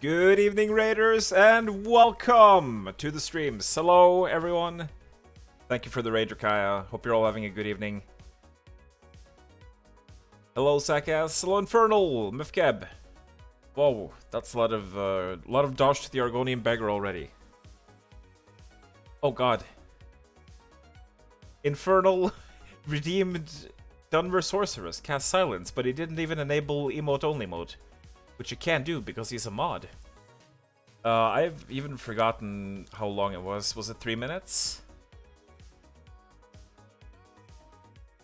Good evening, Raiders, and welcome to the streams. Hello, everyone. Thank you for the raid, Kaya. Hope you're all having a good evening. Hello, Sakas. Hello, Infernal. Mifkeb. Whoa, that's a lot of dodge to the Argonian beggar already. Oh God. Infernal redeemed Dunmer Sorceress, cast Silence, but he didn't even enable emote only mode. Which you can't do because he's a mod. I've even forgotten how long it was. Was it 3 minutes?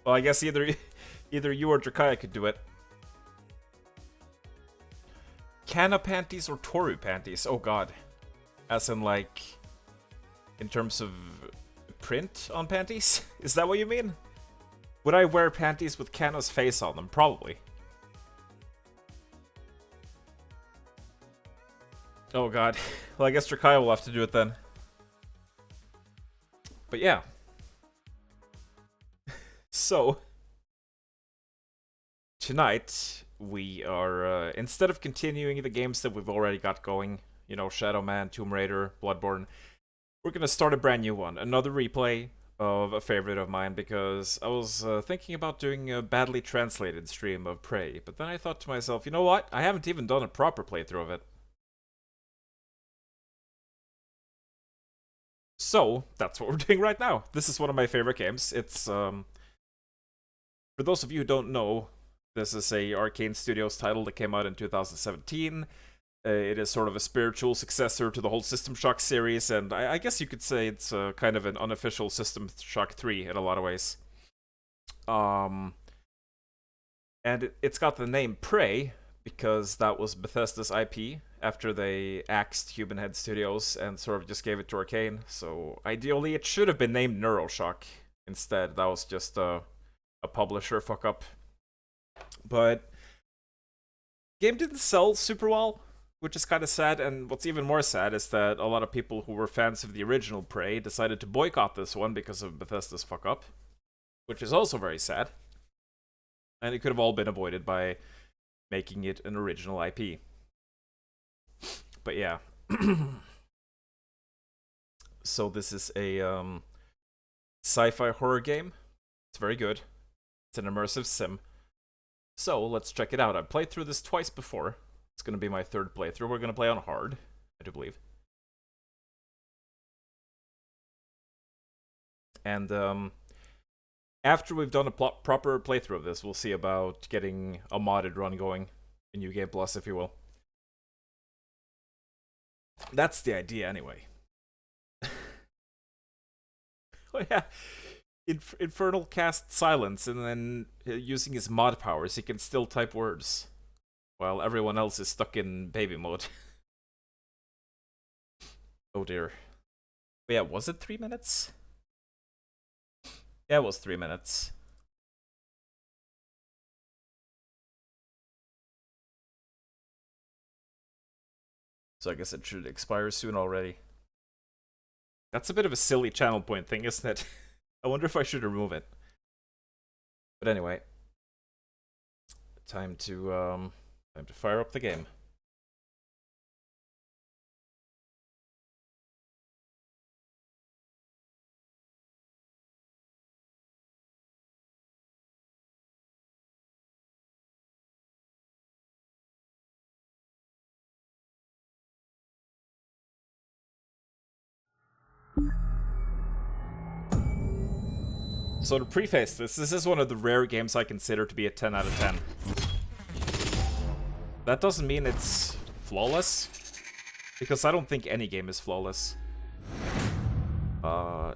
Well, I guess either you or Drakaya could do it. Kana panties or Toru panties? Oh god. As in like, in terms of print on panties? Is that what you mean? Would I wear panties with Kana's face on them? Probably. Oh god. Well, I guess Drakaya will have to do it then. But yeah. So, tonight, we are, instead of continuing the games that we've already got going, you know, Shadow Man, Tomb Raider, Bloodborne, we're gonna start a brand new one. Another replay of a favorite of mine, because I was thinking about doing a badly translated stream of Prey, but then I thought to myself, you know what? I haven't even done a proper playthrough of it. So, that's what we're doing right now. This is one of my favorite games. It's, for those of you who don't know, this is a Arcane Studios title that came out in 2017. It is sort of a spiritual successor to the whole System Shock series, and I guess you could say it's kind of an unofficial System Shock 3 in a lot of ways. And it's got the name Prey, because that was Bethesda's IP, after they axed Human Head Studios and sort of just gave it to Arcane. So ideally it should have been named Neuroshock instead. That was just a publisher fuck up. But game didn't sell super well, which is kind of sad, and what's even more sad is that a lot of people who were fans of the original Prey decided to boycott this one because of Bethesda's fuck up, which is also very sad. And it could have all been avoided by making it an original IP. But yeah. So this is a sci-fi horror game. It's very good. It's an immersive sim. So let's check it out. I've played through this twice before. It's going to be my third playthrough. We're going to play on hard, I do believe. And after we've done a proper playthrough of this, we'll see about getting a modded run going in New Game Plus, if you will. That's the idea, anyway. Oh yeah, Infernal cast Silence, and then using his mod powers, he can still type words, while everyone else is stuck in baby mode. Oh dear. But yeah, was it 3 minutes? Yeah, it was 3 minutes. So I guess it should expire soon already. That's a bit of a silly channel point thing, isn't it? I wonder if I should remove it. But anyway. Time to fire up the game. So to preface this is one of the rare games I consider to be a 10 out of 10. That doesn't mean it's flawless, because I don't think any game is flawless.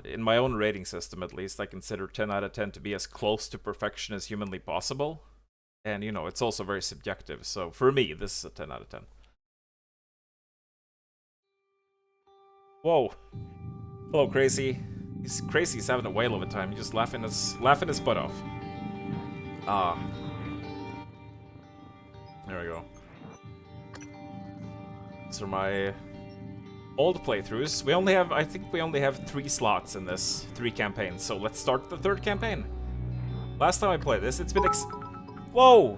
In my own rating system, at least, I consider 10 out of 10 to be as close to perfection as humanly possible. And, you know, it's also very subjective, so for me, this is a 10 out of 10. Whoa. Hello, Crazy. Crazy's having a whale of a time. He's just laughing his butt off. There we go. These are my old playthroughs. I think we only have 3 slots in this, 3 campaigns. So let's start the 3rd campaign. Last time I played this, it's been Whoa!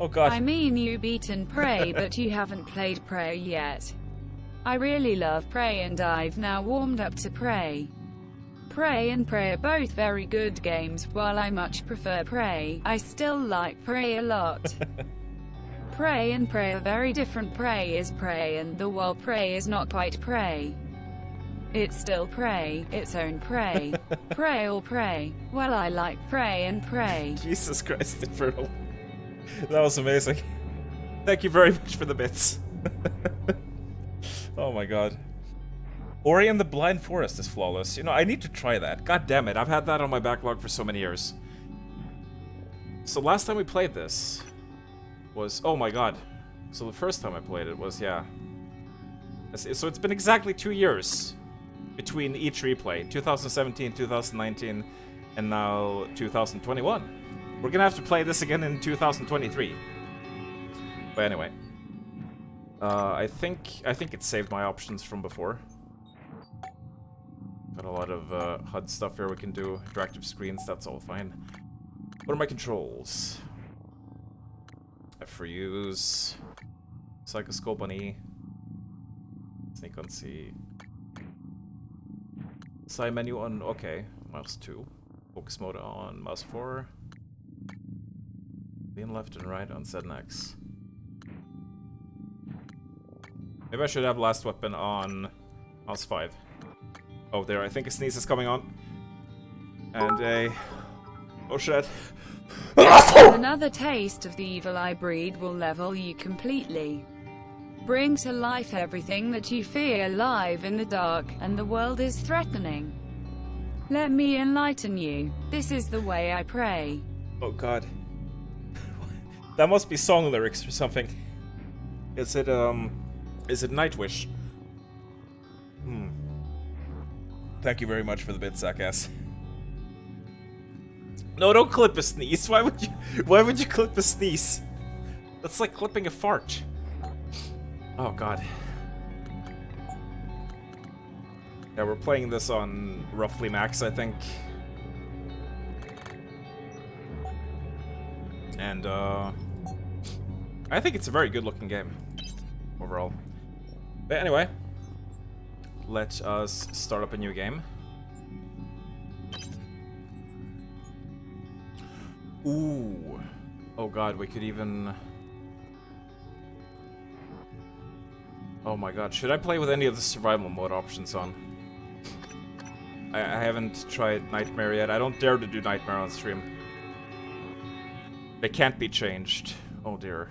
Oh god. I mean, you've beaten Prey, but you haven't played Prey yet. I really love Prey and I've now warmed up to Prey. Prey and Prey are both very good games. While I much prefer Prey, I still like Prey a lot. Prey and Prey are very different. Prey is Prey, and the while Prey is not quite Prey. It's still Prey, its own Prey. Prey or Prey. Well, I like Prey and Prey. Jesus Christ, Infernal. That was amazing. Thank you very much for the bits. Oh my god. Ori and the Blind Forest is flawless. You know, I need to try that. God damn it, I've had that on my backlog for so many years. So last time we played this was... Oh my god. So the first time I played it was, yeah. So it's been exactly 2 years between each replay. 2017, 2019, and now 2021. We're gonna have to play this again in 2023. But anyway. I think it saved my options from before. Got a lot of HUD stuff here we can do. Interactive screens, that's all fine. What are my controls? F for use. Psychoscope on E. Sneak on C. Side menu on, okay. Mouse 2. Focus mode on mouse 4. Lean left and right on Z and X. Maybe I should have last weapon on mouse 5. Oh, there, I think a sneeze is coming on. And a... Oh shit. Another taste of the evil I breed will level you completely. Bring to life everything that you fear live in the dark, and the world is threatening. Let me enlighten you. This is the way I pray. Oh god. That must be song lyrics or something. Is it Nightwish? Thank you very much for the bit, Sakass. No, don't clip a sneeze. Why would you clip a sneeze? That's like clipping a fart. Oh god. Yeah, we're playing this on roughly max, I think. And I think it's a very good looking game overall. But anyway, let us start up a new game. Ooh. Oh god, we could even... Oh my god, should I play with any of the survival mode options on? I haven't tried Nightmare yet. I don't dare to do Nightmare on stream. They can't be changed. Oh dear.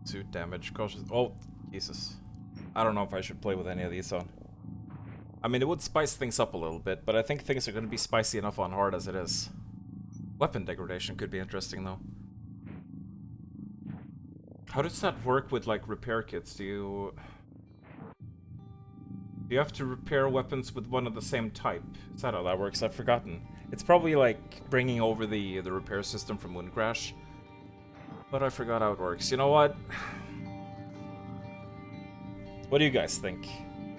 Suit damage, cautious. Oh, Jesus. I don't know if I should play with any of these on. I mean, it would spice things up a little bit, but I think things are going to be spicy enough on hard as it is. Weapon degradation could be interesting, though. How does that work with, like, repair kits? Do you have to repair weapons with one of the same type? Is that how that works? I've forgotten. It's probably like bringing over the repair system from Moon Crash. But I forgot how it works. You know what? What do you guys think?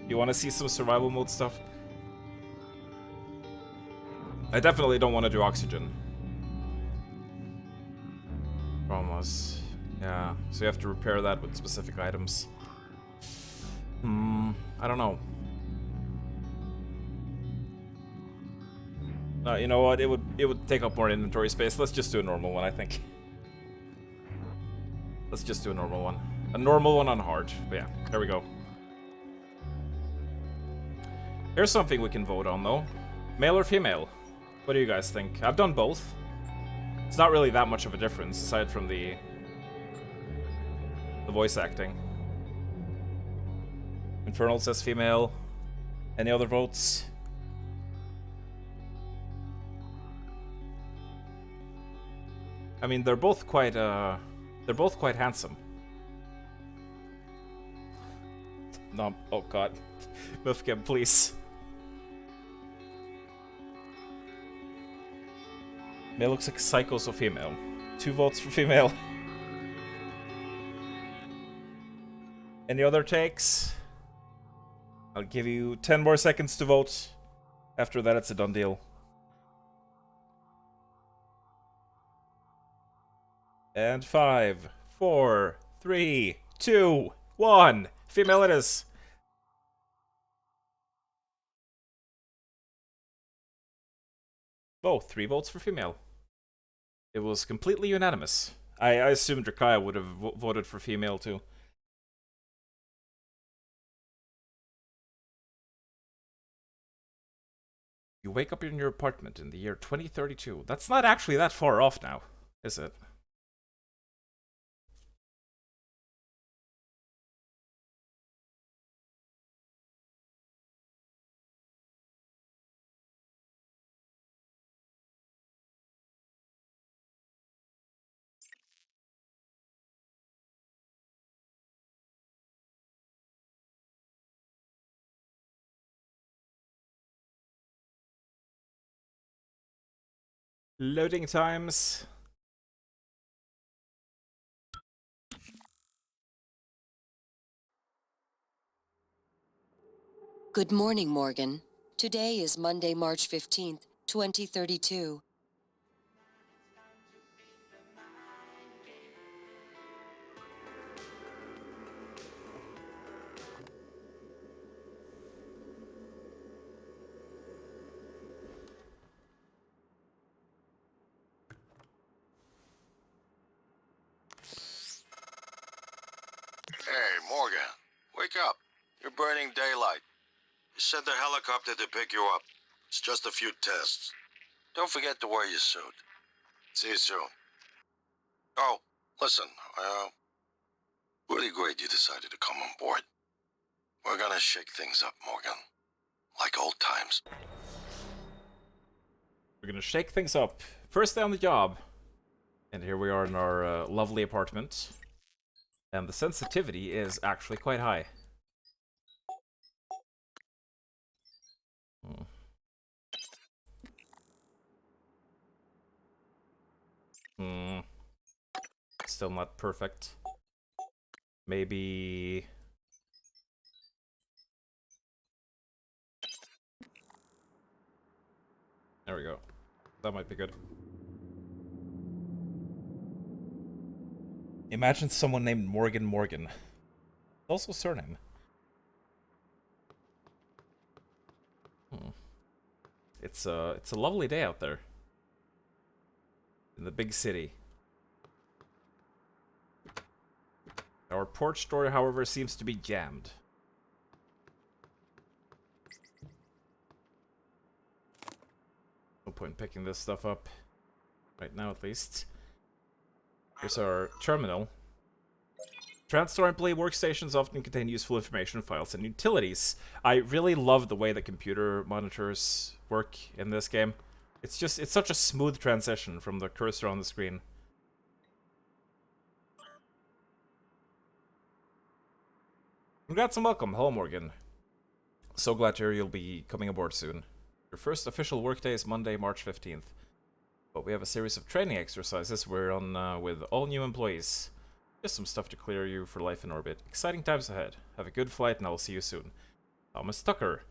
You want to see some survival mode stuff? I definitely don't want to do oxygen. Almost. Yeah, so you have to repair that with specific items. I don't know. You know what? It would take up more inventory space. Let's just do a normal one, I think. Let's just do a normal one. A normal one on hard. But yeah, there we go. Here's something we can vote on, though. Male or female? What do you guys think? I've done both. It's not really that much of a difference, aside from the voice acting. Infernal says female. Any other votes? I mean, they're both quite handsome. No, oh god. Milfcam, please. Male looks like psycho, so female. 2 votes for female. Any other takes? I'll give you 10 more seconds to vote. After that, it's a done deal. And 5, 4, 3, 2, 1. Female it is. Oh, 3 votes for female. It was completely unanimous. I assumed Drakaya would have voted for female too. You wake up in your apartment in the year 2032. That's not actually that far off now, is it? Loading times. Good morning, Morgan. Today is Monday, March 15th, 2032. Hey, Morgan. Wake up. You're burning daylight. You sent the helicopter to pick you up. It's just a few tests. Don't forget to wear your suit. See you soon. Oh, listen, really great you decided to come on board. We're gonna shake things up, Morgan. Like old times. We're gonna shake things up. First day on the job. And here we are in our lovely apartment. And the sensitivity is actually quite high. Still not perfect. Maybe... There we go. That might be good. Imagine someone named Morgan Morgan. Also surname. It's a lovely day out there. In the big city. Our porch door, however, seems to be jammed. No point in picking this stuff up. Right now, at least. Here's our terminal. TransStore employee workstations often contain useful information, files, and utilities. I really love the way the computer monitors work in this game. It's such a smooth transition from the cursor on the screen. Congrats and welcome. Hello, Morgan. So glad to hear you'll be coming aboard soon. Your first official workday is Monday, March 15th. But we have a series of training exercises we're on with all new employees. Just some stuff to clear you for life in orbit. Exciting times ahead. Have a good flight and I'll see you soon. Thomas Tucker.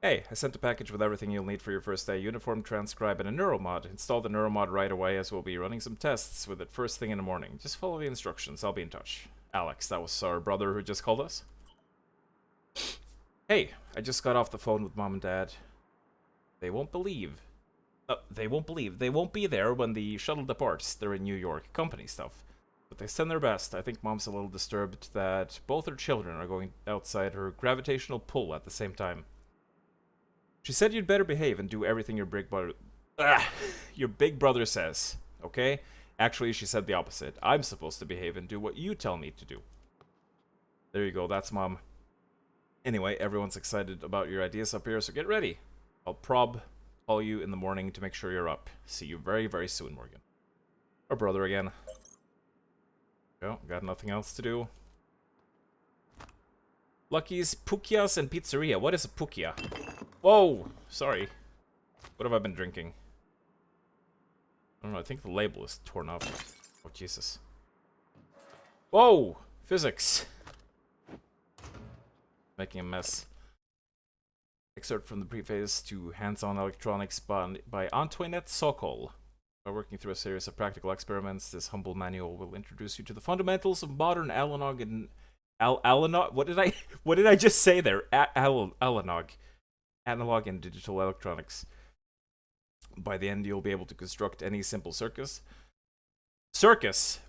Hey, I sent a package with everything you'll need for your first day. Uniform, transcribe, and a neuromod. Install the neuromod right away as we'll be running some tests with it first thing in the morning. Just follow the instructions. I'll be in touch. Alex, that was our brother who just called us. Hey, I just got off the phone with Mom and Dad. They won't believe. They won't be there when the shuttle departs. They're in New York. Company stuff. But they send their best. I think Mom's a little disturbed that both her children are going outside her gravitational pull at the same time. She said you'd better behave and do everything your big brother says. Okay? Actually, she said the opposite. I'm supposed to behave and do what you tell me to do. There you go. That's Mom. Anyway, everyone's excited about your ideas up here, so get ready. I'll call you in the morning to make sure you're up. See you very, very soon, Morgan. Our brother again. Oh, got nothing else to do. Lucky's Pukias and Pizzeria. What is a Pukia? Whoa! Sorry. What have I been drinking? I don't know, I think the label is torn off. Oh, Jesus. Whoa! Physics. making a mess. Excerpt from the preface to Hands-on Electronics by Antoinette Sokol. By working through a series of practical experiments, this humble manual will introduce you to the fundamentals of modern analog and analog. What did I just say there? Analog and digital electronics. By the end, you'll be able to construct any simple circus.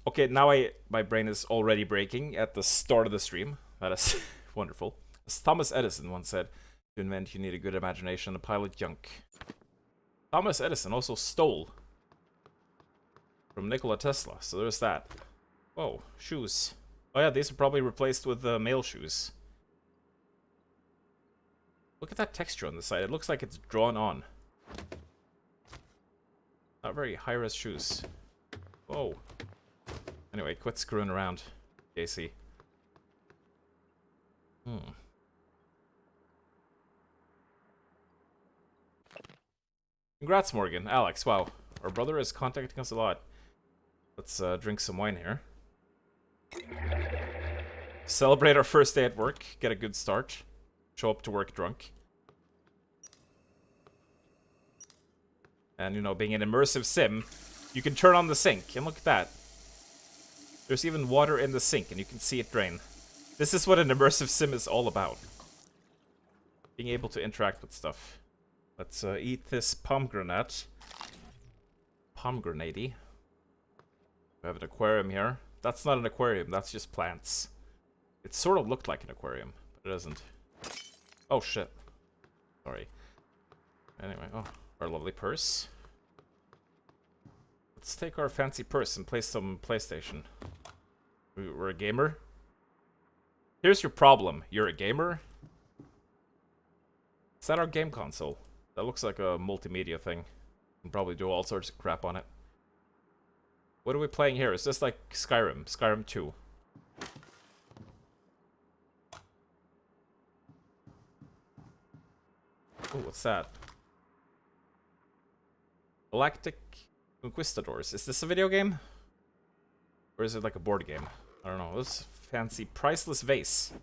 Okay, now my brain is already breaking at the start of the stream. That is wonderful. As Thomas Edison once said, to invent, you need a good imagination and a pile of junk. Thomas Edison also stole from Nikola Tesla, so there's that. Whoa, shoes. Oh yeah, these are probably replaced with male shoes. Look at that texture on the side. It looks like it's drawn on. Not very high-res shoes. Whoa. Anyway, quit screwing around, JC. Congrats, Morgan. Alex, wow. Our brother is contacting us a lot. Let's drink some wine here. Celebrate our first day at work. Get a good start. Show up to work drunk. And, you know, being an immersive sim, you can turn on the sink. And look at that. There's even water in the sink, and you can see it drain. This is what an immersive sim is all about. Being able to interact with stuff. Let's eat this pomegranate. Pomegranate-y. We have an aquarium here. That's not an aquarium, that's just plants. It sort of looked like an aquarium, but it isn't. Oh shit. Sorry. Anyway, oh, our lovely purse. Let's take our fancy purse and play some PlayStation. We're a gamer? Here's your problem. You're a gamer? Is that our game console? That looks like a multimedia thing. You can probably do all sorts of crap on it. What are we playing here? Is this like Skyrim? Skyrim 2. Oh, what's that? Galactic Conquistadors. Is this a video game? Or is it like a board game? I don't know. This fancy priceless vase.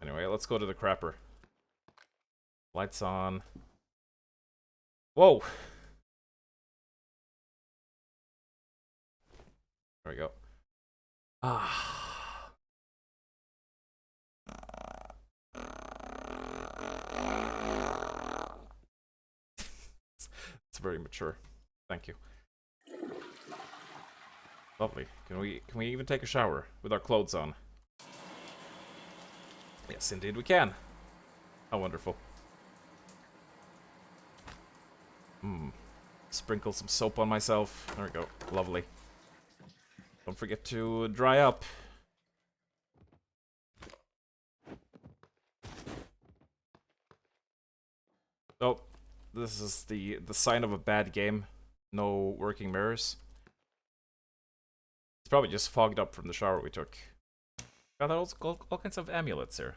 Anyway, let's go to the crapper. Lights on. Whoa! There we go. Ah. It's very mature. Thank you. Lovely. Can we even take a shower with our clothes on? Yes, indeed we can. How wonderful. Sprinkle some soap on myself. There we go. Lovely. Don't forget to dry up. Oh, this is the sign of a bad game. No working mirrors. It's probably just fogged up from the shower we took. Got all kinds of amulets here.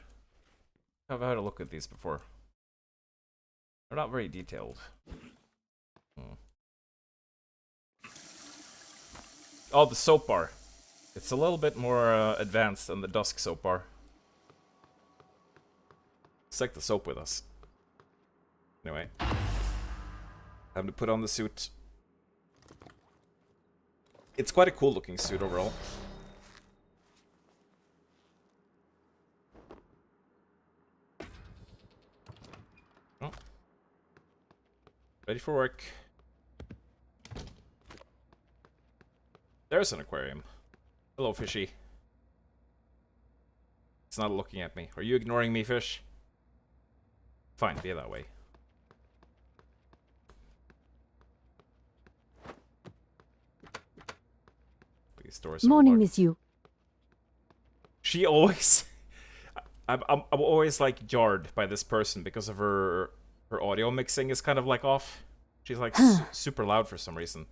I've had a look at these before. They're not very detailed. Oh, the soap bar. It's a little bit more advanced than the Dusk soap bar. Let's take the soap with us. Anyway. Time to put on the suit. It's quite a cool looking suit overall. Oh. Ready for work. There's an aquarium. Hello, fishy. It's not looking at me. Are you ignoring me, fish? Fine, be that way. These doors are Morning, locked. Miss You. She always... I'm always, like, jarred by this person because of her audio mixing is kind of, like, off. She's, like, super loud for some reason.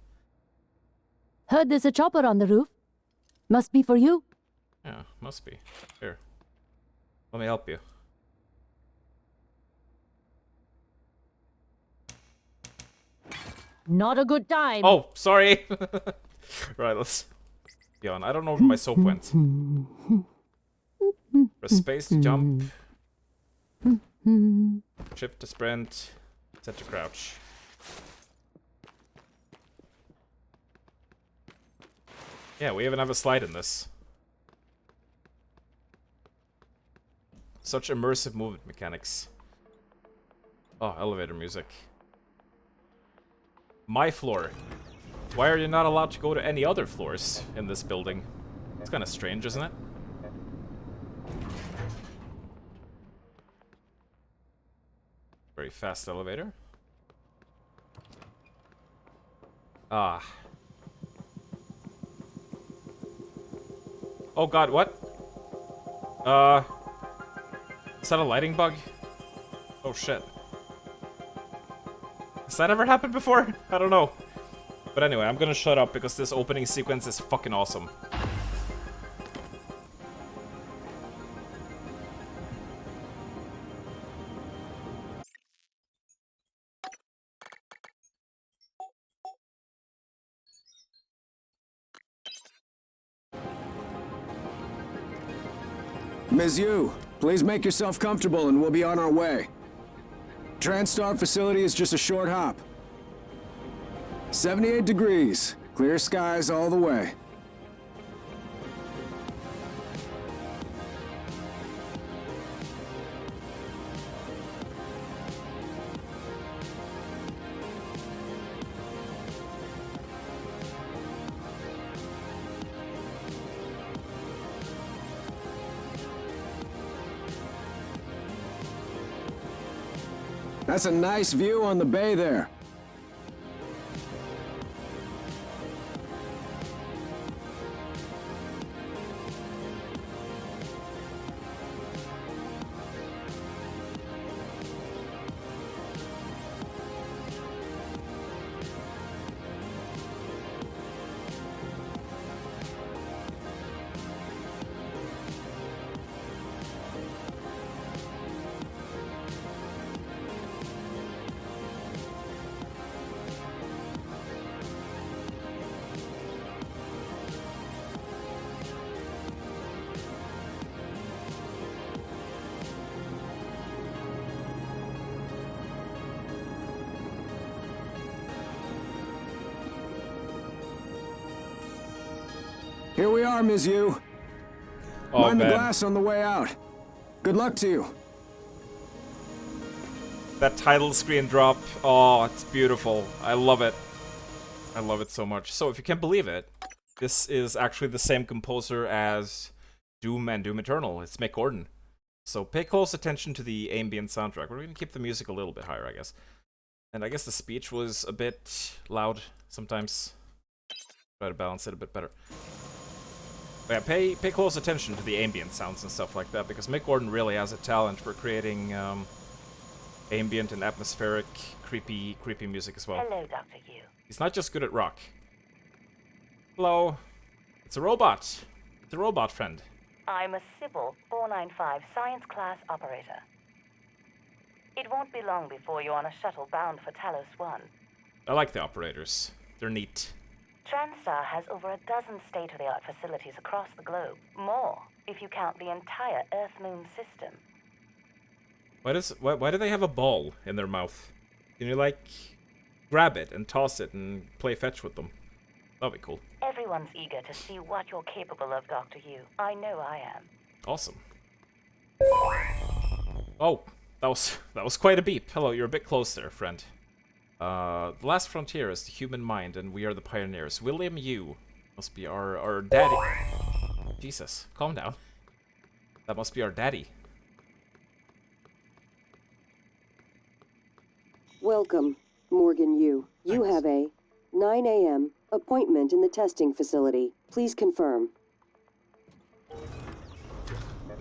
Heard there's a chopper on the roof. Must be for you. Yeah, must be. Here. Let me help you. Not a good time. Oh, sorry! Right, let's... Be on. I don't know where my soap went. Press space to jump. Shift to sprint. Set to crouch. Yeah, we even have a slide in this. Such immersive movement mechanics. Oh, elevator music. My floor. Why are you not allowed to go to any other floors in this building? It's kind of strange, isn't it? Very fast elevator. Ah. Oh god, what? Is that a lighting bug? Oh shit. Has that ever happened before? I don't know. But anyway, I'm gonna shut up because this opening sequence is fucking awesome. Ms. Yu, please make yourself comfortable and we'll be on our way. TranStar facility is just a short hop. 78 degrees. Clear skies all the way. That's a nice view on the bay there. Here we are, Ms. Yu. Oh, Mind the man. glass on the way out. Good luck to you. That title screen drop. Oh, it's beautiful. I love it. I love it so much. So, if you can't believe it, this is actually the same composer as Doom and Doom Eternal. It's Mick Gordon. So, pay close attention to the ambient soundtrack. We're going to keep the music a little bit higher, I guess. And I guess the speech was a bit loud sometimes. Try to balance it a bit better. But yeah, pay close attention to the ambient sounds and stuff like that, because Mick Gordon really has a talent for creating ambient and atmospheric, creepy music as well. Hello, Dr. Yu. He's not just good at rock. Hello. It's a robot. It's a robot friend. I'm a Sybil 495 science class operator. It won't be long before you're on a shuttle bound for Talos 1. I like the operators. They're neat. TranStar has over a dozen state-of-the-art facilities across the globe. More, if you count the entire Earth-Moon system. Why do they have a ball in their mouth? Can you, like, grab it and toss it and play fetch with them? That'd be cool. Everyone's eager to see what you're capable of, Dr. Yu. I know I am. Awesome. Oh, that was quite a beep. Hello, you're a bit close there, friend. The last frontier is the human mind, and we are the pioneers. William Yu must be our daddy. Jesus, calm down. That must be our daddy. Welcome, Morgan Yu. You Thanks. have a 9 a.m. appointment in the testing facility. Please confirm.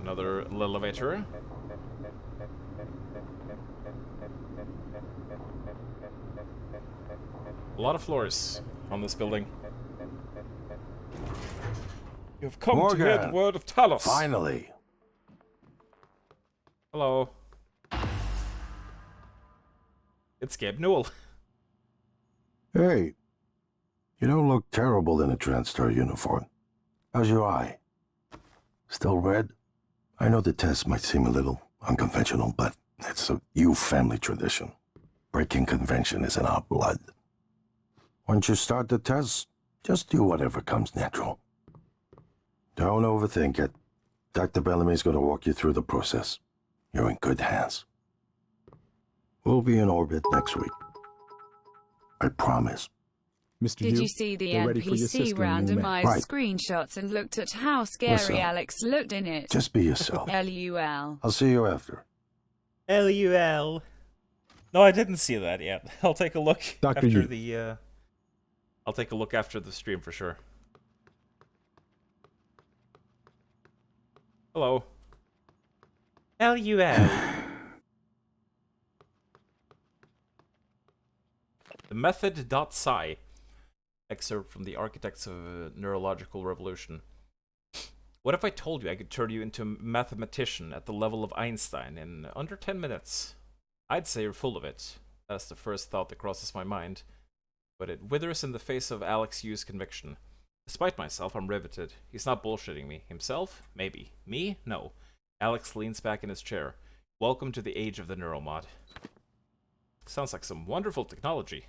Another elevator. A lot of floors on this building. You've come to hear the word of Talos. Finally. Hello. It's Gabe Newell. Hey, you don't look terrible in a TranStar uniform. How's your eye? Still red? I know the test might seem a little unconventional, but it's a you family tradition. Breaking convention is in our blood. Once you start the test, just do whatever comes natural. Don't overthink it. Dr. Bellamy's going to walk you through the process. You're in good hands. We'll be in orbit next week. I promise. Mr. Did Hugh, you see the they're ready for your NPC sister and new man. randomized Right. screenshots and looked at how scary Listen. Alex looked in it? Just be yourself. LUL. I'll see you after. LUL. No, I didn't see that yet. I'll take a look Dr. after Yu. the I'll take a look after the stream for sure. Hello. LUL. The method.psi. Excerpt from the Architects of a Neurological Revolution. What if I told you I could turn you into a mathematician at the level of Einstein in under 10 minutes? I'd say you're full of it. That's the first thought that crosses my mind. But it withers in the face of Alex Yu's conviction. Despite myself, I'm riveted. He's not bullshitting me. Himself? Maybe. Me? No. Alex leans back in his chair. Welcome to the age of the neuromod. Sounds like some wonderful technology.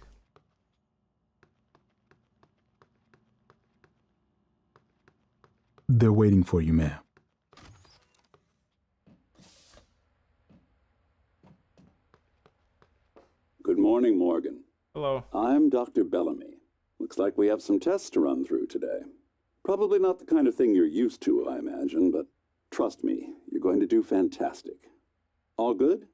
They're waiting for you, ma'am. Good morning, Morgan. Hello. I'm Dr. Bellamy. Looks like we have some tests to run through today. Probably not the kind of thing you're used to, I imagine, but trust me, you're going to do fantastic. All good?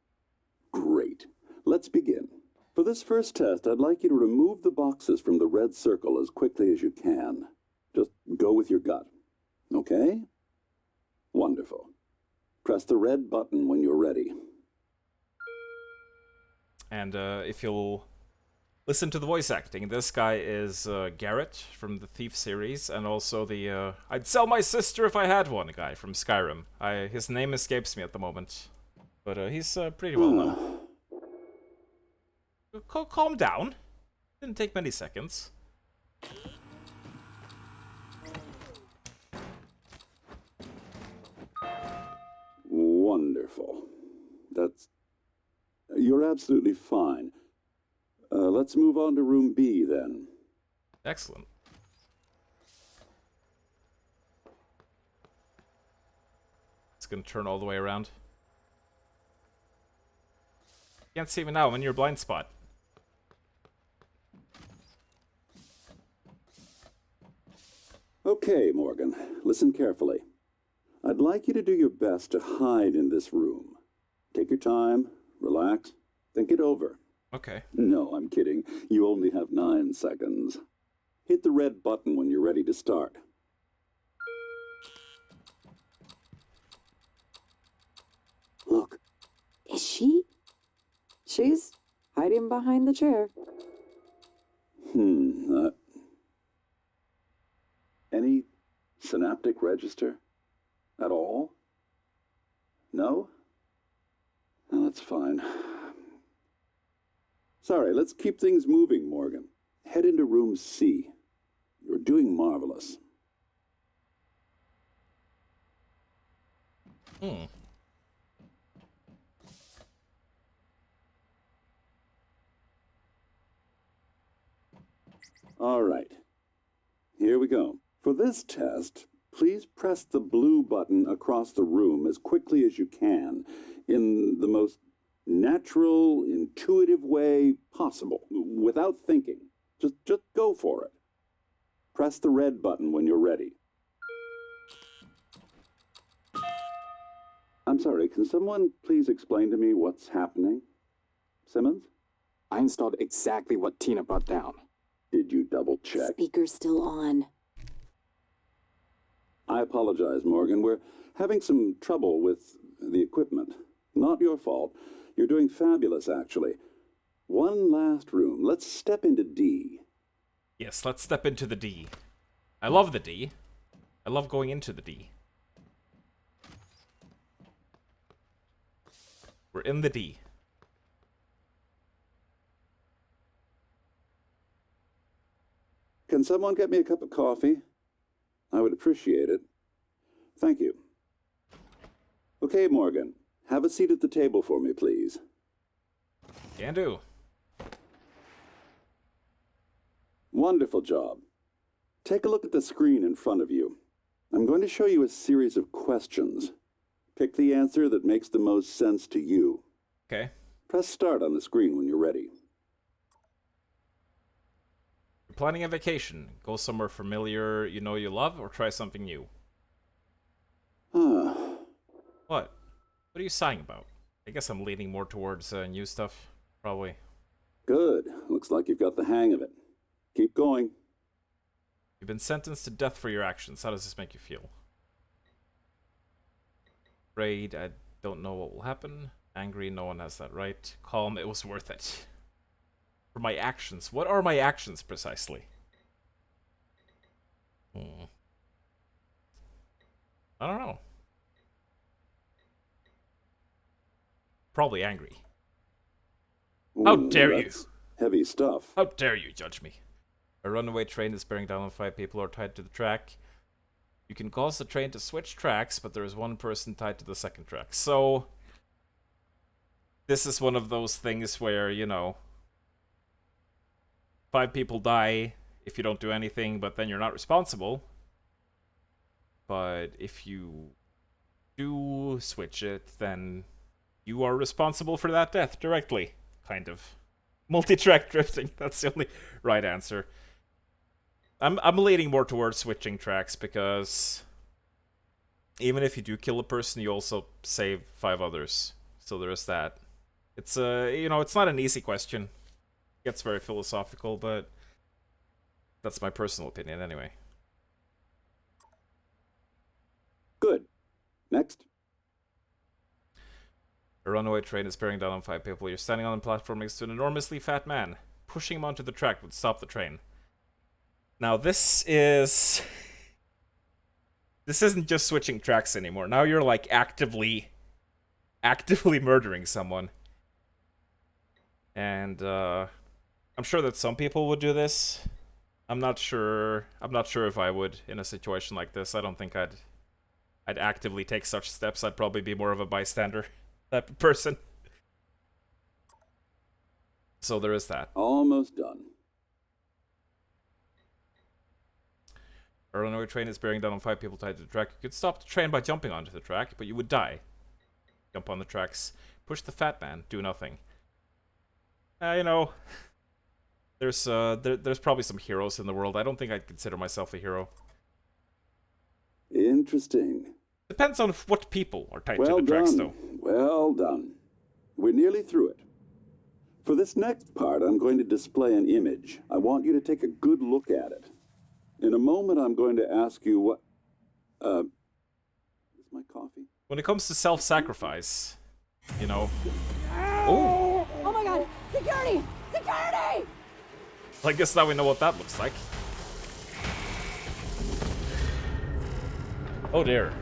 Great. Let's begin. For this first test, I'd like you to remove the boxes from the red circle as quickly as you can. Just go with your gut. Okay? Wonderful. Press the red button when you're ready. And if you'll listen to the voice acting, this guy is Garrett from the Thief series, and also the I'd sell my sister if I had one guy from Skyrim. His name escapes me at the moment, but he's pretty well known. Calm down. Didn't take many seconds. Wonderful. You're absolutely fine. Let's move on to room B, then. Excellent. It's gonna turn all the way around. Can't see me now, I'm in your blind spot. Okay, Morgan, listen carefully. I'd like you to do your best to hide in this room. Take your time, relax, think it over. Okay. No, I'm kidding. You only have 9 seconds. Hit the red button when you're ready to start. Look. Is she? She's hiding behind the chair. Any synaptic register? At all? No? Well, that's fine. Sorry, let's keep things moving, Morgan. Head into room C. You're doing marvelous. All right. Here we go. For this test, please press the blue button across the room as quickly as you can in the most natural, intuitive way possible, without thinking. Just go for it. Press the red button when you're ready. I'm sorry, can someone please explain to me what's happening? Simmons? I installed exactly what Tina brought down. Did you double check? Speaker's still on. I apologize, Morgan. We're having some trouble with the equipment. Not your fault. You're doing fabulous, actually. One last room. Let's step into D. Yes, let's step into the D. I love the D. I love going into the D. We're in the D. Can someone get me a cup of coffee? I would appreciate it. Thank you. Okay, Morgan. Have a seat at the table for me, please. Can do. Wonderful job. Take a look at the screen in front of you. I'm going to show you a series of questions. Pick the answer that makes the most sense to you. Okay. Press start on the screen when you're ready. You're planning a vacation. Go somewhere familiar you know you love, or try something new. Ah. What? What are you sighing about? I guess I'm leaning more towards new stuff. Probably. Good. Looks like you've got the hang of it. Keep going. You've been sentenced to death for your actions. How does this make you feel? Afraid, I don't know what will happen. Angry, no one has that right. Calm, it was worth it. For my actions. What are my actions, precisely? I don't know. Probably angry. How dare you? Heavy stuff. How dare you judge me? A runaway train is bearing down on 5 people who are tied to the track. You can cause the train to switch tracks, but there is one person tied to the second track. So, this is one of those things where, you know, 5 people die if you don't do anything, but then you're not responsible. But if you do switch it, then you are responsible for that death directly. Kind of. Multi-track drifting, that's the only right answer. I'm leaning more towards switching tracks because even if you do kill a person, you also save 5 others. So there is that. It's you know, it's not an easy question. It gets very philosophical, but that's my personal opinion anyway. Good. Next. A runaway train is bearing down on 5 people. You're standing on the platform next to an enormously fat man. Pushing him onto the track would stop the train. Now this isn't just switching tracks anymore. Now you're like actively murdering someone. And I'm sure that some people would do this. I'm not sure if I would in a situation like this. I don't think I'd actively take such steps. I'd probably be more of a bystander type of person. So there is that. Almost done. A runaway train is bearing down on 5 people tied to the track. You could stop the train by jumping onto the track, but you would die. Jump on the tracks, push the fat man, do nothing. You know, there's probably some heroes in the world. I don't think I'd consider myself a hero. Interesting. Depends on what people are tied to the tracks, though. Well done. We're nearly through it. For this next part, I'm going to display an image. I want you to take a good look at it. In a moment, I'm going to ask you what... is my coffee? When it comes to self-sacrifice, you know... Oh! Oh my god! Security! Security! I guess now we know what that looks like. Oh dear.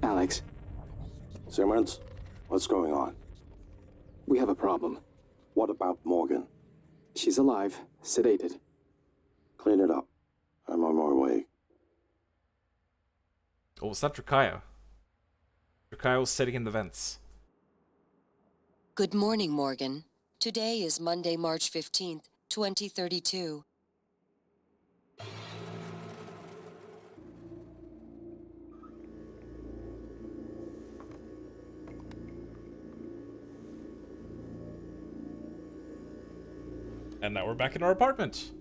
Alex, Simmons, what's going on? we have a problem. What about Morgan? She's alive, sedated. Clean it up. I'm on my way. Oh, was that Drakaya? Drakaya was sitting in the vents. Good morning, Morgan. Today is Monday, March 15th, 2032. And now we're back in our apartment.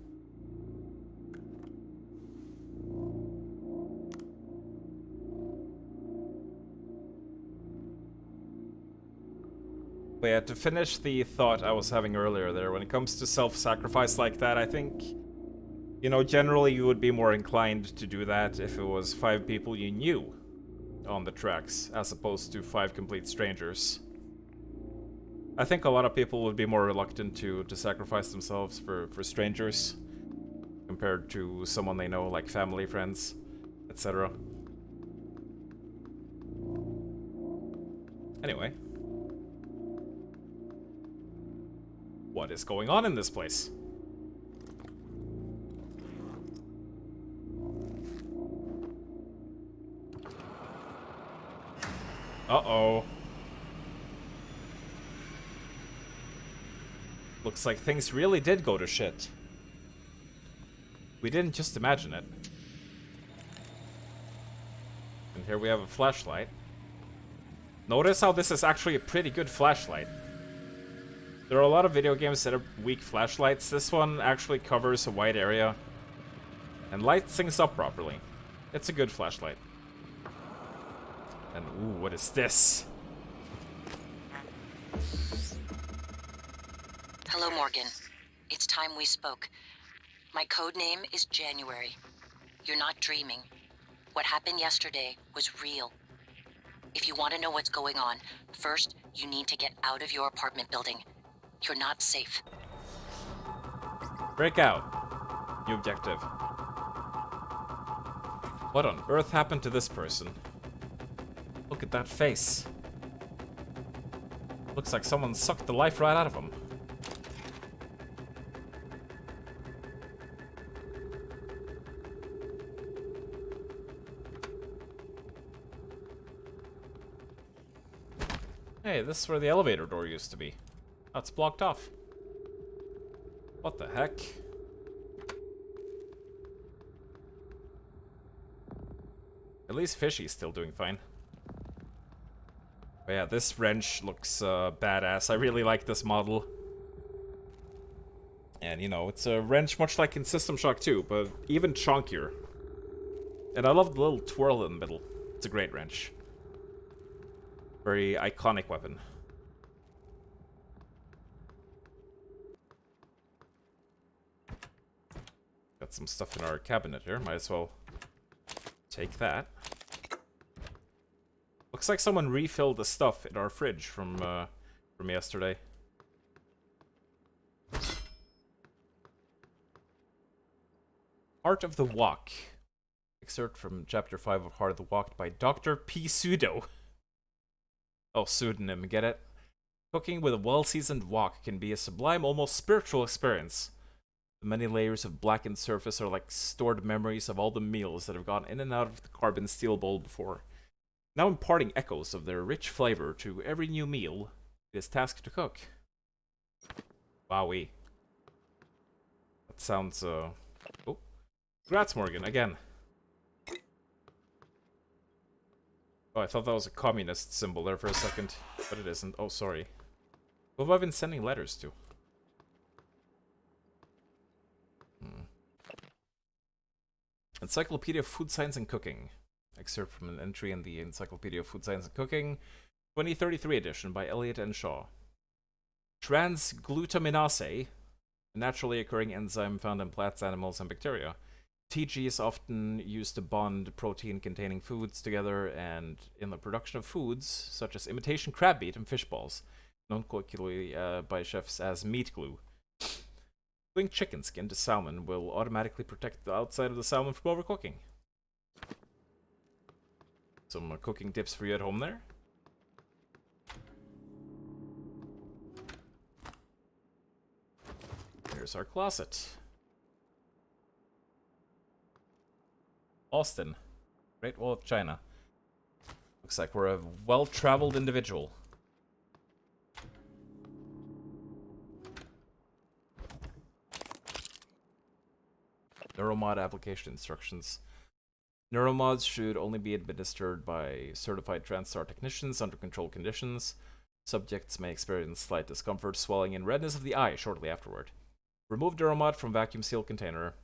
But yeah, to finish the thought I was having earlier there, when it comes to self-sacrifice like that, I think, you know, generally you would be more inclined to do that if it was 5 people you knew on the tracks, as opposed to 5 complete strangers. I think a lot of people would be more reluctant to sacrifice themselves for strangers compared to someone they know, like family, friends, etc. Anyway. What is going on in this place? Uh-oh. Looks like things really did go to shit. We didn't just imagine it. And here we have a flashlight. Notice how this is actually a pretty good flashlight. There are a lot of video games that are weak flashlights. This one actually covers a wide area and lights things up properly. It's a good flashlight. And ooh, what is this? Hello, Morgan. It's time we spoke. My code name is January. You're not dreaming. What happened yesterday was real. If you want to know what's going on, first, you need to get out of your apartment building. You're not safe. Break out. New objective. What on earth happened to this person? Look at that face. Looks like someone sucked the life right out of him. Hey, this is where the elevator door used to be. Oh, it's blocked off. What the heck? At least Fishy's still doing fine. But yeah, this wrench looks badass. I really like this model. And, you know, it's a wrench much like in System Shock 2, but even chunkier. And I love the little twirl in the middle. It's a great wrench. Very iconic weapon. Got some stuff in our cabinet here. Might as well take that. Looks like someone refilled the stuff in our fridge from yesterday. Heart of the Walk. Excerpt from Chapter 5 of Heart of the Walk by Dr. P. Pseudo. Oh, pseudonym, get it? Cooking with a well-seasoned wok can be a sublime, almost spiritual experience. The many layers of blackened surface are like stored memories of all the meals that have gone in and out of the carbon steel bowl before. Now imparting echoes of their rich flavor to every new meal it is tasked to cook. Wowee. That sounds, Oh. Congrats, Morgan, again. Oh, I thought that was a communist symbol there for a second, but it isn't. Oh, sorry. Who have I been sending letters to? Encyclopedia of Food Science and Cooking. Excerpt from an entry in the Encyclopedia of Food Science and Cooking, 2033 edition by Elliot N. Shaw. Transglutaminase, a naturally occurring enzyme found in plants, animals, and bacteria. TG is often used to bond protein-containing foods together and in the production of foods, such as imitation crab meat and fish balls, known colloquially by chefs as meat glue. Gluing chicken skin to salmon will automatically protect the outside of the salmon from overcooking. Some cooking tips for you at home there. Here's our closet. Austin, Great Wall of China. Looks like we're a well-traveled individual. Neuromod application instructions. Neuromods should only be administered by certified TranStar technicians under controlled conditions. Subjects may experience slight discomfort, swelling, and redness of the eye shortly afterward. Remove Neuromod from vacuum-sealed container.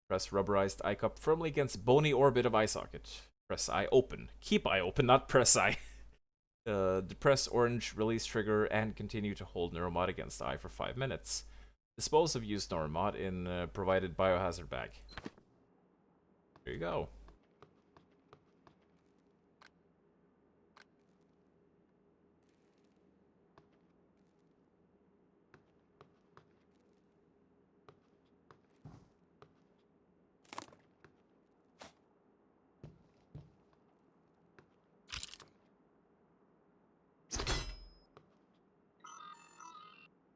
Press rubberized eye cup firmly against bony orbit of eye socket. Press eye open. Keep eye open, not press eye. Depress orange release trigger and continue to hold Neuromod against eye for 5 minutes. Dispose of used Neuromod in provided biohazard bag. There you go.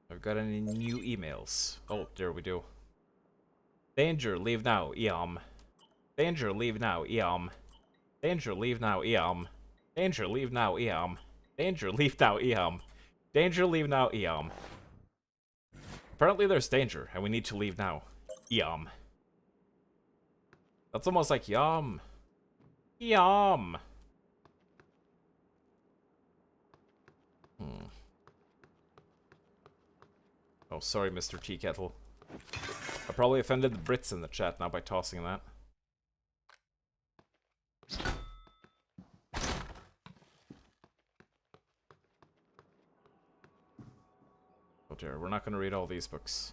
I've got any new emails? Oh, there we do. Danger, leave now, Eom. Danger, leave now, Eom. Danger, leave now, Eom. Danger, leave now, Eom. Danger, leave now, Eom. Danger, leave now, Eom. Apparently there's danger, and we need to leave now. Eom. That's almost like Yum. Yum. Oh, sorry, Mr. Tea Kettle. I probably offended the Brits in the chat now by tossing that. Oh dear, we're not going to read all these books.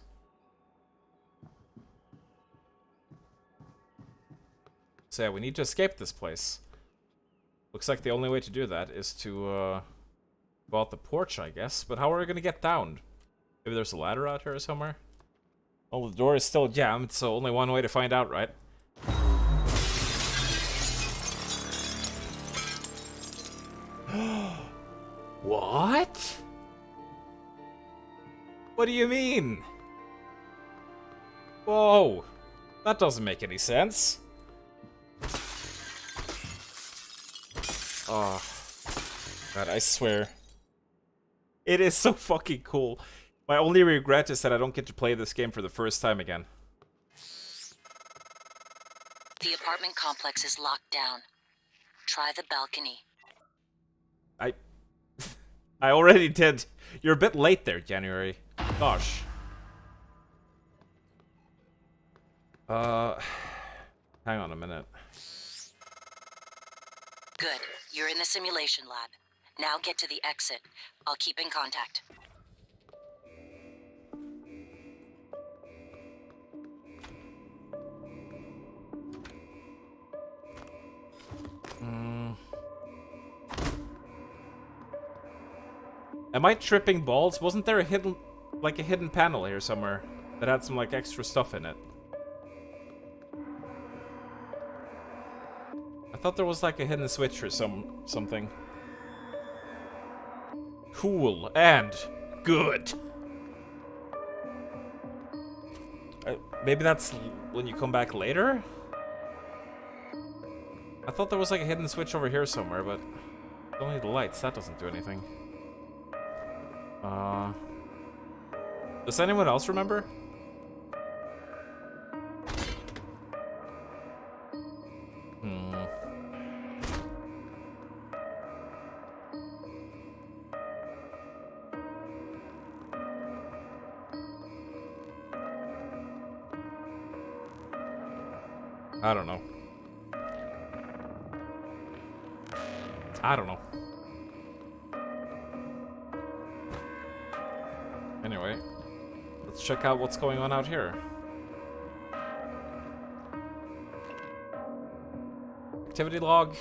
So yeah, we need to escape this place. Looks like the only way to do that is to go out the porch, I guess. But how are we going to get down? Maybe there's a ladder out here somewhere? Oh, the door is still jammed, so only one way to find out, right? What? What do you mean? Whoa. That doesn't make any sense. Oh. God, I swear. It is so fucking cool. My only regret is that I don't get to play this game for the first time again. The apartment complex is locked down. Try the balcony. I already did. You're a bit late there, January. Gosh. Hang on a minute. Good. You're in the simulation lab. Now get to the exit. I'll keep in contact. Am I tripping balls? Wasn't there a hidden panel here somewhere that had some, like, extra stuff in it? I thought there was, like, a hidden switch or something. Cool and good. Maybe that's when you come back later? I thought there was, like, a hidden switch over here somewhere, but only the lights. That doesn't do anything. Does anyone else remember? I don't know. I don't know. Anyway, let's check out what's going on out here. Activity log.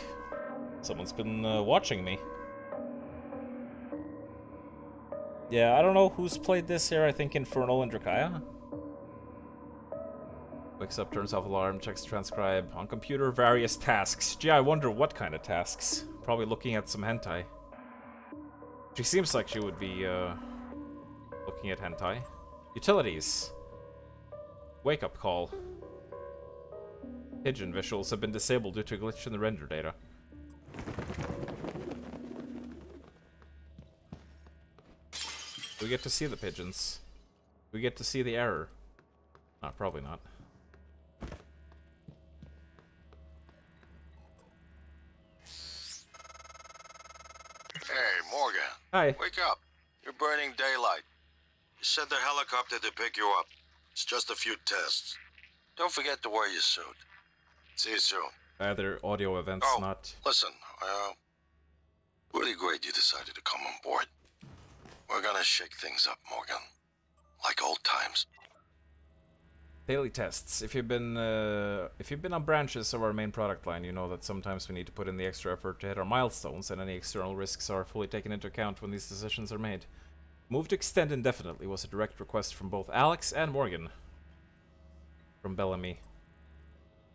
Someone's been watching me. Yeah, I don't know who's played this here. I think Infernal and Drakaya. Wakes up, turns off alarm, checks transcribe. On computer, various tasks. Gee, I wonder what kind of tasks. Probably looking at some hentai. She seems like she would be looking at hentai. Utilities. Wake up call. Pigeon visuals have been disabled due to a glitch in the render data. Do we get to see the pigeons? Do we get to see the error? Probably not. Hey, Morgan. Hi. Wake up. You're burning daylight. You sent the helicopter to pick you up. It's just a few tests. Don't forget to wear your suit. See you soon. Either audio events, not... Listen, really great you decided to come on board. We're gonna shake things up, Morgan. Like old times. Daily tests. If you've been on branches of our main product line, you know that sometimes we need to put in the extra effort to hit our milestones, and any external risks are fully taken into account when these decisions are made. Move to extend indefinitely was a direct request from both Alex and Morgan. From Bellamy.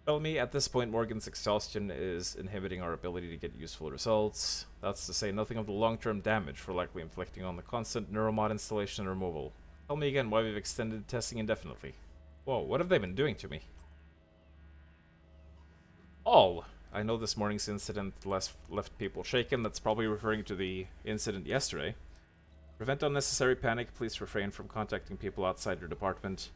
Bellamy, at this point, Morgan's exhaustion is inhibiting our ability to get useful results. That's to say nothing of the long-term damage we're likely inflicting on the constant neuromod installation and removal. Tell me again why we've extended testing indefinitely. Whoa, what have they been doing to me? All. I know this morning's incident left people shaken. That's probably referring to the incident yesterday. Prevent unnecessary panic. Please refrain from contacting people outside your department.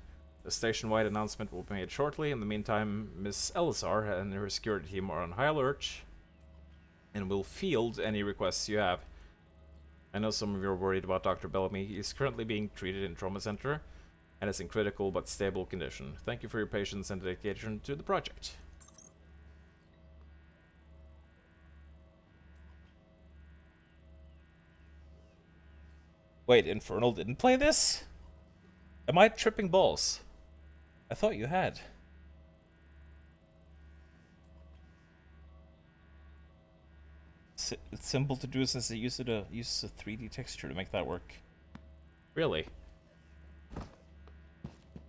The station-wide announcement will be made shortly. In the meantime, Miss Elzar and her security team are on high alert and will field any requests you have. I know some of you are worried about Dr. Bellamy. He is currently being treated in trauma center and is in critical but stable condition. Thank you for your patience and dedication to the project. Wait, Infernal didn't play this? Am I tripping balls? I thought you had. It's simple to do since it uses a 3D texture to make that work. Really?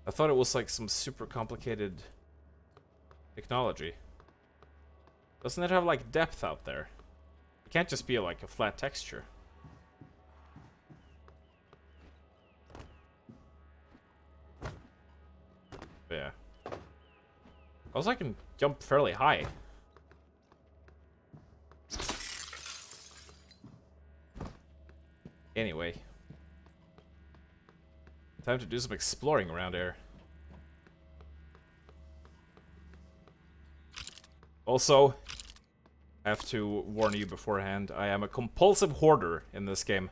I thought it was like some super complicated technology. Doesn't it have like depth out there? It can't just be like a flat texture. Yeah. Also, I can jump fairly high. Anyway. Time to do some exploring around here. Also, I have to warn you beforehand, I am a compulsive hoarder in this game.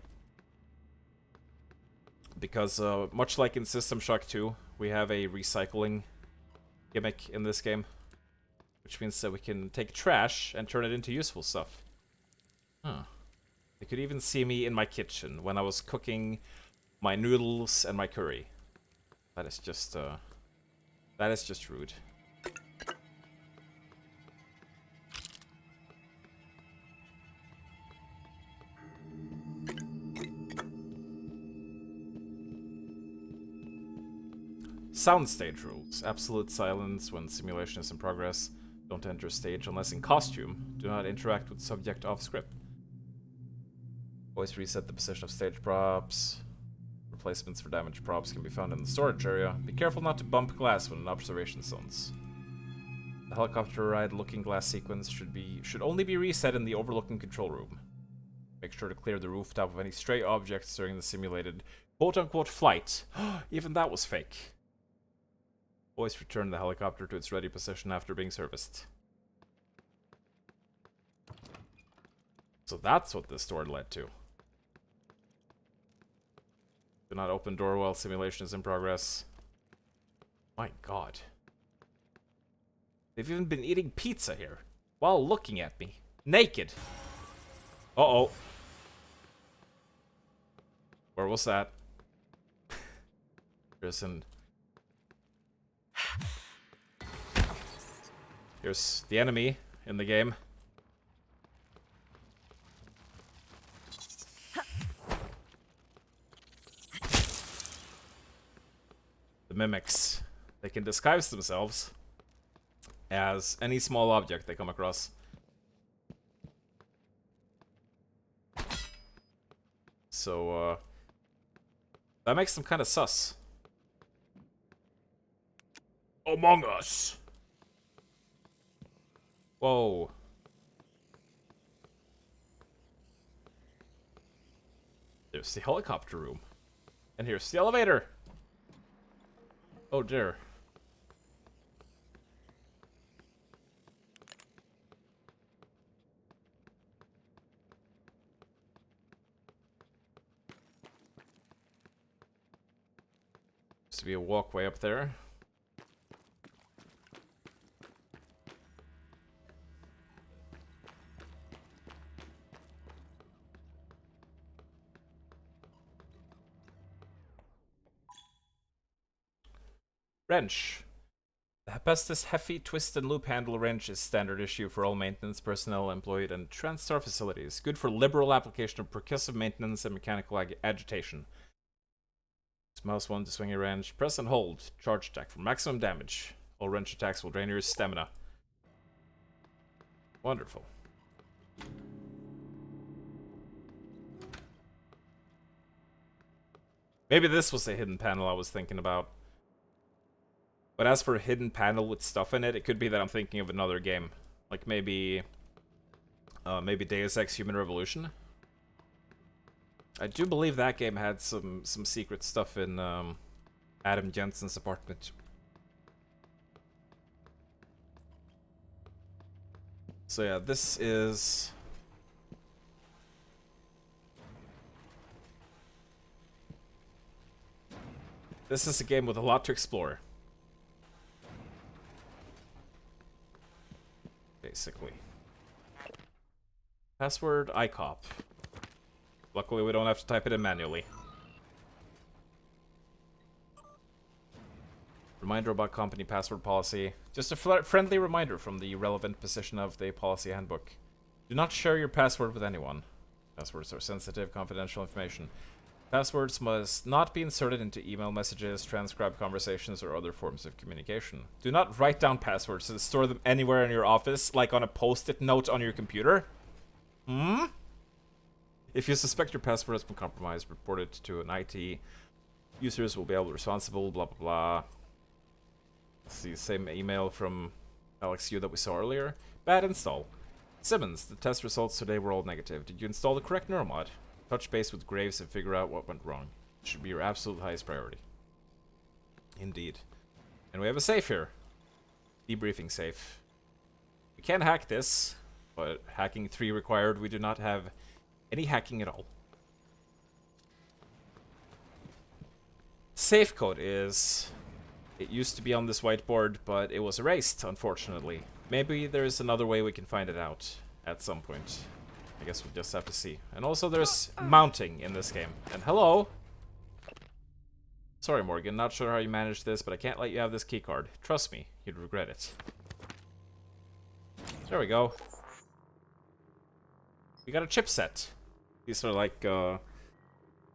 Because, much like in System Shock 2, we have a recycling gimmick in this game. Which means that we can take trash and turn it into useful stuff. Huh. They could even see me in my kitchen when I was cooking my noodles and my curry. That is just rude. Soundstage rules. Absolute silence when simulation is in progress. Don't enter stage unless in costume. Do not interact with subject off script. Always reset the position of stage props. Replacements for damaged props can be found in the storage area. Be careful not to bump glass when in observation zones. The helicopter ride looking glass sequence should only be reset in the overlooking control room. Make sure to clear the rooftop of any stray objects during the simulated quote-unquote flight. Even that was fake. Always return the helicopter to its ready position after being serviced. So that's what this door led to. Do not open door while simulation is in progress. My god. They've even been eating pizza here while looking at me. Naked. Uh-oh. Where was that? Here's the enemy in the game. The mimics. They can disguise themselves as any small object they come across. So, that makes them kind of sus. Among Us! Whoa. There's the helicopter room. And here's the elevator! Oh dear. Used to be a walkway up there. Wrench. The Hephaestus Heavy Twist and Loop Handle Wrench is standard issue for all maintenance personnel employed in TranStar facilities. Good for liberal application of percussive maintenance and mechanical agitation. Use mouse 1 to swing a wrench. Press and hold. Charge attack for maximum damage. All wrench attacks will drain your stamina. Wonderful. Maybe this was a hidden panel I was thinking about. But as for a hidden panel with stuff in it, it could be that I'm thinking of another game. Like maybe Deus Ex Human Revolution. I do believe that game had some secret stuff in Adam Jensen's apartment. So yeah, this is... This is a game with a lot to explore. Basically. Password ICOP. Luckily we don't have to type it in manually. Reminder about company password policy. Just a friendly reminder from the relevant position of the policy handbook. Do not share your password with anyone. Passwords are sensitive, confidential information. Passwords must not be inserted into email messages, transcribed conversations, or other forms of communication. Do not write down passwords and store them anywhere in your office, like on a post-it note on your computer. If you suspect your password has been compromised, report it to an IT. Users will be held responsible, blah blah blah. It's the same email from Alex Yu that we saw earlier. Bad install. Simmons, the test results today were all negative. Did you install the correct neuromod? Touch base with Graves and figure out what went wrong. It should be your absolute highest priority. Indeed. And we have a safe here. Debriefing safe. We can hack this, but hacking 3 required. We do not have any hacking at all. Safe code is... It used to be on this whiteboard, but it was erased, unfortunately. Maybe there's another way we can find it out at some point. I guess we'll just have to see. And also there's mounting in this game. And hello! Sorry, Morgan, not sure how you managed this, but I can't let you have this keycard. Trust me, you'd regret it. There we go. We got a chipset. These are like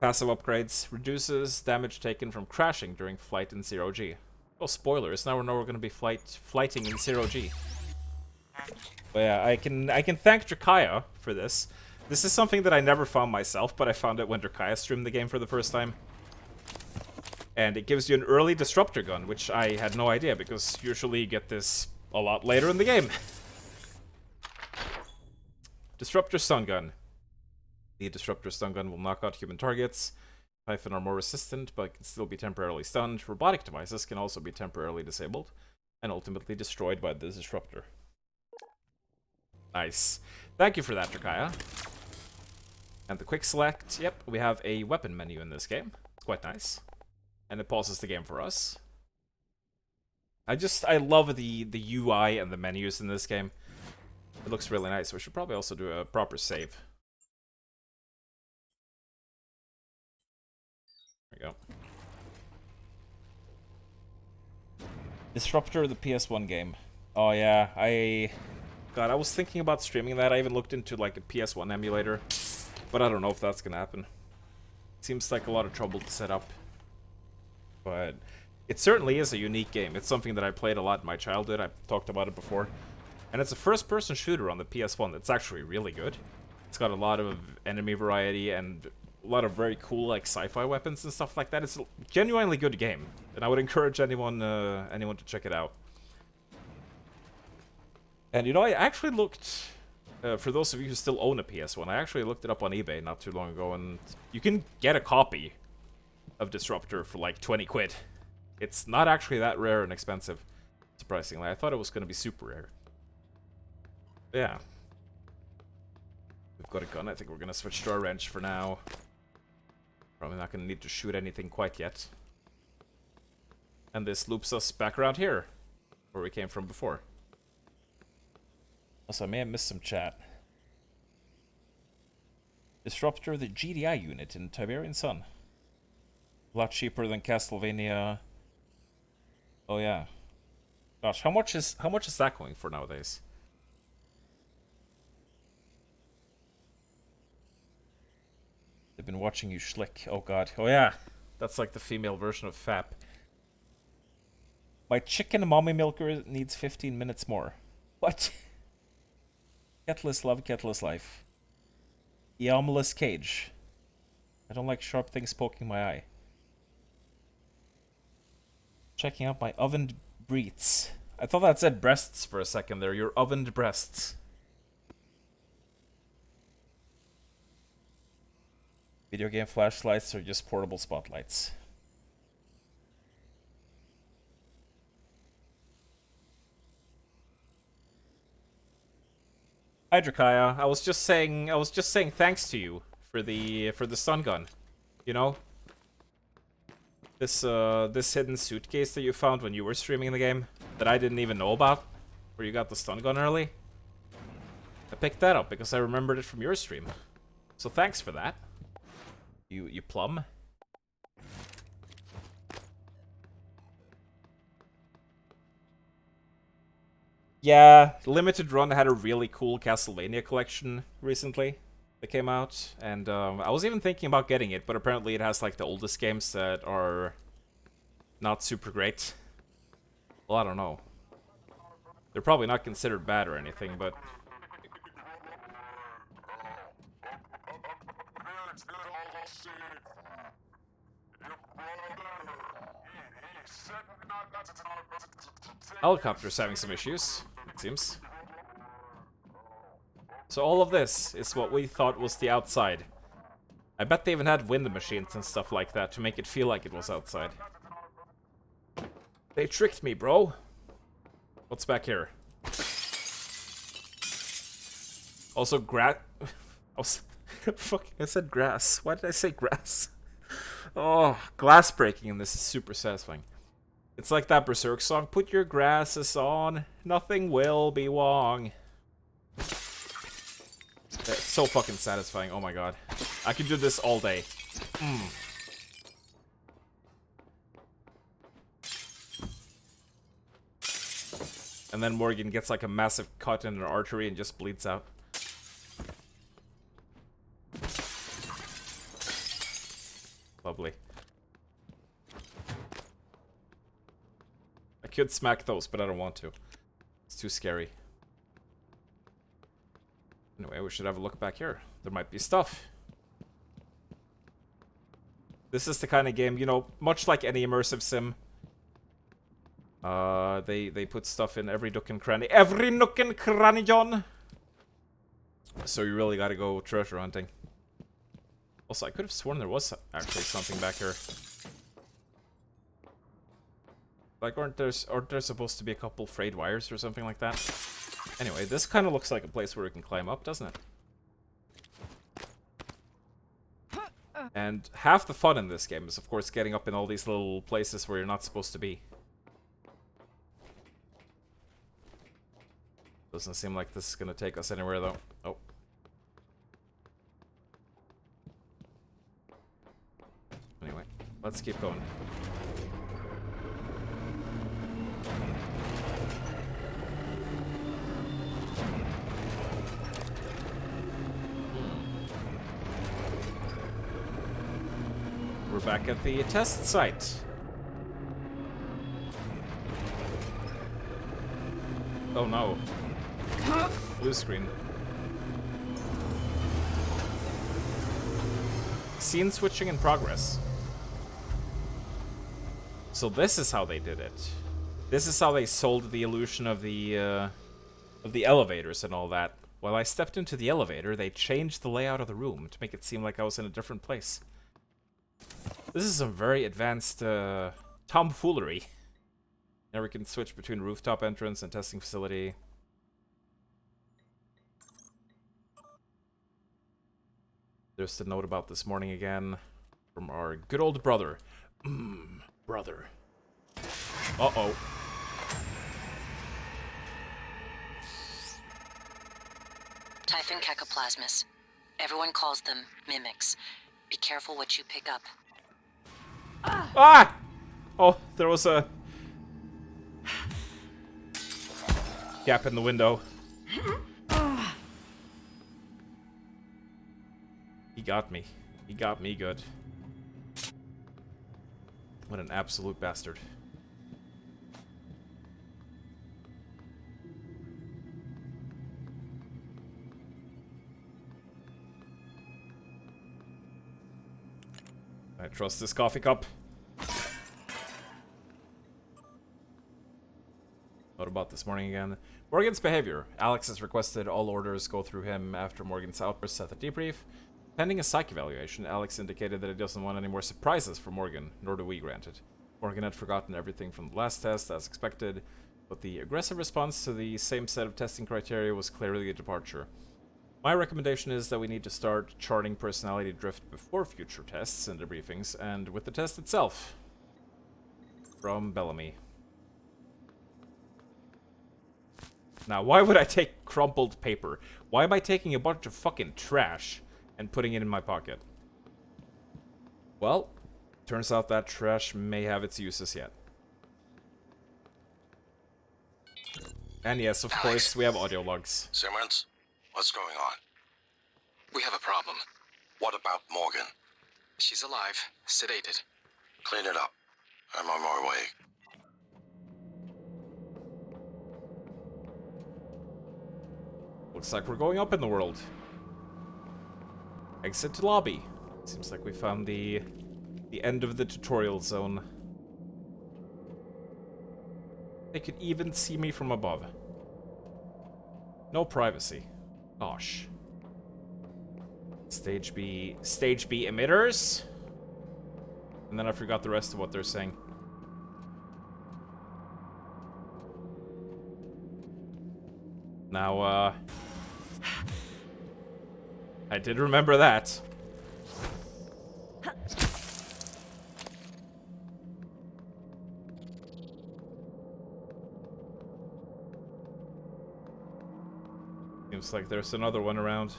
passive upgrades. Reduces damage taken from crashing during flight in 0G. Oh, spoilers, now we know we're going to be flighting in 0G. But yeah, I can thank Drakaya for this. This is something that I never found myself, but I found it when Drakaya streamed the game for the first time. And it gives you an early disruptor gun, which I had no idea, because usually you get this a lot later in the game. Disruptor stun gun. The disruptor stun gun will knock out human targets. Typhon are more resistant, but can still be temporarily stunned. Robotic devices can also be temporarily disabled, and ultimately destroyed by the disruptor. Nice. Thank you for that, Drakaya. And the quick select, yep, we have a weapon menu in this game. It's quite nice. And it pauses the game for us. I love the UI and the menus in this game. It looks really nice. We should probably also do a proper save. There we go. Disruptor, the PS1 game. Oh yeah, God, I was thinking about streaming that. I even looked into like a PS1 emulator, but I don't know if that's gonna happen. Seems like a lot of trouble to set up. But it certainly is a unique game. It's something that I played a lot in my childhood. I've talked about it before. And it's a first-person shooter on the PS1 that's actually really good. It's got a lot of enemy variety and a lot of very cool like sci-fi weapons and stuff like that. It's a genuinely good game, and I would encourage anyone to check it out. And you know, I actually looked, for those of you who still own a PS1, I actually looked it up on eBay not too long ago, and you can get a copy of Disruptor for like 20 quid. It's not actually that rare and expensive, surprisingly. I thought it was going to be super rare. But yeah. We've got a gun. I think we're going to switch to our wrench for now. Probably not going to need to shoot anything quite yet. And this loops us back around here, where we came from before. Also, I may have missed some chat. Disruptor, the GDI unit in Tiberian Sun. A lot cheaper than Castlevania. Oh yeah. Gosh, how much is that going for nowadays? They've been watching you schlick. Oh god. Oh yeah. That's like the female version of FAP. My chicken mommy milker needs 15 minutes more. What? Ketless love, ketless life. Eomeless cage. I don't like sharp things poking my eye. Checking out my ovened breets. I thought that said breasts for a second there. Your ovened breasts. Video game flashlights or just portable spotlights? Hi Drakaya. I was just saying thanks to you for the stun gun. You know? This hidden suitcase that you found when you were streaming the game that I didn't even know about, where you got the stun gun early. I picked that up because I remembered it from your stream. So thanks for that. You plum. Yeah, Limited Run had a really cool Castlevania collection recently that came out, and I was even thinking about getting it, but apparently it has like the oldest games that are not super great. Well, I don't know. They're probably not considered bad or anything, but... Helicopter's having some issues, it seems. So all of this is what we thought was the outside. I bet they even had wind machines and stuff like that to make it feel like it was outside. They tricked me, bro. What's back here? Also, fuck, I said grass. Why did I say grass? Oh, glass breaking in this is super satisfying. It's like that Berserk song, put your grasses on, nothing will be wrong. It's so fucking satisfying, oh my god. I could do this all day. And then Morgan gets like a massive cut in an artery and just bleeds out. Lovely. I could smack those, but I don't want to. It's too scary. Anyway, we should have a look back here. There might be stuff. This is the kind of game, you know, much like any immersive sim. They put stuff in every nook and cranny. Every nook and cranny, John! So you really gotta go treasure hunting. Also, I could have sworn there was actually something back here. Like, aren't there supposed to be a couple frayed wires or something like that? Anyway, this kind of looks like a place where we can climb up, doesn't it? And half the fun in this game is, of course, getting up in all these little places where you're not supposed to be. Doesn't seem like this is gonna take us anywhere, though. Oh. Anyway, let's keep going. We're back at the test site. Oh no. Blue screen. Scene switching in progress. So this is how they did it. This is how they sold the illusion of the elevators and all that. While I stepped into the elevator, they changed the layout of the room to make it seem like I was in a different place. This is some very advanced tomfoolery. Now we can switch between rooftop entrance and testing facility. There's the note about this morning again from our good old brother. Brother. Uh-oh. Typhon cacoplasmus. Everyone calls them mimics. Be careful what you pick up. Ah! Oh, there was a gap in the window. He got me. He got me good. What an absolute bastard. I trust this coffee cup. about this morning again. Morgan's behavior. Alex has requested all orders go through him after Morgan's outburst at the debrief. Pending a psych evaluation, Alex indicated that he doesn't want any more surprises for Morgan, nor do we grant it. Morgan had forgotten everything from the last test, as expected, but the aggressive response to the same set of testing criteria was clearly a departure. My recommendation is that we need to start charting personality drift before future tests and debriefings, and with the test itself. From Bellamy. Now, why would I take crumpled paper? Why am I taking a bunch of fucking trash and putting it in my pocket? Well, turns out that trash may have its uses yet. And yes, of course, we have audio logs. Simmons, what's going on? We have a problem. What about Morgan? She's alive, sedated. Clean it up. I'm on my way. Looks like we're going up in the world. Exit to lobby. Seems like we found the end of the tutorial zone. They could even see me from above. No privacy. Gosh. Stage B emitters. And then I forgot the rest of what they're saying. Now, I did remember that. Seems like there's another one around.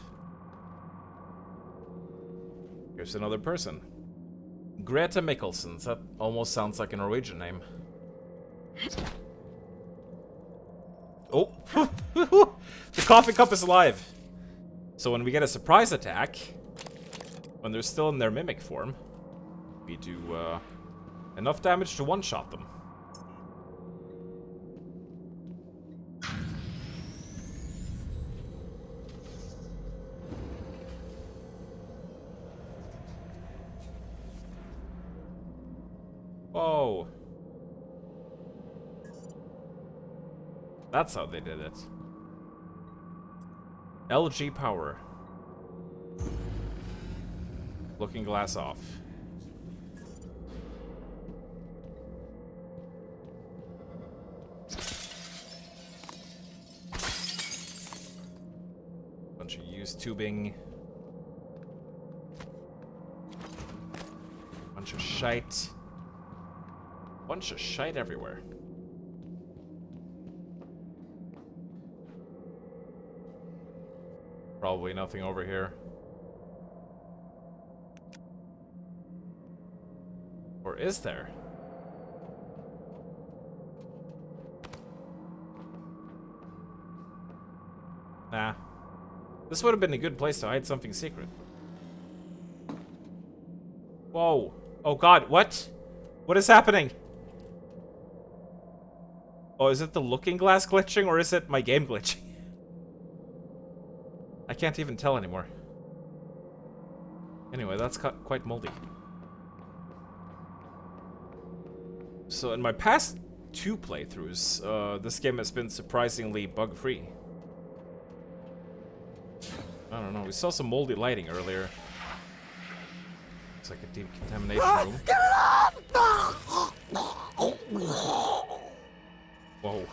Here's another person. Greta Mikkelsons. That almost sounds like a Norwegian name. Oh! The coffee cup is alive! So when we get a surprise attack, when they're still in their mimic form, we do enough damage to one-shot them. Whoa. That's how they did it. LG power. Looking glass off. Bunch of used tubing. Bunch of shite. Bunch of shite everywhere. Probably nothing over here. Or is there? Nah. This would have been a good place to hide something secret. Whoa. Oh god, what? What is happening? Oh, is it the looking glass glitching or is it my game glitching? I can't even tell anymore. Anyway, that's quite moldy. So in my past 2 playthroughs, this game has been surprisingly bug-free. I don't know, we saw some moldy lighting earlier. Looks like a deep contamination room. Whoa.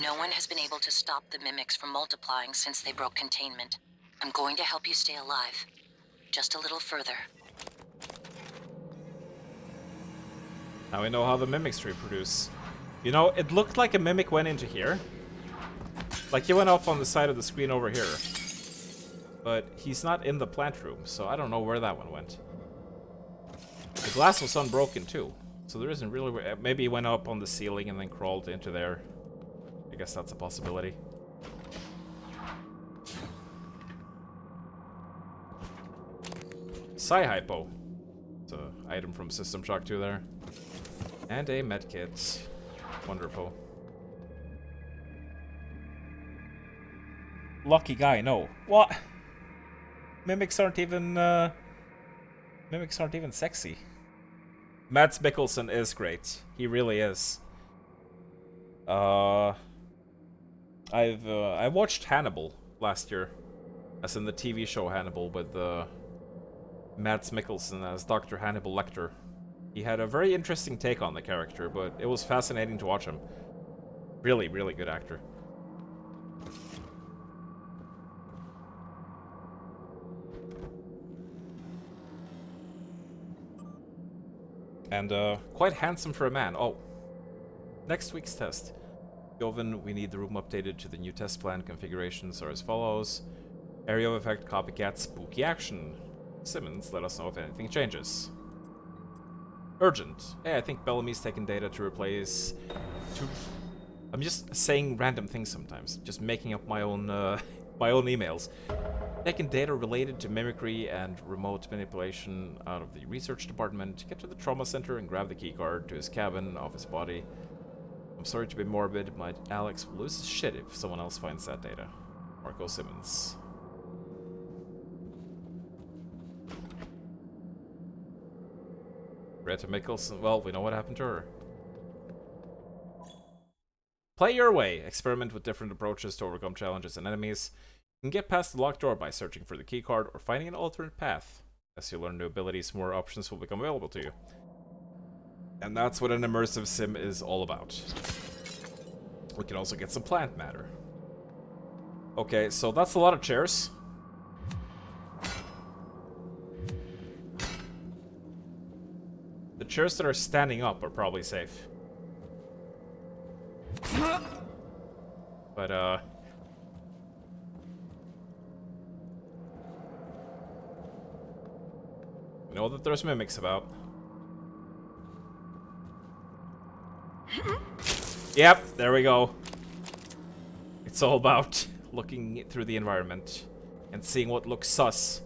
No one has been able to stop the mimics from multiplying since they broke containment. I'm going to help you stay alive. Just a little further. Now we know how the mimics reproduce. You know, it looked like a mimic went into here. Like he went off on the side of the screen over here. But he's not in the plant room, so I don't know where that one went. The glass was unbroken too, so there isn't really... Maybe he went up on the ceiling and then crawled into there. I guess that's a possibility. Psy-Hypo. It's an item from System Shock 2 there. And a medkit. Wonderful. Lucky guy, no. What? Mimics aren't even sexy. Mads Mikkelsen is great. He really is. I watched Hannibal last year, as in the TV show Hannibal with Mads Mikkelsen as Dr. Hannibal Lecter. He had a very interesting take on the character, but it was fascinating to watch him. Really, really good actor. And quite handsome for a man. Oh, next week's test. Joven, we need the room updated to the new test plan. Configurations are as follows. Area of effect, copycat, spooky action. Simmons, let us know if anything changes. Urgent. Hey, I think Bellamy's taken data to replace... I'm just saying random things sometimes. Just making up my own my own emails. Taking data related to mimicry and remote manipulation out of the research department. Get to the trauma center and grab the keycard to his cabin off his body. I'm sorry to be morbid, but Alex will lose his shit if someone else finds that data. Marco Simmons. Greta Mikkelsen, well, we know what happened to her. Play your way. Experiment with different approaches to overcome challenges and enemies. You can get past the locked door by searching for the keycard or finding an alternate path. As you learn new abilities, more options will become available to you. And that's what an immersive sim is all about. We can also get some plant matter. Okay, so that's a lot of chairs. The chairs that are standing up are probably safe. But, we know that there's mimics about. Yep, there we go. It's all about looking through the environment and seeing what looks sus.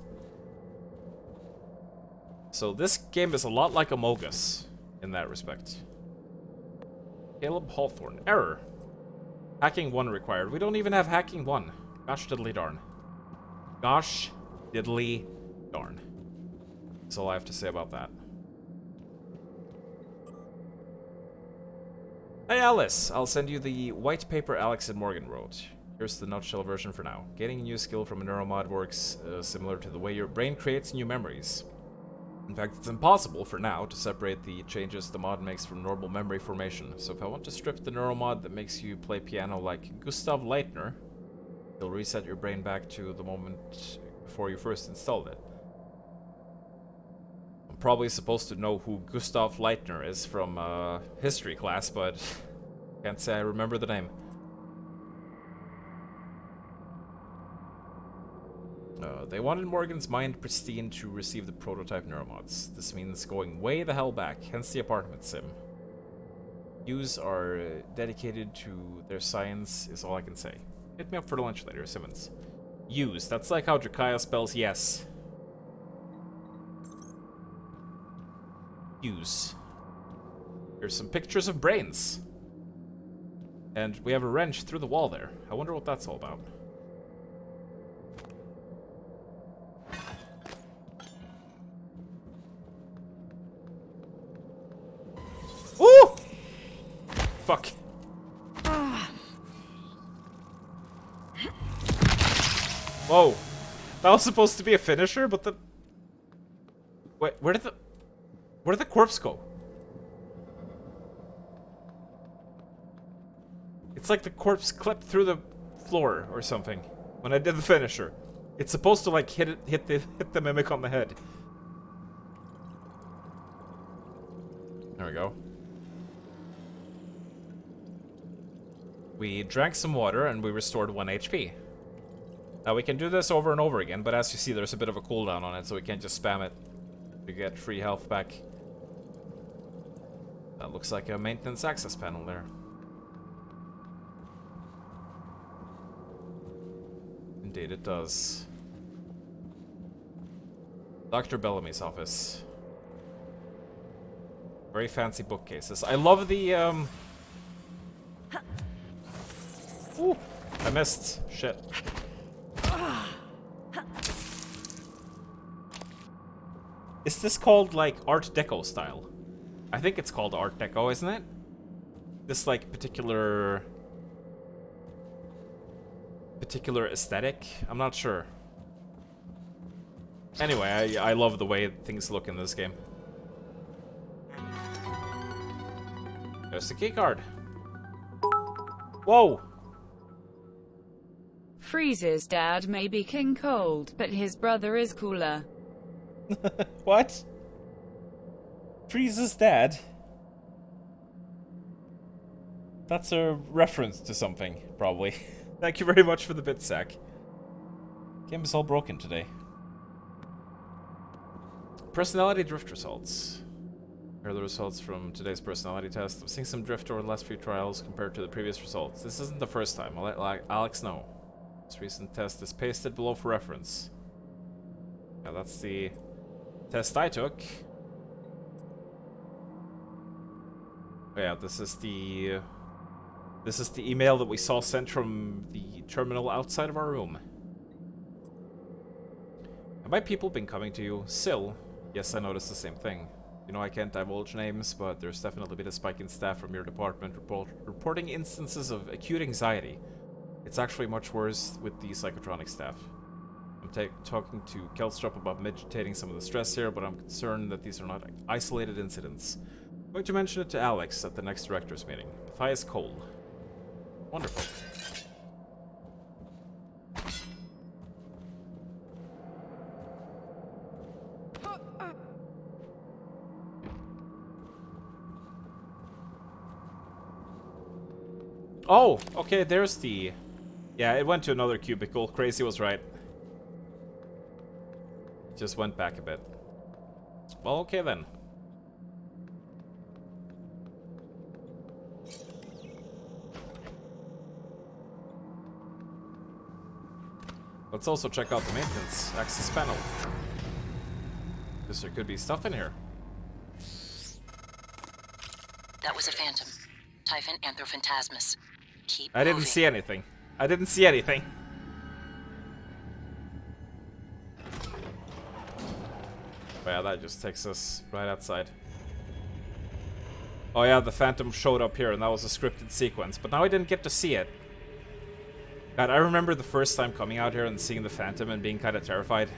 So this game is a lot like Among Us in that respect. Caleb Hawthorne. Error. Hacking 1 required. We don't even have hacking 1. Gosh diddly darn. Gosh diddly darn. That's all I have to say about that. Hey Alice, I'll send you the white paper Alex and Morgan wrote. Here's the nutshell version for now. Getting a new skill from a neuromod works similar to the way your brain creates new memories. In fact, it's impossible for now to separate the changes the mod makes from normal memory formation. So if I want to strip the neuromod that makes you play piano like Gustav Leitner, it'll reset your brain back to the moment before you first installed it. I'm probably supposed to know who Gustav Leitner is from history class, but can't say I remember the name. They wanted Morgan's mind pristine to receive the prototype neuromods. This means going way the hell back, hence the apartment sim. Views are dedicated to their science is all I can say. Hit me up for lunch later, Simmons. Use, that's like how Drakaya spells yes. Use. Here's some pictures of brains. And we have a wrench through the wall there. I wonder what that's all about. Ooh! Fuck. Whoa. That was supposed to be a finisher, but the... Wait, where did the corpse go? It's like the corpse clipped through the floor or something when I did the finisher. It's supposed to like hit the mimic on the head. There we go. We drank some water and we restored 1 HP. Now we can do this over and over again, but as you see there's a bit of a cooldown on it, so we can't just spam it to get free health back. That looks like a maintenance access panel there. Indeed it does. Dr. Bellamy's office. Very fancy bookcases. I love the, Ooh, I missed. Shit. Is this called, like, Art Deco style? I think it's called Art Deco, isn't it? This, like, particular aesthetic? I'm not sure. Anyway, I love the way things look in this game. There's the keycard. Whoa! Freeze's dad may be king cold, but his brother is cooler. What? Freeze's dad? That's a reference to something, probably. Thank you very much for the bit, Zach. Game is all broken today. Personality drift results. Here are the results from today's personality test. I'm seeing some drift over the last few trials compared to the previous results. This isn't the first time. I'll let Alex know. This recent test is pasted below for reference. Yeah, that's the test I took. Oh yeah, this is the email that we saw sent from the terminal outside of our room. Have my people been coming to you? Sill? Yes, I noticed the same thing. You know, I can't divulge names, but there's definitely been a spike in staff from your department reporting instances of acute anxiety. It's actually much worse with the psychotronic staff. I'm talking to Kelstrup about mitigating some of the stress here, but I'm concerned that these are not isolated incidents. I'm going to mention it to Alex at the next director's meeting. Matthias Cole. Wonderful. Oh, okay, there's the... Yeah, it went to another cubicle. Crazy was right. It just went back a bit. Well, okay then. Let's also check out the maintenance access panel. Because there could be stuff in here. That was a phantom. Typhon Anthrophantasmus. Keep I didn't moving. see anything. I didn't see anything. Oh yeah, that just takes us right outside. Oh yeah, the phantom showed up here and that was a scripted sequence, but now I didn't get to see it. God, I remember the first time coming out here and seeing the phantom and being kind of terrified.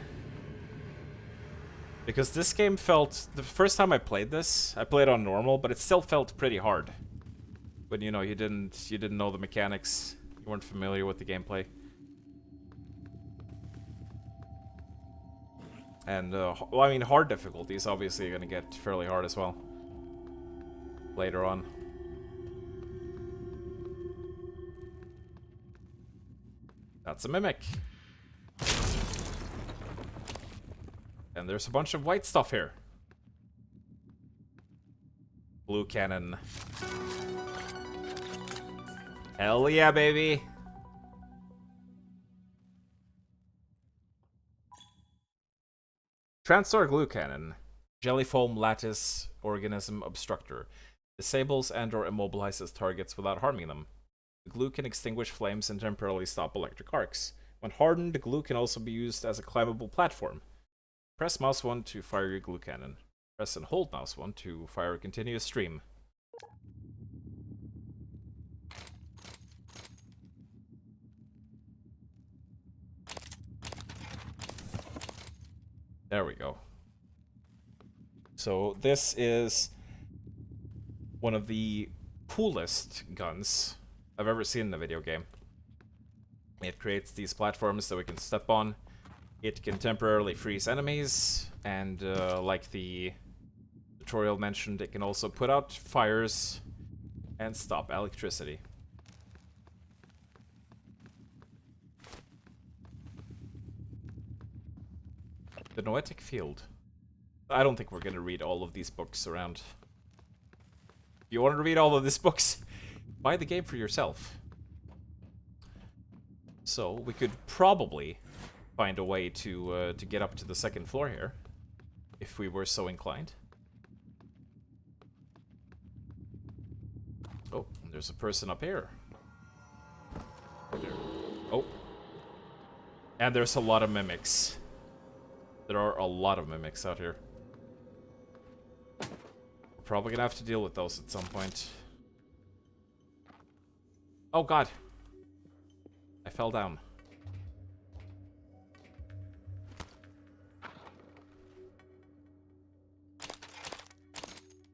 Because this game felt... The first time I played this, I played on normal, but it still felt pretty hard. When, you know, you didn't know the mechanics. You weren't familiar with the gameplay. And, well, I mean, hard difficulties obviously are gonna get fairly hard as well. Later on. That's a mimic. And there's a bunch of white stuff here. Blue cannon. Hell yeah, baby! Transtar glue cannon. Jellyfoam lattice organism obstructor. Disables and/or immobilizes targets without harming them. The glue can extinguish flames and temporarily stop electric arcs. When hardened, the glue can also be used as a climbable platform. Press mouse 1 to fire your glue cannon. Press and hold mouse 1 to fire a continuous stream. There we go. So this is one of the coolest guns I've ever seen in a video game. It creates these platforms that we can step on. It can temporarily freeze enemies, and like the tutorial mentioned, it can also put out fires and stop electricity. The Noetic Field. I don't think we're gonna read all of these books around. If you want to read all of these books, buy the game for yourself. So, we could probably find a way to get up to the second floor here, if we were so inclined. Oh, there's a person up here. Oh. And there's a lot of mimics. There are a lot of mimics out here. probably gonna have to deal with those at some point. Oh god. I fell down.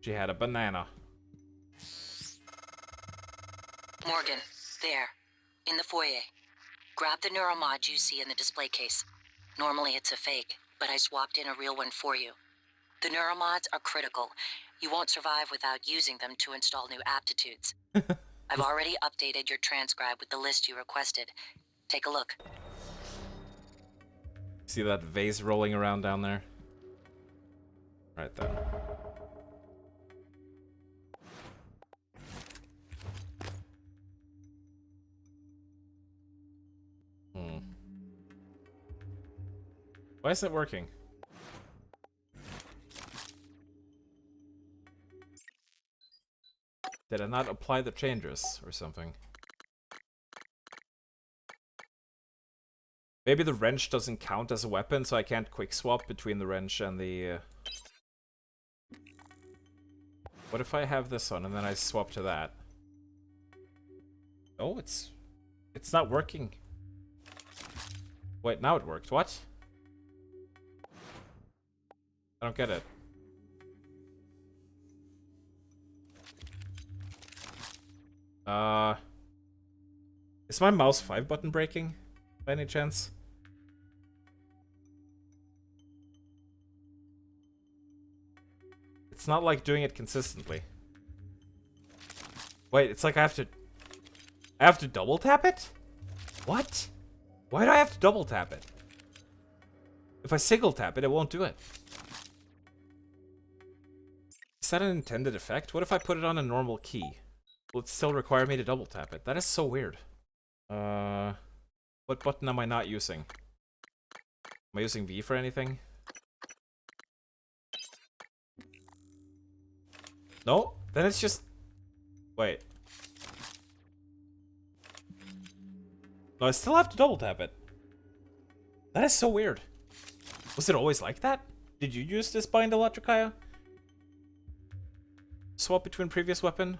She had a banana. Morgan, there. In the foyer. Grab the neuromod you see in the display case. Normally it's a fake, but I swapped in a real one for you. The neuromods are critical. You won't survive without using them to install new aptitudes. I've already updated your transcribe with the list you requested. Take a look. See that vase rolling around down there? Right there. Why is it working? Did I not apply the changes or something? Maybe the wrench doesn't count as a weapon, so I can't quick swap between the wrench and the... What if I have this on and then I swap to that? Oh, it's not working. Wait, now it worked. What? I don't get it. Is my mouse 5 button breaking by any chance? It's not like doing it consistently. Wait, it's like I have to double tap it? What? Why do I have to double tap it? If I single tap it, it won't do it. Is that an intended effect? What if I put it on a normal key? Will it still require me to double tap it? That is so weird. What button am I not using? Am I using V for anything? No? Then it's just... Wait. No, I still have to double tap it. That is so weird. Was it always like that? Did you use this bind Electricaya? Swap between previous weapon?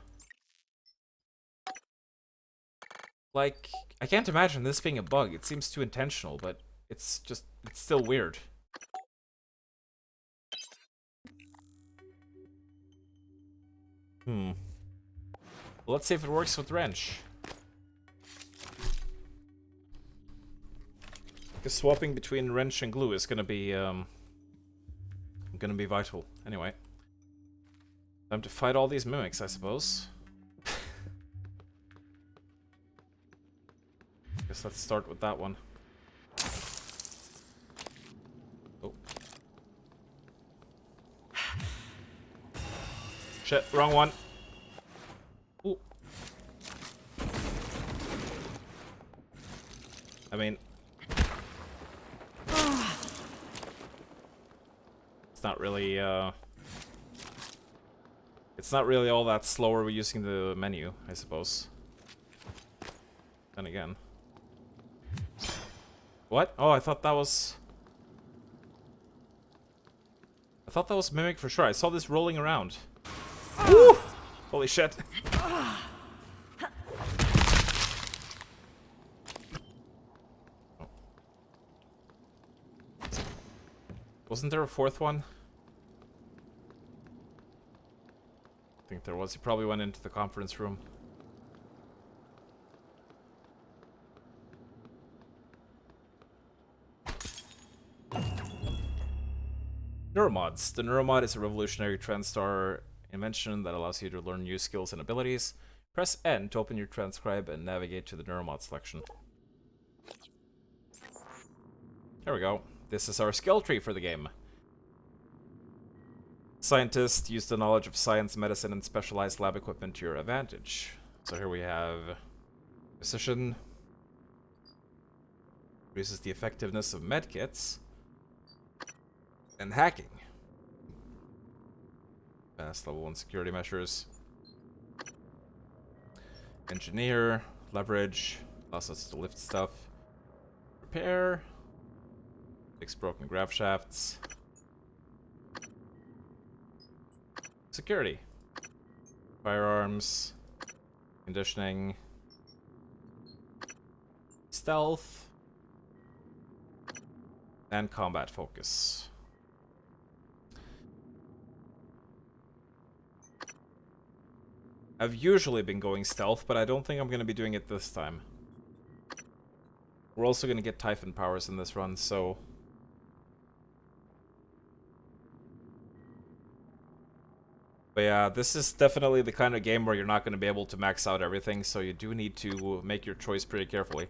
Like, I can't imagine this being a bug. It seems too intentional, but it's still weird. Well, let's see if it works with wrench. Because swapping between wrench and glue is gonna be vital. Anyway. Time to fight all these mimics, I suppose. Guess let's start with that one. Oh. Shit, wrong one. Ooh. I mean... It's not really, It's not really all that slower using the menu, I suppose. Then again. What? Oh, I thought that was Mimic for sure. I saw this rolling around. Woo! Holy shit. Wasn't there a fourth one? I think there was. He probably went into the conference room. Neuromods. The Neuromod is a revolutionary TranStar invention that allows you to learn new skills and abilities. Press N to open your transcribe and navigate to the Neuromod selection. There we go. This is our skill tree for the game. Scientists use the knowledge of science, medicine, and specialized lab equipment to your advantage. So here we have precision. Reduces the effectiveness of medkits. And hacking. Fast level 1 security measures. Engineer. Leverage. Allows us to lift stuff. Repair. Fix broken grav shafts. Security. Firearms. Conditioning. Stealth. And combat focus. I've usually been going stealth, but I don't think I'm going to be doing it this time. We're also going to get Typhon powers in this run, so... But yeah, this is definitely the kind of game where you're not going to be able to max out everything, so you do need to make your choice pretty carefully.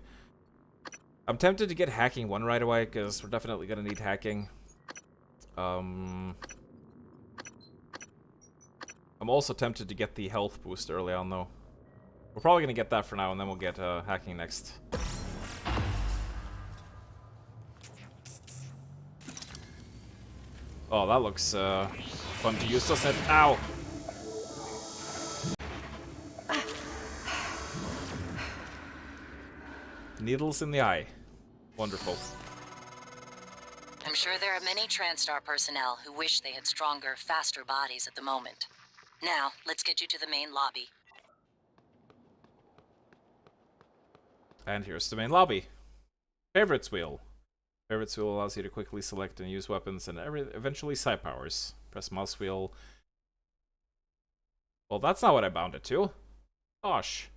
I'm tempted to get hacking 1 right away, because we're definitely going to need hacking. I'm also tempted to get the health boost early on, though. We're probably going to get that for now, and then we'll get hacking next. Oh, that looks fun to use, doesn't it? Ow! Needles in the eye. Wonderful. I'm sure there are many TranStar personnel who wish they had stronger, faster bodies at the moment. Now, let's get you to the main lobby. And here's the main lobby. Favorites wheel. Favorites wheel allows you to quickly select and use weapons and eventually side powers. Press mouse wheel. Well, that's not what I bound it to. Gosh.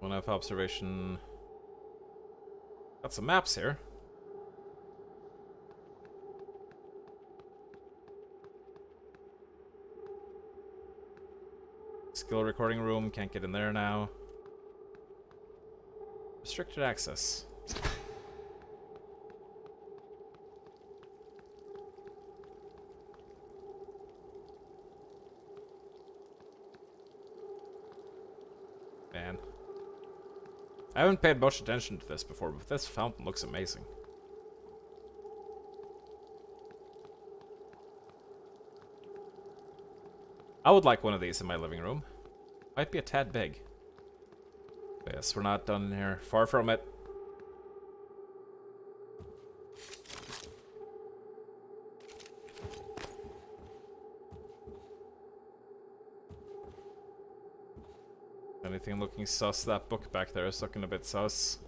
One F observation. Got some maps here. Skill recording room, can't get in there now. Restricted access. Man. I haven't paid much attention to this before, but this fountain looks amazing. I would like one of these in my living room. Might be a tad big. But yes, we're not done in here. Far from it. Anything looking sus? That book back there is looking a bit sus.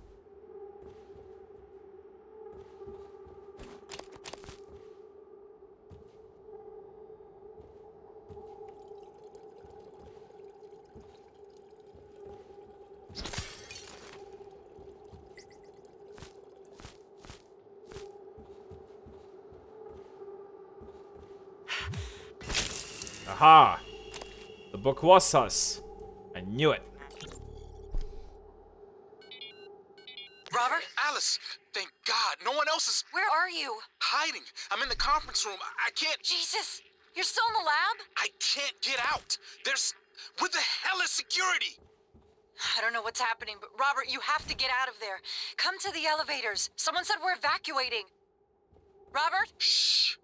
Aha! The book was sus. I knew it. Robert? Alice! Thank God! No one else is... Where are you? Hiding! I'm in the conference room. I can't... Jesus! You're still in the lab? I can't get out! There's... Where the hell is security? I don't know what's happening, but Robert, you have to get out of there. Come to the elevators. Someone said we're evacuating. Robert? Shh.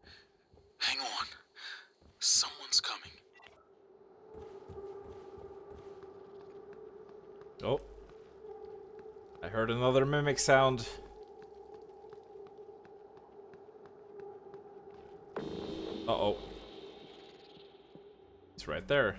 Hang on. Someone's coming. Oh. I heard another mimic sound. Uh-oh. It's right there.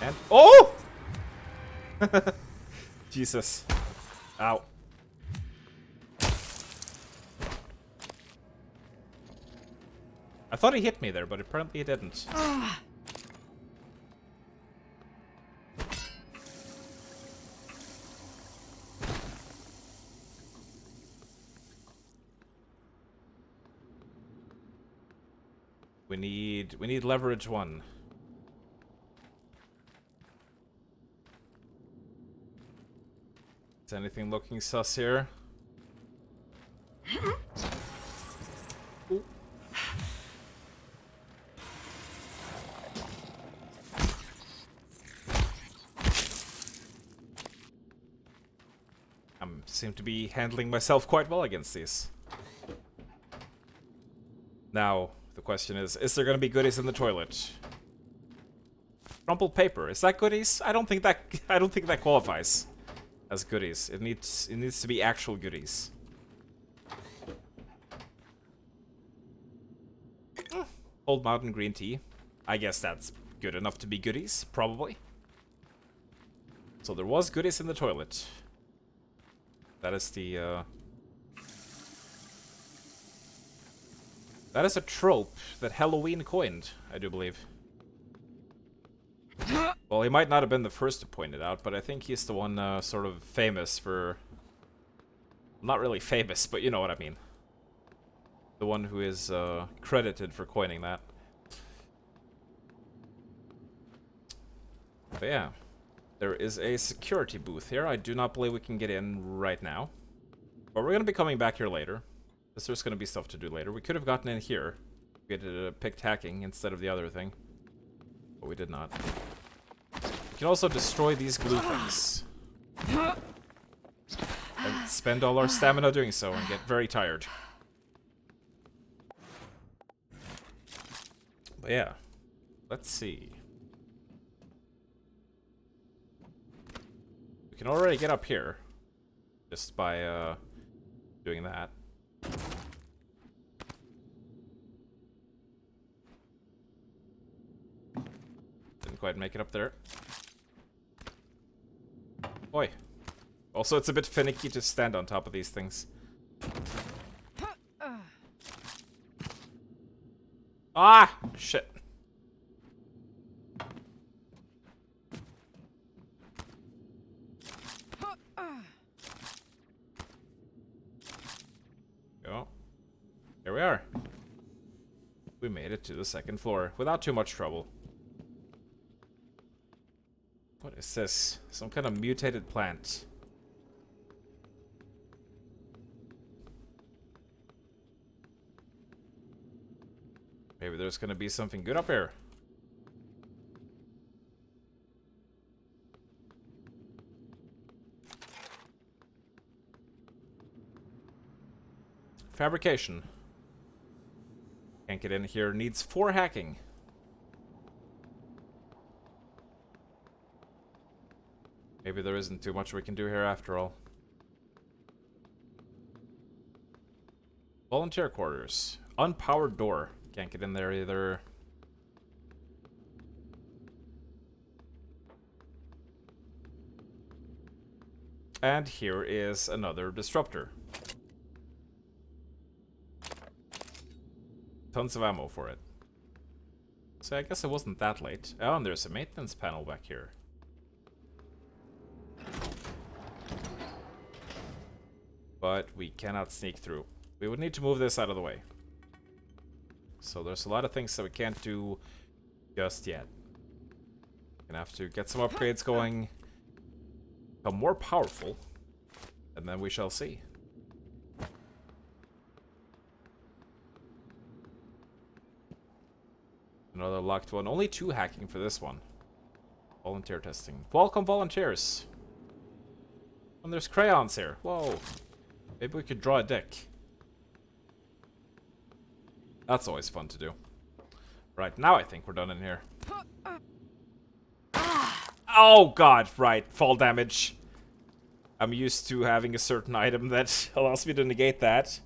And... Oh! Jesus. Ow. I thought he hit me there, but apparently he didn't. We need leverage 1. Is anything looking sus here? Ooh. I seem to be handling myself quite well against these. Now, the question is there gonna be goodies in the toilet? Crumpled paper, is that goodies? I don't think that qualifies as goodies. It needs to be actual goodies. Old Mountain green tea. I guess that's good enough to be goodies, probably. So there was goodies in the toilet. That is the, that is a trope that Halloween coined, I do believe. Well, he might not have been the first to point it out, but I think he's the one, sort of famous for... Not really famous, but you know what I mean. The one who is, credited for coining that. But yeah. There is a security booth here. I do not believe we can get in right now. But we're going to be coming back here later. Because there's going to be stuff to do later. We could have gotten in here. We had picked hacking instead of the other thing. But we did not. We can also destroy these glue things. And spend all our stamina doing so and get very tired. But yeah. Let's see. We can already get up here. Just by, doing that. Didn't quite make it up there. Boy. Also, it's a bit finicky to stand on top of these things. Ah! Shit. Go. Here we are. We made it to the second floor without too much trouble. What is this? Some kind of mutated plant. Maybe there's gonna be something good up here. Fabrication. Can't get in here. Needs 4 hacking. Maybe there isn't too much we can do here after all. Volunteer quarters. Unpowered door. Can't get in there either. And here is another disruptor. Tons of ammo for it. So I guess it wasn't that late. Oh, and there's a maintenance panel back here. But we cannot sneak through. We would need to move this out of the way. So there's a lot of things that we can't do just yet. Gonna have to get some upgrades going. Become more powerful. And then we shall see. Another locked one. Only 2 hacking for this one. Volunteer testing. Welcome, volunteers. And there's crayons here. Whoa. Maybe we could draw a dick. That's always fun to do. Right, now I think we're done in here. Oh god, right. Fall damage. I'm used to having a certain item that allows me to negate that.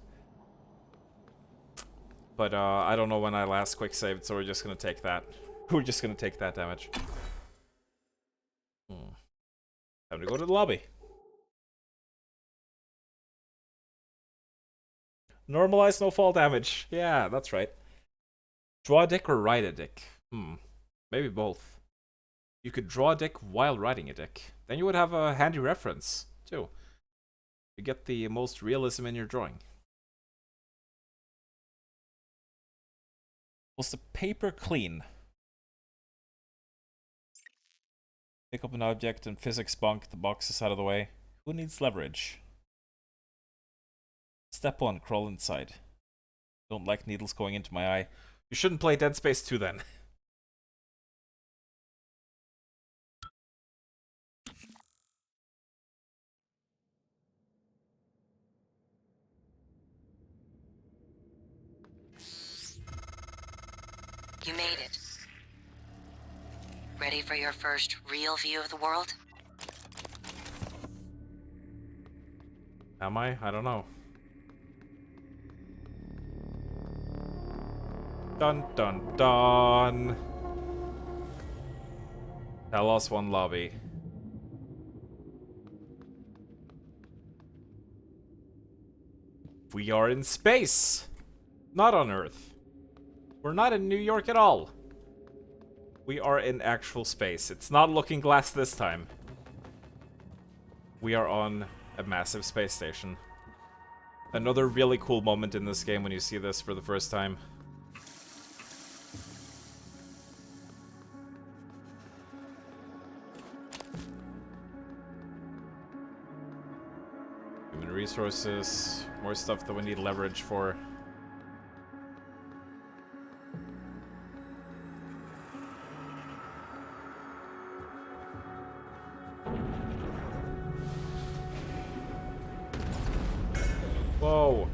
But, I don't know when I last quick saved, so we're just gonna take that. We're just gonna take that damage. Time to go to the lobby. Normalize no fall damage. Yeah, that's right. Draw a dick or ride a dick? Maybe both. You could draw a dick while riding a dick. Then you would have a handy reference, too. You get the most realism in your drawing. Was the paper clean? Pick up an object and physics bunk. The box is out of the way. Who needs leverage? Step 1, crawl inside. Don't like needles going into my eye. You shouldn't play Dead Space 2 then. You made it. Ready for your first real view of the world? Am I? I don't know. Dun dun dun. Tell us one lobby. We are in space! Not on Earth. We're not in New York at all. We are in actual space. It's not Looking Glass this time. We are on a massive space station. Another really cool moment in this game when you see this for the first time. Human resources, more stuff that we need leverage for. Whoa.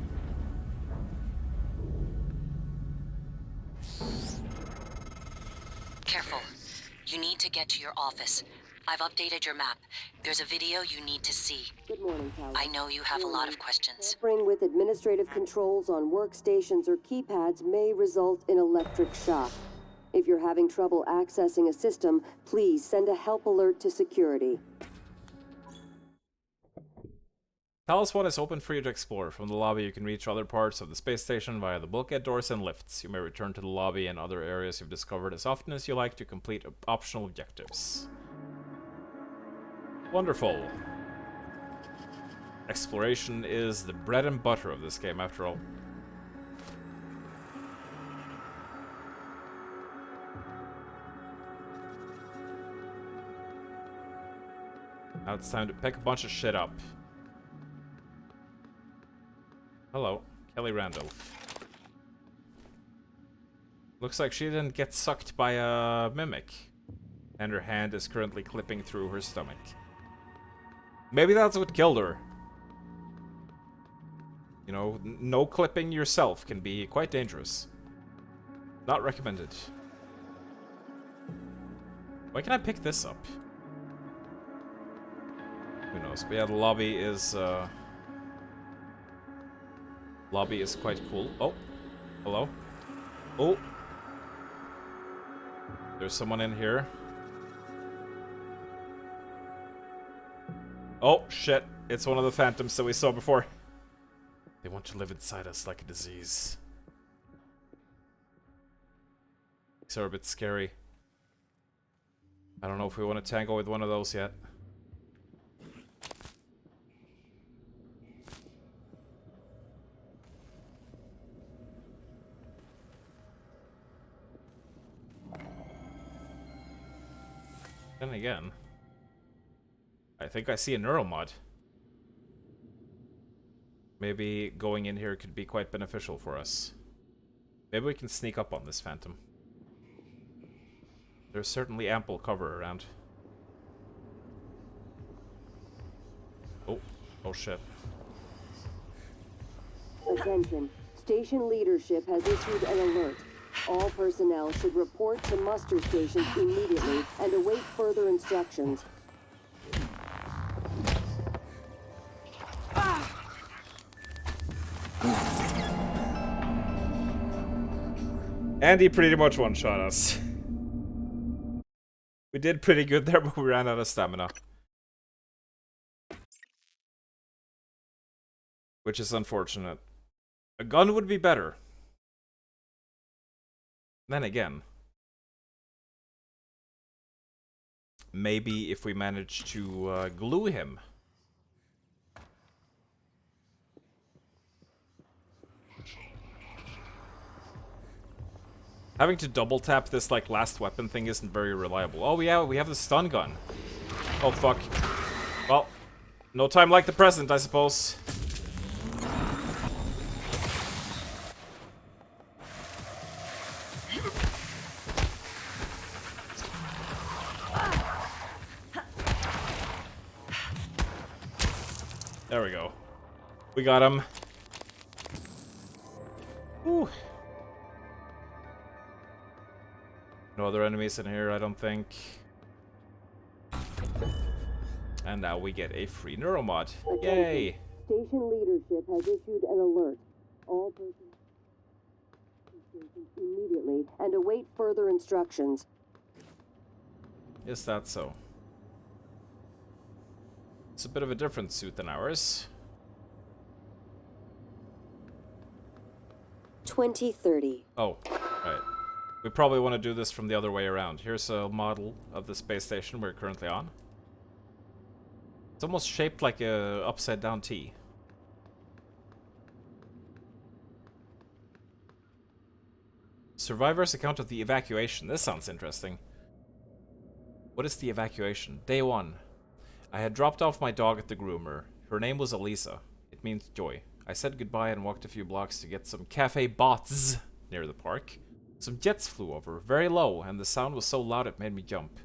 Careful. You need to get to your office. I've updated your map. There's a video you need to see. Good morning, Callie. I know you have a lot of questions. Tampering with administrative controls on workstations or keypads may result in electric shock. If you're having trouble accessing a system, please send a help alert to security. Talos 1 is open for you to explore. From the lobby, you can reach other parts of the space station via the bulkhead doors and lifts. You may return to the lobby and other areas you've discovered as often as you like to complete optional objectives. Wonderful. Exploration is the bread and butter of this game, after all. Now it's time to pick a bunch of shit up. Hello, Kelly Randolph. Looks like she didn't get sucked by a mimic, and her hand is currently clipping through her stomach. Maybe that's what killed her. You know, no clipping yourself can be quite dangerous. Not recommended. Why can't I pick this up? Who knows? But yeah, the lobby is quite cool. Oh, hello. Oh, there's someone in here. Oh shit! It's one of the phantoms that we saw before. They want to live inside us like a disease. These are a bit scary. I don't know if we want to tango with one of those yet. Then again, I think I see a neuromod. Maybe going in here could be quite beneficial for us. Maybe we can sneak up on this phantom. There's certainly ample cover around. Oh, oh shit. Attention. Station leadership has issued an alert. All personnel should report to muster stations immediately and await further instructions. And he pretty much one-shot us. We did pretty good there, but we ran out of stamina. Which is unfortunate. A gun would be better. Then again, maybe if we manage to glue him. Having to double tap this like last weapon thing isn't very reliable. Oh yeah, we have the stun gun. Oh fuck. Well, no time like the present, I suppose. There we go. We got him. Whew. No other enemies in here, I don't think. And now we get a free neuromod. Yay! Station leadership has issued an alert. All persons immediately and await further instructions. Is that so? It's a bit of a different suit than ours. 2030. Oh, right. We probably want to do this from the other way around. Here's a model of the space station we're currently on. It's almost shaped like a upside down T. Survivor's account of the evacuation. This sounds interesting. What is the evacuation? Day 1. I had dropped off my dog at the groomer. Her name was Elisa. It means joy. I said goodbye and walked a few blocks to get some cafe bots near the park. Some jets flew over, very low, and the sound was so loud it made me jump.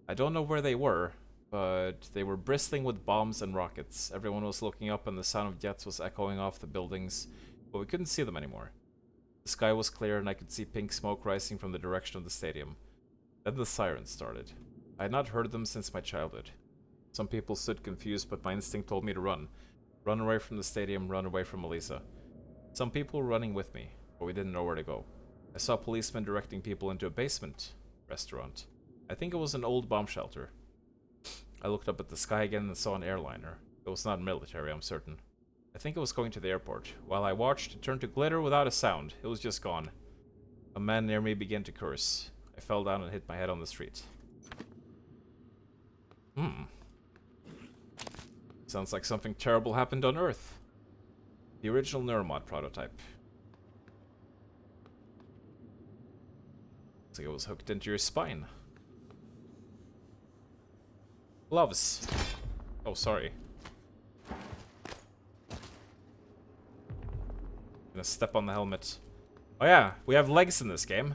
I don't know where they were, but they were bristling with bombs and rockets. Everyone was looking up and the sound of jets was echoing off the buildings, but we couldn't see them anymore. The sky was clear and I could see pink smoke rising from the direction of the stadium. Then the sirens started. I had not heard them since my childhood. Some people stood confused, but my instinct told me to run. Run away from the stadium, run away from Elisa. Some people were running with me, but we didn't know where to go. I saw policemen directing people into a basement restaurant. I think it was an old bomb shelter. I looked up at the sky again and saw an airliner. It was not military, I'm certain. I think it was going to the airport. While I watched, it turned to glitter without a sound. It was just gone. A man near me began to curse. I fell down and hit my head on the street. Sounds like something terrible happened on Earth. The original neuromod prototype. Looks like it was hooked into your spine. Gloves. Oh, sorry. Gonna step on the helmet. Oh yeah, we have legs in this game.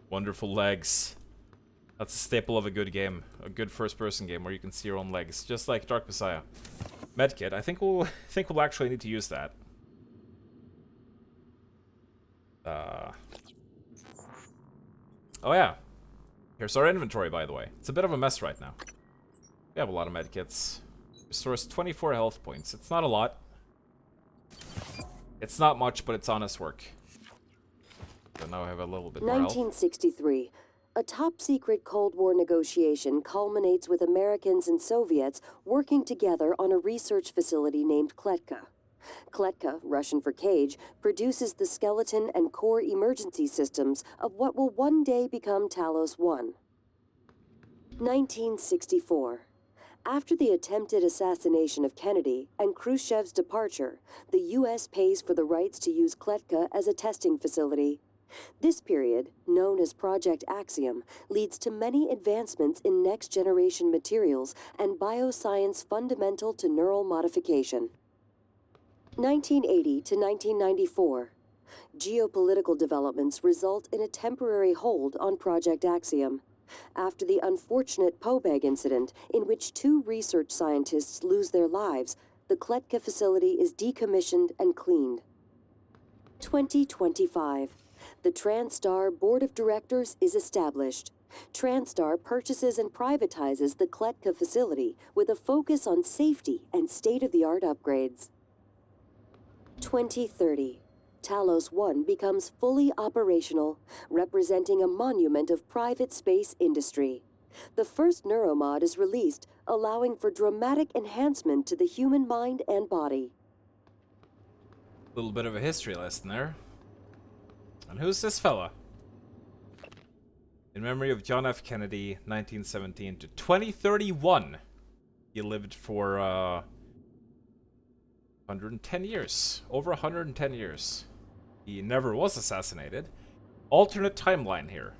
Wonderful legs. That's a staple of a good game. A good first-person game where you can see your own legs. Just like Dark Messiah. Medkit. I think we'll actually need to use that. Oh yeah. Here's our inventory, by the way. It's a bit of a mess right now. We have a lot of medkits. Restores 24 health points. It's not a lot. It's not much, but it's honest work. So now I have a little bit more health. 1963. A top-secret Cold War negotiation culminates with Americans and Soviets working together on a research facility named Kletka. Kletka, Russian for cage, produces the skeleton and core emergency systems of what will one day become Talos 1. 1964. After the attempted assassination of Kennedy and Khrushchev's departure, the U.S. pays for the rights to use Kletka as a testing facility. This period, known as Project Axiom, leads to many advancements in next-generation materials and bioscience fundamental to neural modification. 1980 to 1994. Geopolitical developments result in a temporary hold on Project Axiom. After the unfortunate Pobeg incident, in which 2 research scientists lose their lives, the Kletka facility is decommissioned and cleaned. 2025. The TranStar Board of Directors is established. TranStar purchases and privatizes the Kletka facility with a focus on safety and state-of-the-art upgrades. 2030. Talos 1 becomes fully operational, representing a monument of private space industry. The first neuromod is released, allowing for dramatic enhancement to the human mind and body. A little bit of a history lesson there. And who's this fella? In memory of John F. Kennedy, 1917 to 2031. He lived for 110 years. Over 110 years. He never was assassinated. Alternate timeline here.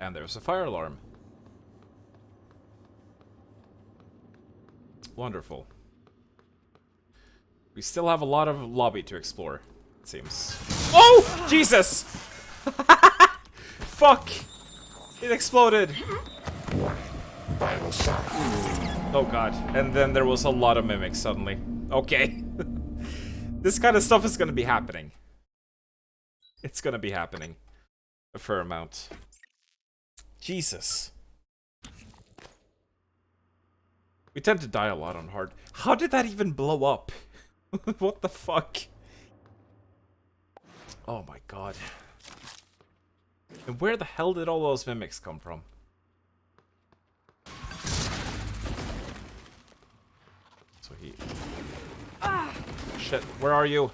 And there's a fire alarm. Wonderful. We still have a lot of lobby to explore, it seems. Oh! Jesus! Fuck! It exploded! Oh god. And then there was a lot of mimics suddenly. Okay. This kind of stuff is gonna be happening. It's gonna be happening. a fair amount. Jesus. We tend to die a lot on hard. How did that even blow up? What the fuck? Oh my god. And where the hell did all those mimics come from? So he... Ah! Shit, where are you?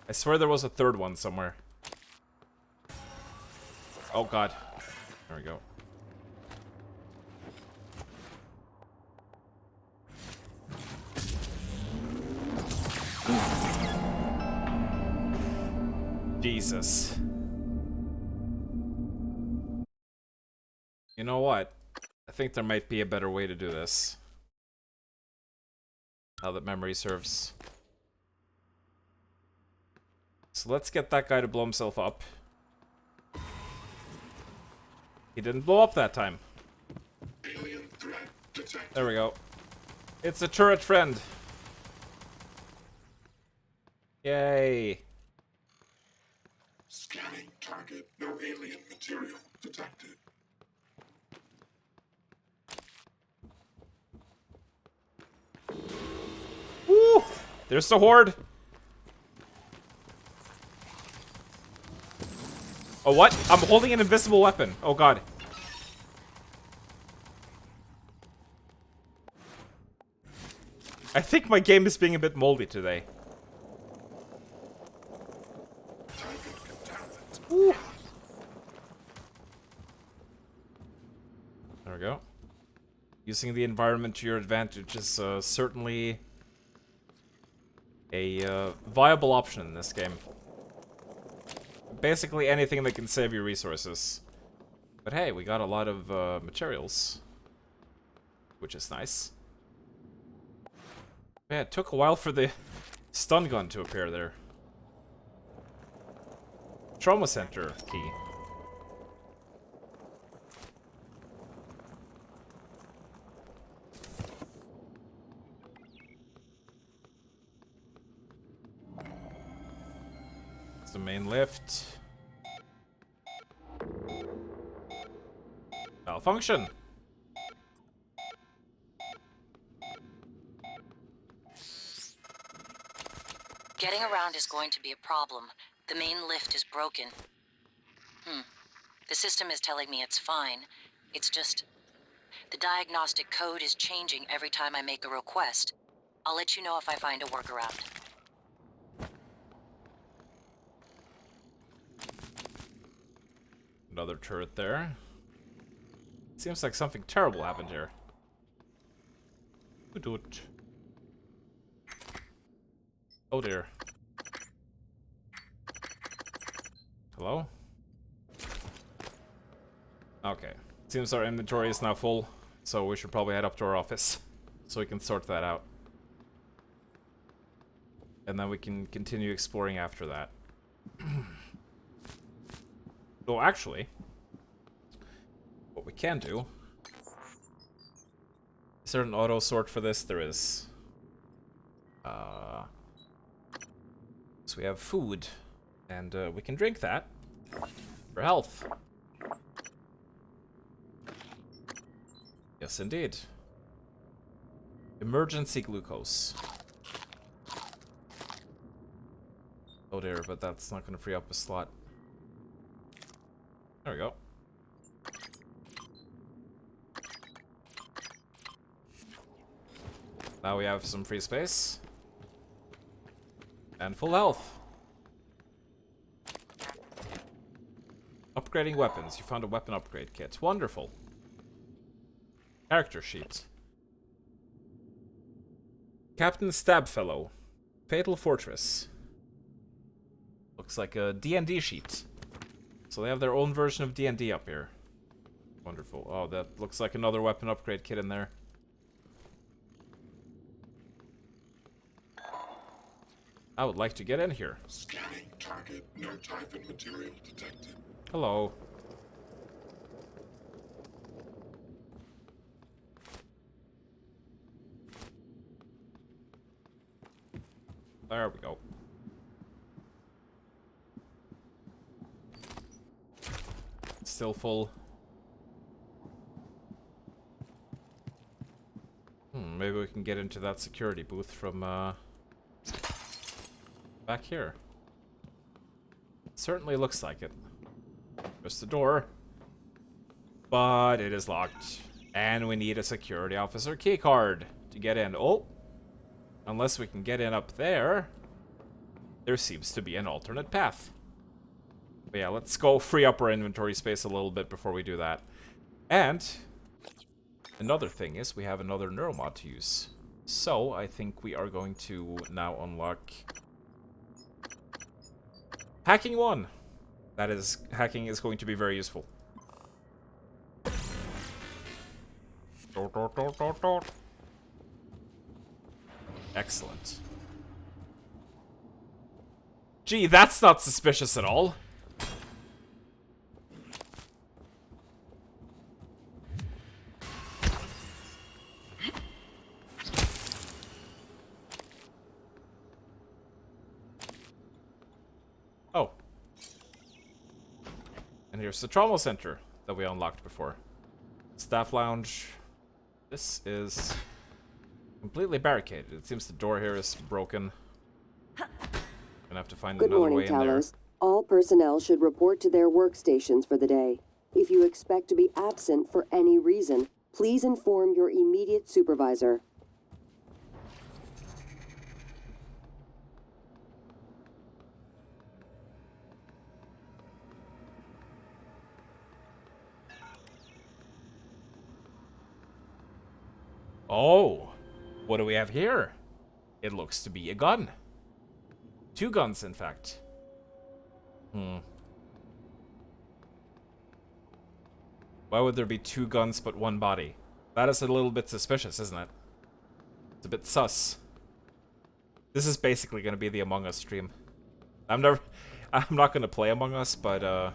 I swear there was a third one somewhere. Oh god. There we go. Jesus. You know what? I think there might be a better way to do this. Now that memory serves. So let's get that guy to blow himself up. He didn't blow up that time. There we go. It's a turret friend. Yay. Scanning target. No alien material detected. Woo! There's the horde. Oh, what? I'm holding an invisible weapon. Oh, god. I think my game is being a bit moldy today. Woo. There we go. Using the environment to your advantage is certainly a viable option in this game. Basically anything that can save you resources. But hey, we got a lot of materials. Which is nice. Yeah, it took a while for the stun gun to appear there. Trauma center key. It's the main lift. Malfunction. Getting around is going to be a problem. The main lift is broken. The system is telling me it's fine. It's just... the diagnostic code is changing every time I make a request. I'll let you know if I find a workaround. Another turret there. Seems like something terrible happened here. Who do it? Oh dear. Hello? Okay. Seems our inventory is now full, so we should probably head up to our office so we can sort that out. And then we can continue exploring after that. So actually, what we can do... Is there an auto sort for this? There is. So we have food, and we can drink that for health. Yes, indeed. Emergency glucose. Oh dear, but that's not going to free up a slot. There we go. Now we have some free space. And full health. Upgrading weapons. You found a weapon upgrade kit. Wonderful. Character sheet. Captain Stabfellow. Fatal Fortress. Looks like a D&D sheet. So they have their own version of D&D up here. Wonderful. Oh, that looks like another weapon upgrade kit in there. I would like to get in here. Scanning target. No Typhon material detected. Hello. There we go. Still full. Maybe we can get into that security booth from back here. Certainly looks like it. There's the door. But it is locked. And we need a security officer keycard to get in. Oh! Unless we can get in up there, there seems to be an alternate path. But yeah, let's go free up our inventory space a little bit before we do that. And another thing is we have another neuromod to use. So I think we are going to now unlock Hacking 1. That is, hacking is going to be very useful. Excellent. Gee, that's not suspicious at all. Oh. And here's the trauma center that we unlocked before. Staff lounge. This is completely barricaded. It seems the door here is broken. Gonna have to find another way in there. Good morning, Talos. All personnel should report to their workstations for the day. If you expect to be absent for any reason, please inform your immediate supervisor. Oh, what do we have here? It looks to be a gun. 2 guns, in fact. Why would there be 2 guns but 1 body? That is a little bit suspicious, isn't it? It's a bit sus. This is basically going to be the Among Us stream. I'm not going to play Among Us, but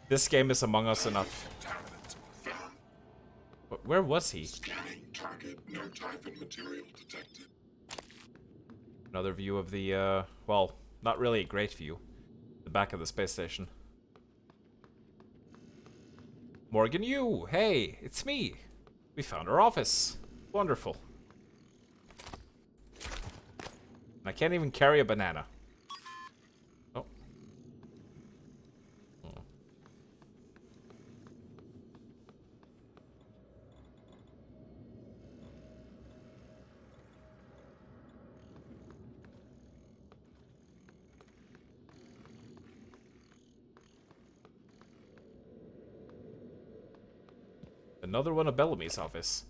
this game is Among Us enough. Where was he? Scanning target, no typhon material detected. Another view of the, well, not really a great view. The back of the space station. Morgan Yu! Hey, it's me! We found our office. Wonderful. And I can't even carry a banana. Oh. Another one of Bellamy's office.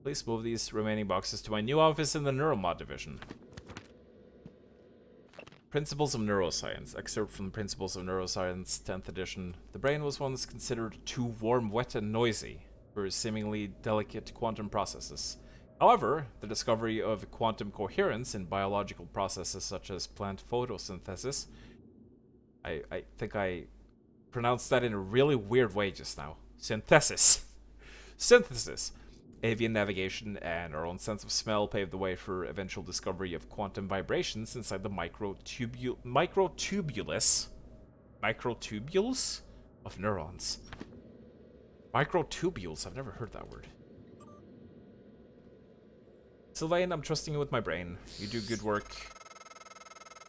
Please move these remaining boxes to my new office in the Neuromod division. Principles of Neuroscience. Excerpt from the Principles of Neuroscience, 10th edition. The brain was once considered too warm, wet, and noisy for seemingly delicate quantum processes. However, the discovery of quantum coherence in biological processes such as plant photosynthesis... I think I pronounced that in a really weird way just now. Synthesis. Avian navigation and our own sense of smell paved the way for eventual discovery of quantum vibrations inside the microtubules of neurons. Microtubules, I've never heard that word. Sylvain, I'm trusting you with my brain. You do good work.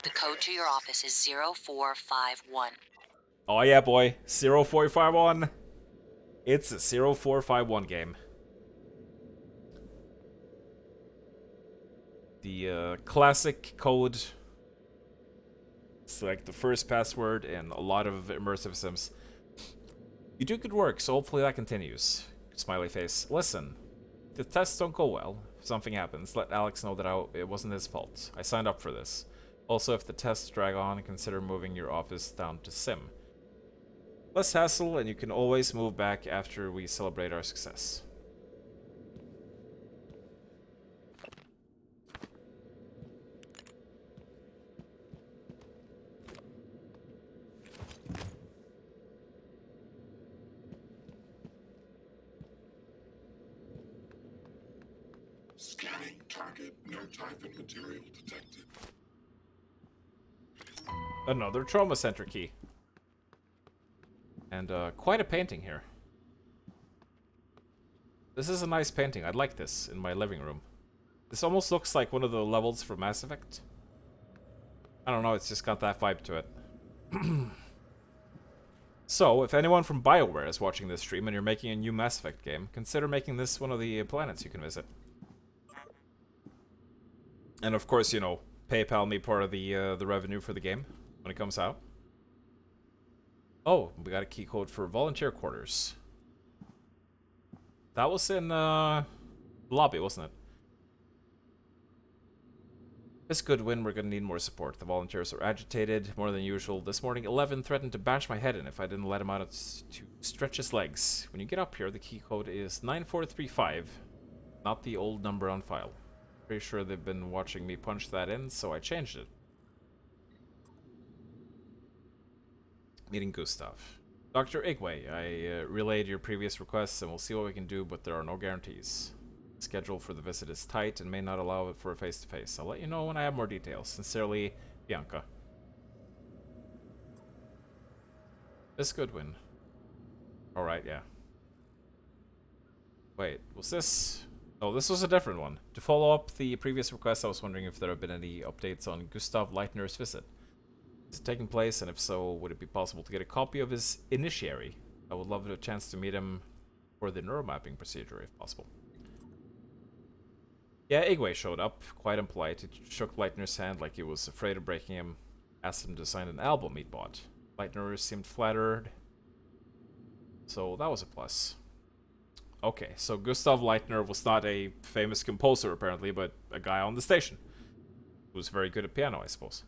The code to your office is 0451. Oh yeah, boy. 0451. It's a 0451 game. The classic code. It's like the first password in a lot of immersive sims. You do good work, so hopefully that continues. Smiley face. Listen, if the tests don't go well, if something happens, let Alex know that it wasn't his fault. I signed up for this. Also, if the tests drag on, consider moving your office down to Sim. Less hassle, and you can always move back after we celebrate our success. Scanning target, no type and material detected. Another trauma center key. And quite a painting here. This is a nice painting. I'd like this in my living room. This almost looks like one of the levels from Mass Effect. I don't know, it's just got that vibe to it. So, if anyone from BioWare is watching this stream and you're making a new Mass Effect game, consider making this one of the planets you can visit. And of course, you know, PayPal me part of the revenue for the game when it comes out. Oh, we got a key code for volunteer quarters. That was in lobby, wasn't it? This could win, we're gonna need more support. The volunteers are agitated, more than usual. This morning, 11 threatened to bash my head in if I didn't let him out to stretch his legs. When you get up here, the key code is 9435, not the old number on file. Pretty sure they've been watching me punch that in, so I changed it. Meeting Gustav. Dr. Igwe, I relayed your previous requests and we'll see what we can do, but there are no guarantees. The schedule for the visit is tight and may not allow it for a face-to-face. I'll let you know when I have more details. Sincerely, Bianca. Miss Goodwin. Alright, yeah. Wait, was this... Oh, this was a different one. To follow up the previous request, I was wondering if there have been any updates on Gustav Leitner's visit. Is it taking place, and if so, would it be possible to get a copy of his initiary? I would love a chance to meet him for the neuromapping procedure, if possible. Yeah, Igwe showed up, quite impolite. He shook Leitner's hand like he was afraid of breaking him, asked him to sign an album he'd bought. Leitner seemed flattered, so that was a plus. Okay, so Gustav Leitner was not a famous composer, apparently, but a guy on the station who was very good at piano, I suppose.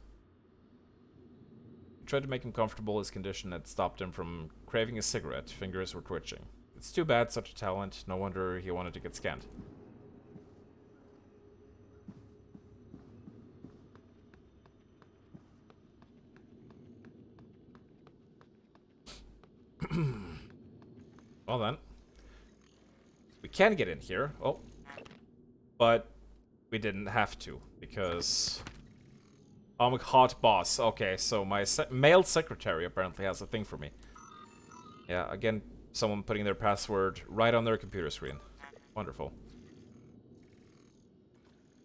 He tried to make him comfortable. His condition had stopped him from craving a cigarette. Fingers were twitching. It's too bad, such a talent. No wonder he wanted to get scanned. Well then. We can get in here. Oh. But we didn't have to, because... I'm a hot boss. Okay, so my male secretary apparently has a thing for me. Yeah, again, someone putting their password right on their computer screen. Wonderful.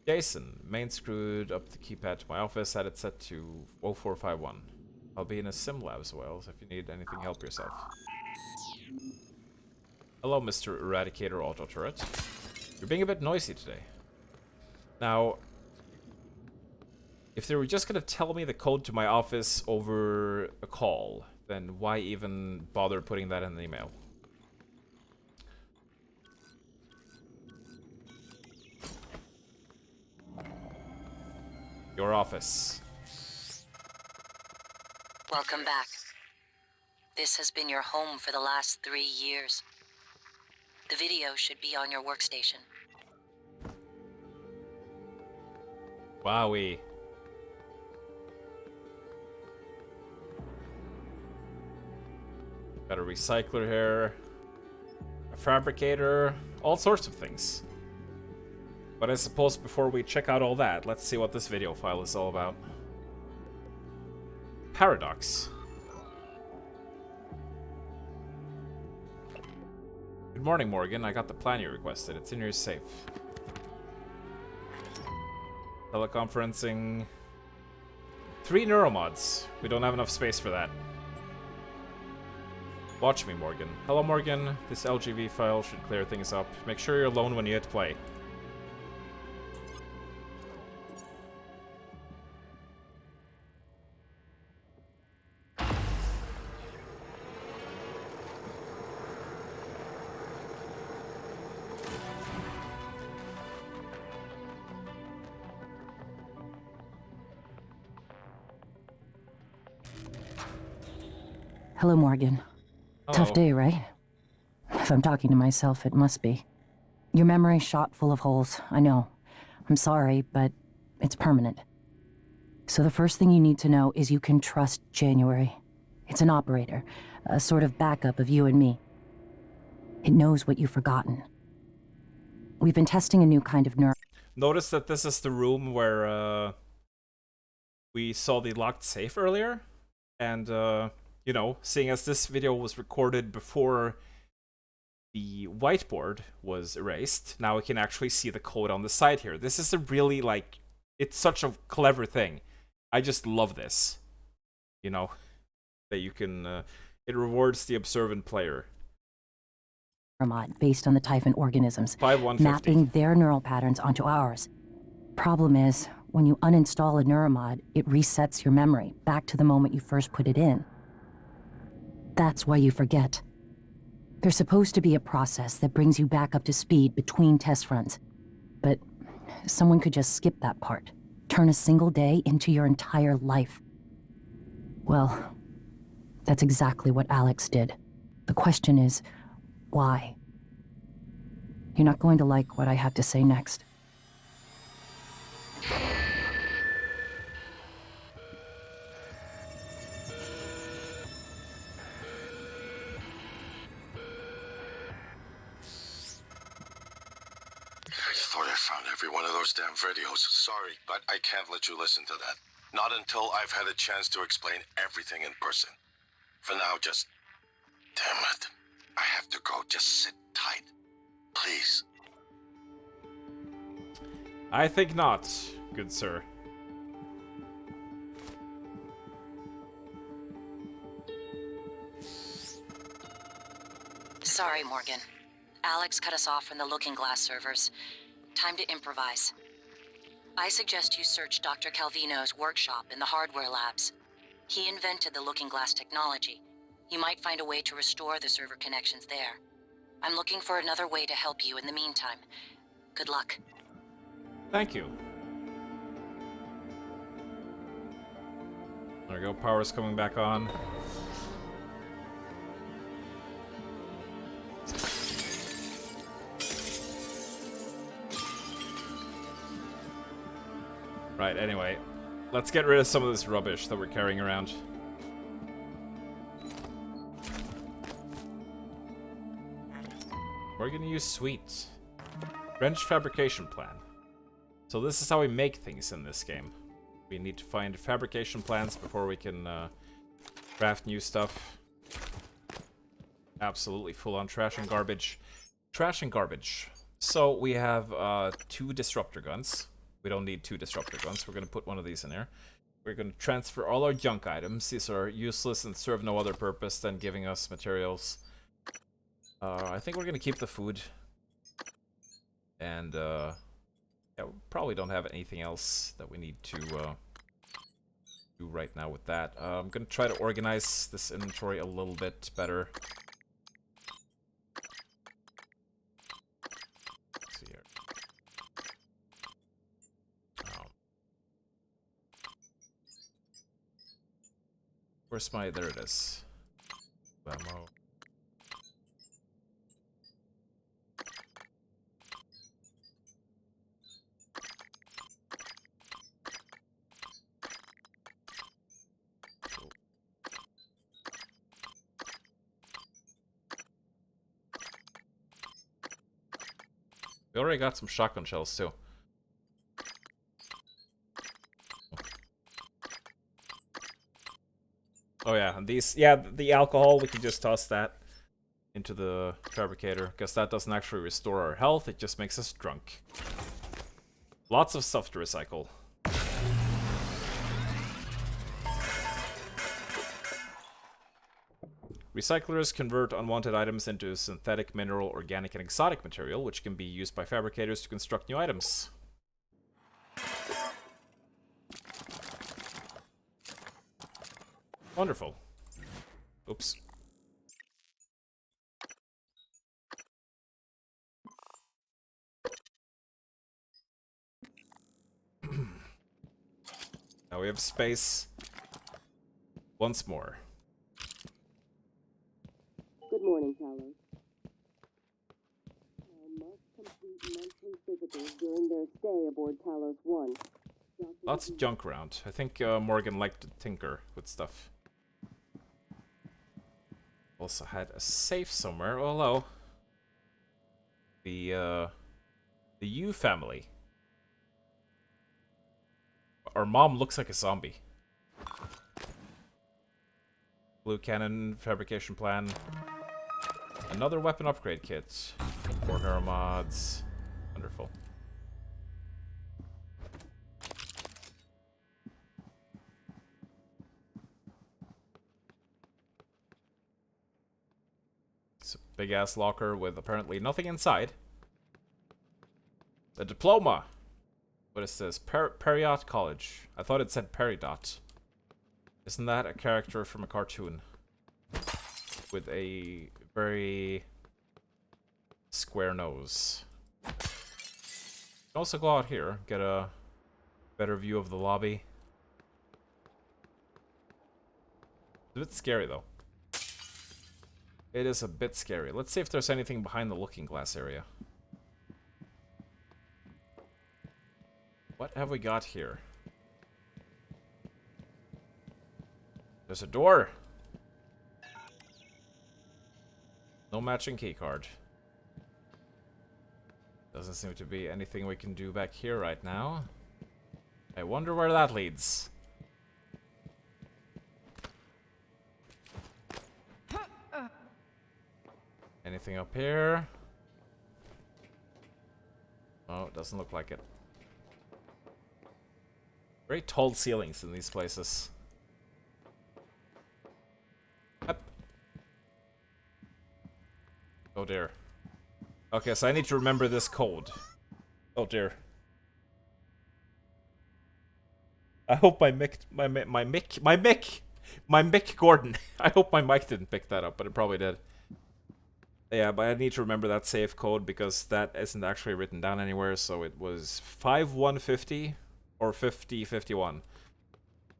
Jason, main screwed up the keypad to my office, had it set to 0451. I'll be in a sim lab as well, so if you need anything, help yourself. Hello, Mr. Eradicator Auto Turret. You're being a bit noisy today. Now, if they were just gonna tell me the code to my office over a call, then why even bother putting that in an email? Your office. Welcome back. This has been your home for the last 3 years. The video should be on your workstation. Wowie. Got a recycler here. A fabricator. All sorts of things. But I suppose before we check out all that, let's see what this video file is all about. Paradox. Good morning, Morgan. I got the plan you requested. It's in your safe. Teleconferencing. 3 neuromods. We don't have enough space for that. Watch me, Morgan. Hello, Morgan. This LGV file should clear things up. Make sure you're alone when you hit play. Hello, Morgan. Hello. Tough day, right? If I'm talking to myself, it must be. Your memory's shot full of holes, I know. I'm sorry, but it's permanent. So the first thing you need to know is you can trust January. It's an operator, a sort of backup of you and me. It knows what you've forgotten. We've been testing a new kind of notice that this is the room where we saw the locked safe earlier? And, you know, seeing as this video was recorded before the whiteboard was erased, now we can actually see the code on the side here. This is a really, like, it's such a clever thing. I just love this. You know, that you can, it rewards the observant player. Based on the Typhon organisms, 5150. mapping their neural patterns onto ours. Problem is, when you uninstall a neuromod, it resets your memory back to the moment you first put it in. That's why you forget. There's supposed to be a process that brings you back up to speed between test runs. But someone could just skip that part, turn a single day into your entire life. Well, that's exactly what Alex did. The question is, why? You're not going to like what I have to say next. I thought I found every one of those damn videos. Sorry, but I can't let you listen to that. Not until I've had a chance to explain everything in person. For now, just... Damn it. I have to go. Just sit tight. Please. I think not, good sir. Sorry, Morgan. Alex cut us off from the Looking Glass servers. Time to improvise. I suggest you search Dr. Calvino's workshop in the hardware labs. He invented the Looking Glass technology. You might find a way to restore the server connections there. I'm looking for another way to help you in the meantime. Good luck. Thank you. There we go, power's coming back on. Right, anyway. Let's get rid of some of this rubbish that we're carrying around. We're gonna use sweet. Wrench fabrication plan. So this is how we make things in this game. We need to find fabrication plans before we can craft new stuff. Absolutely full on trash and garbage. Trash and garbage. So we have 2 disruptor guns. We don't need 2 disruptor guns. We're going to put one of these in there. We're going to transfer all our junk items. These are useless and serve no other purpose than giving us materials. I think we're going to keep the food. And, yeah, we probably don't have anything else that we need to do right now with that. I'm going to try to organize this inventory a little bit better. Let's see here. Where's my... There it is. Ammo. We already got some shotgun shells too. Oh yeah, and these, yeah, the alcohol, we can just toss that into the fabricator, because that doesn't actually restore our health, it just makes us drunk. Lots of stuff to recycle. Recyclers convert unwanted items into synthetic, mineral, organic, and exotic material, which can be used by fabricators to construct new items. Wonderful. Oops. Now we have space once more. Good morning, Talos. Must complete monthly physicals during their stay aboard Talos 1. Lots of junk around. I think Morgan liked to tinker with stuff. Also had a safe somewhere. Oh, hello. The U family. our mom looks like a zombie. Blue cannon, fabrication plan. Another weapon upgrade kit. 4 neuromods. Wonderful. It's a big ass locker with apparently nothing inside. A diploma. What is this? Periot College. I thought it said Peridot. Isn't that a character from a cartoon? With a very square nose. You can also go out here, get a better view of the lobby. It's a bit scary though. It is a bit scary. Let's see if there's anything behind the looking glass area. What have we got here? There's a door. No matching keycard. Doesn't seem to be anything we can do back here right now. I wonder where that leads. Anything up here? Oh, it doesn't look like it. Very tall ceilings in these places. Up. Oh dear. Okay, so I need to remember this code. Oh dear. I hope my mic Gordon. I hope my mic didn't pick that up, but it probably did. Yeah, but I need to remember that safe code because that isn't actually written down anywhere. So it was 5150 or 5051.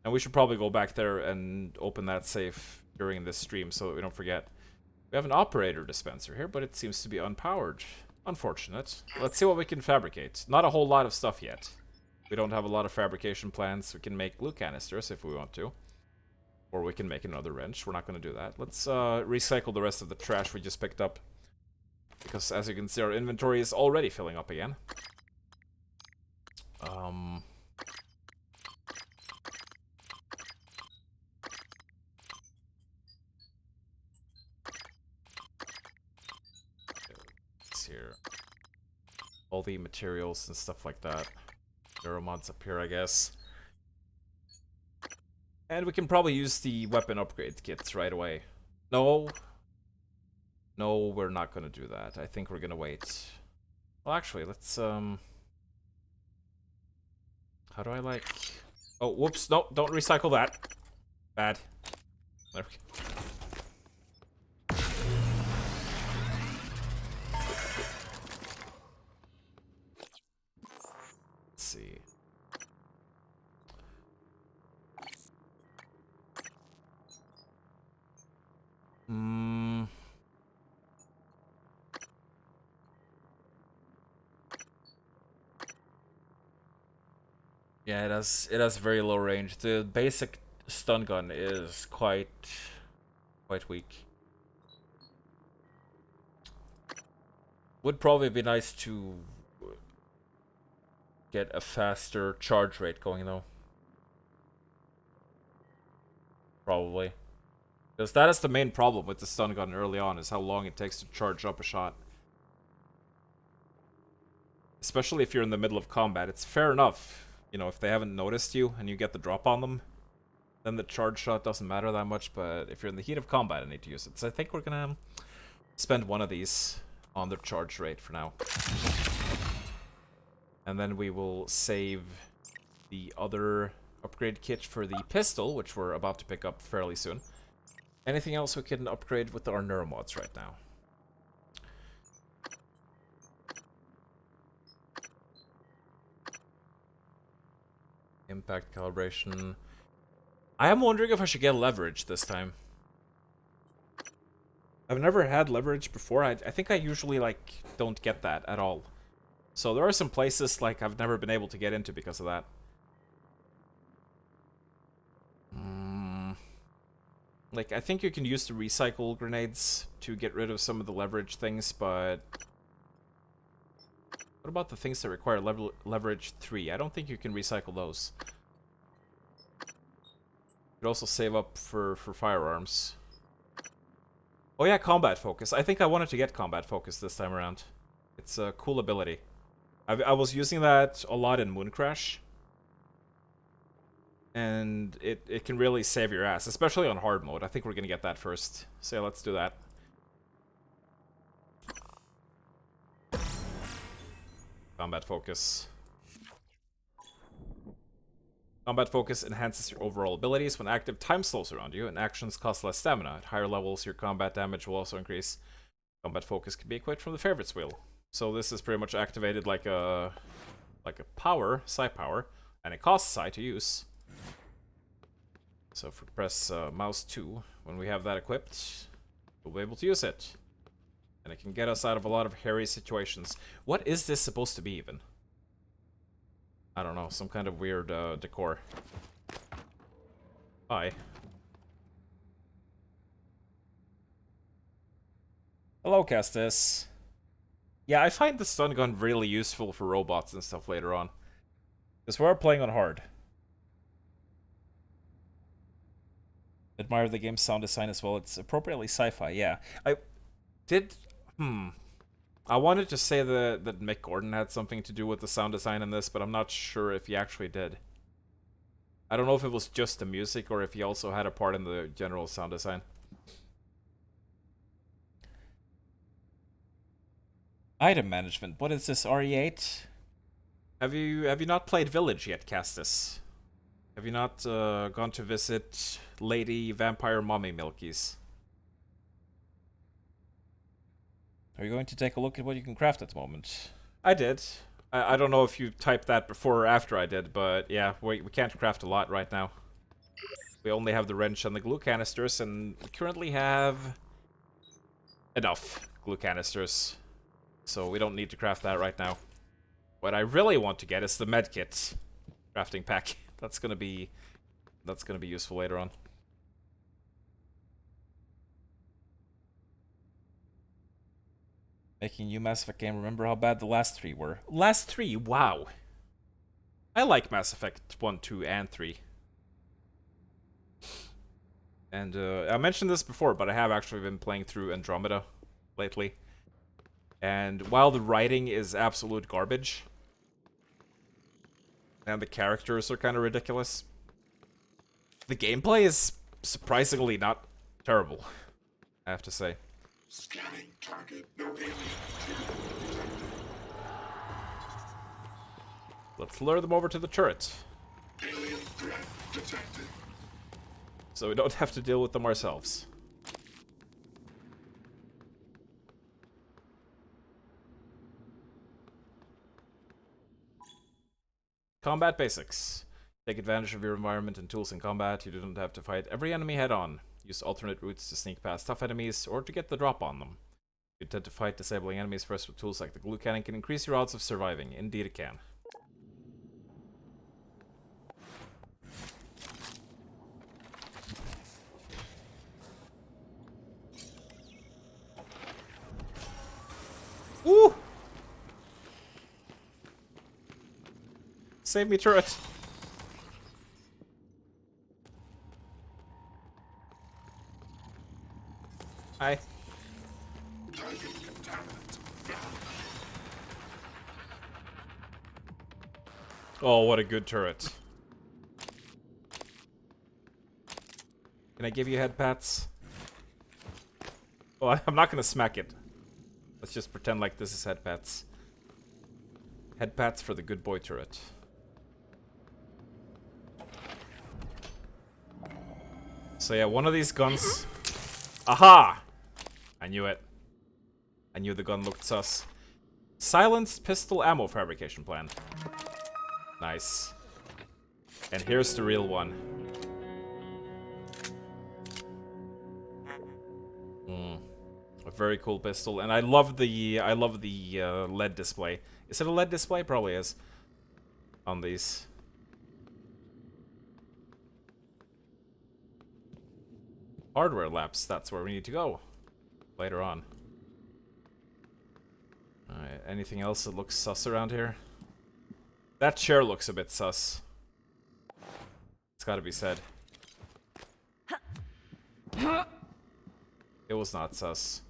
And we should probably go back there and open that safe during this stream so that we don't forget. We have an operator dispenser here, but it seems to be unpowered. Unfortunate. Let's see what we can fabricate. Not a whole lot of stuff yet. We don't have a lot of fabrication plans. We can make glue canisters if we want to. Or we can make another wrench. We're not going to do that. Let's recycle the rest of the trash we just picked up. Because as you can see, our inventory is already filling up again. Let's see here. All the materials and stuff like that. Neuromods up here, I guess. And we can probably use the weapon upgrade kits right away. No. No, we're not gonna do that. I think we're gonna wait. Well, actually, let's, how do I, like... Oh, whoops, no, don't recycle that. Bad. There we go. Let's see. Yeah, it has very low range. The basic stun gun is quite weak. Would probably be nice to get a faster charge rate going though. Probably. Because that is the main problem with the stun gun early on, is how long it takes to charge up a shot. Especially if you're in the middle of combat. It's fair enough, you know, if they haven't noticed you and you get the drop on them, then the charge shot doesn't matter that much, but if you're in the heat of combat, I need to use it. So I think we're gonna spend one of these on the charge rate for now. And then we will save the other upgrade kit for the pistol, which we're about to pick up fairly soon. Anything else we can upgrade with our neuromods right now? Impact calibration. I am wondering if I should get leverage this time. I've never had leverage before. I think I usually, like, don't get that at all. So there are some places, like, I've never been able to get into because of that. Like, I think you can use the recycle grenades to get rid of some of the leverage things, but... What about the things that require leverage 3? I don't think you can recycle those. Could also save up for firearms. Oh yeah, combat focus. I think I wanted to get combat focus this time around. It's a cool ability. I was using that a lot in Moon Crash. And it can really save your ass, especially on hard mode. I think we're gonna get that first. So yeah, let's do that. Combat focus. Combat focus enhances your overall abilities. When active, time slows around you, and actions cost less stamina. At higher levels, your combat damage will also increase. Combat focus can be equipped from the favorites wheel. So this is pretty much activated like a power, psi power, and it costs psi to use. So if we press mouse 2, when we have that equipped, we'll be able to use it. And it can get us out of a lot of hairy situations. What is this supposed to be even? I don't know, some kind of weird decor. Hi. Hello, Castus. Yeah, I find the stun gun really useful for robots and stuff later on. Because we're playing on hard. Admire the game's sound design as well. It's appropriately sci-fi, yeah. I wanted to say that Mick Gordon had something to do with the sound design in this, but I'm not sure if he actually did. I don't know if it was just the music or if he also had a part in the general sound design. Item management. What is this, RE8? Have you not played Village yet, Castus? Have you not gone to visit Lady Vampire Mommy Milkies? Are you going to take a look at what you can craft at the moment? I did. I don't know if you typed that before or after I did, but yeah, we can't craft a lot right now. We only have the wrench and the glue canisters, and we currently have enough glue canisters. So we don't need to craft that right now. What I really want to get is the medkit crafting pack. That's gonna be useful later on. Making a new Mass Effect game, remember how bad the last 3 were. Last 3? Wow. I like Mass Effect 1, 2, and 3. And I mentioned this before, but I have actually been playing through Andromeda lately. And while the writing is absolute garbage, and the characters are kind of ridiculous, the gameplay is surprisingly not terrible, I have to say. Scanning target, no alien material. Let's lure them over to the turret. Alien threat detected. So we don't have to deal with them ourselves. Combat basics. Take advantage of your environment and tools in combat. You don't have to fight every enemy head-on. Use alternate routes to sneak past tough enemies or to get the drop on them. You tend to fight disabling enemies first with tools like the glue cannon can increase your odds of surviving. Indeed it can. Woo! Save me, turret! Hi. Oh, what a good turret. Can I give you head pats? Oh, I'm not gonna smack it. Let's just pretend like this is head pats. Head pats for the good boy turret. So yeah, one of these guns... Aha! I knew it. I knew the gun looked sus. Silenced pistol ammo fabrication plan. Nice. And here's the real one. A very cool pistol, and I love the LED display. Is it a LED display? Probably is. On these. Hardware labs, that's where we need to go. Later on. Alright, anything else that looks sus around here? That chair looks a bit sus. It's gotta be said. It was not sus.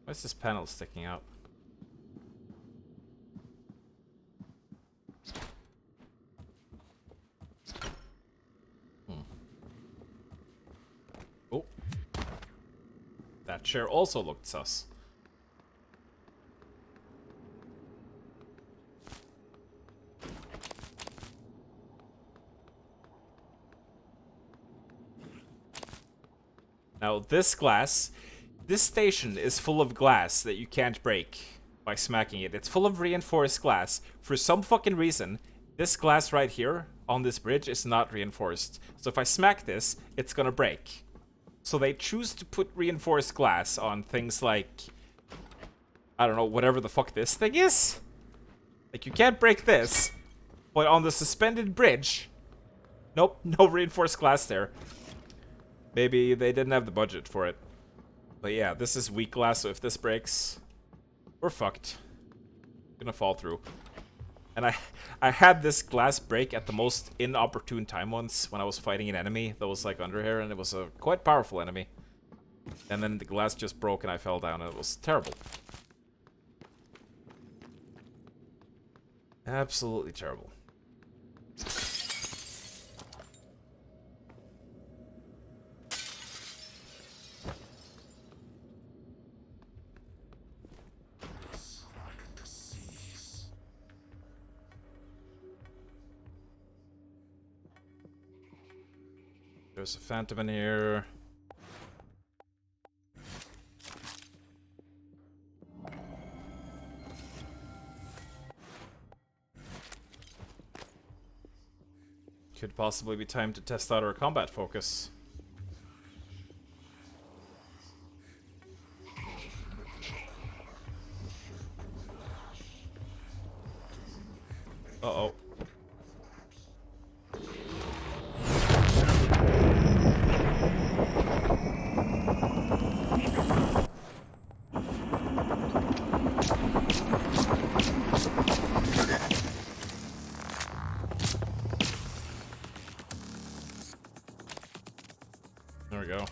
Why is this panel sticking out? Oh. That chair also looked sus. Now, this station is full of glass that you can't break by smacking it. It's full of reinforced glass. For some fucking reason, this glass right here on this bridge is not reinforced. So if I smack this, it's gonna break. So they choose to put reinforced glass on things like, I don't know, whatever the fuck this thing is. Like, you can't break this, but on the suspended bridge, nope, no reinforced glass there. Maybe they didn't have the budget for it. But yeah, this is weak glass, so if this breaks, we're fucked. Gonna fall through. And I had this glass break at the most inopportune time once when I was fighting an enemy that was like under here, and it was a quite powerful enemy. And then the glass just broke and I fell down, and it was terrible. Absolutely terrible. There's a phantom in here. Could possibly be time to test out our combat focus. Uh-oh. There we go.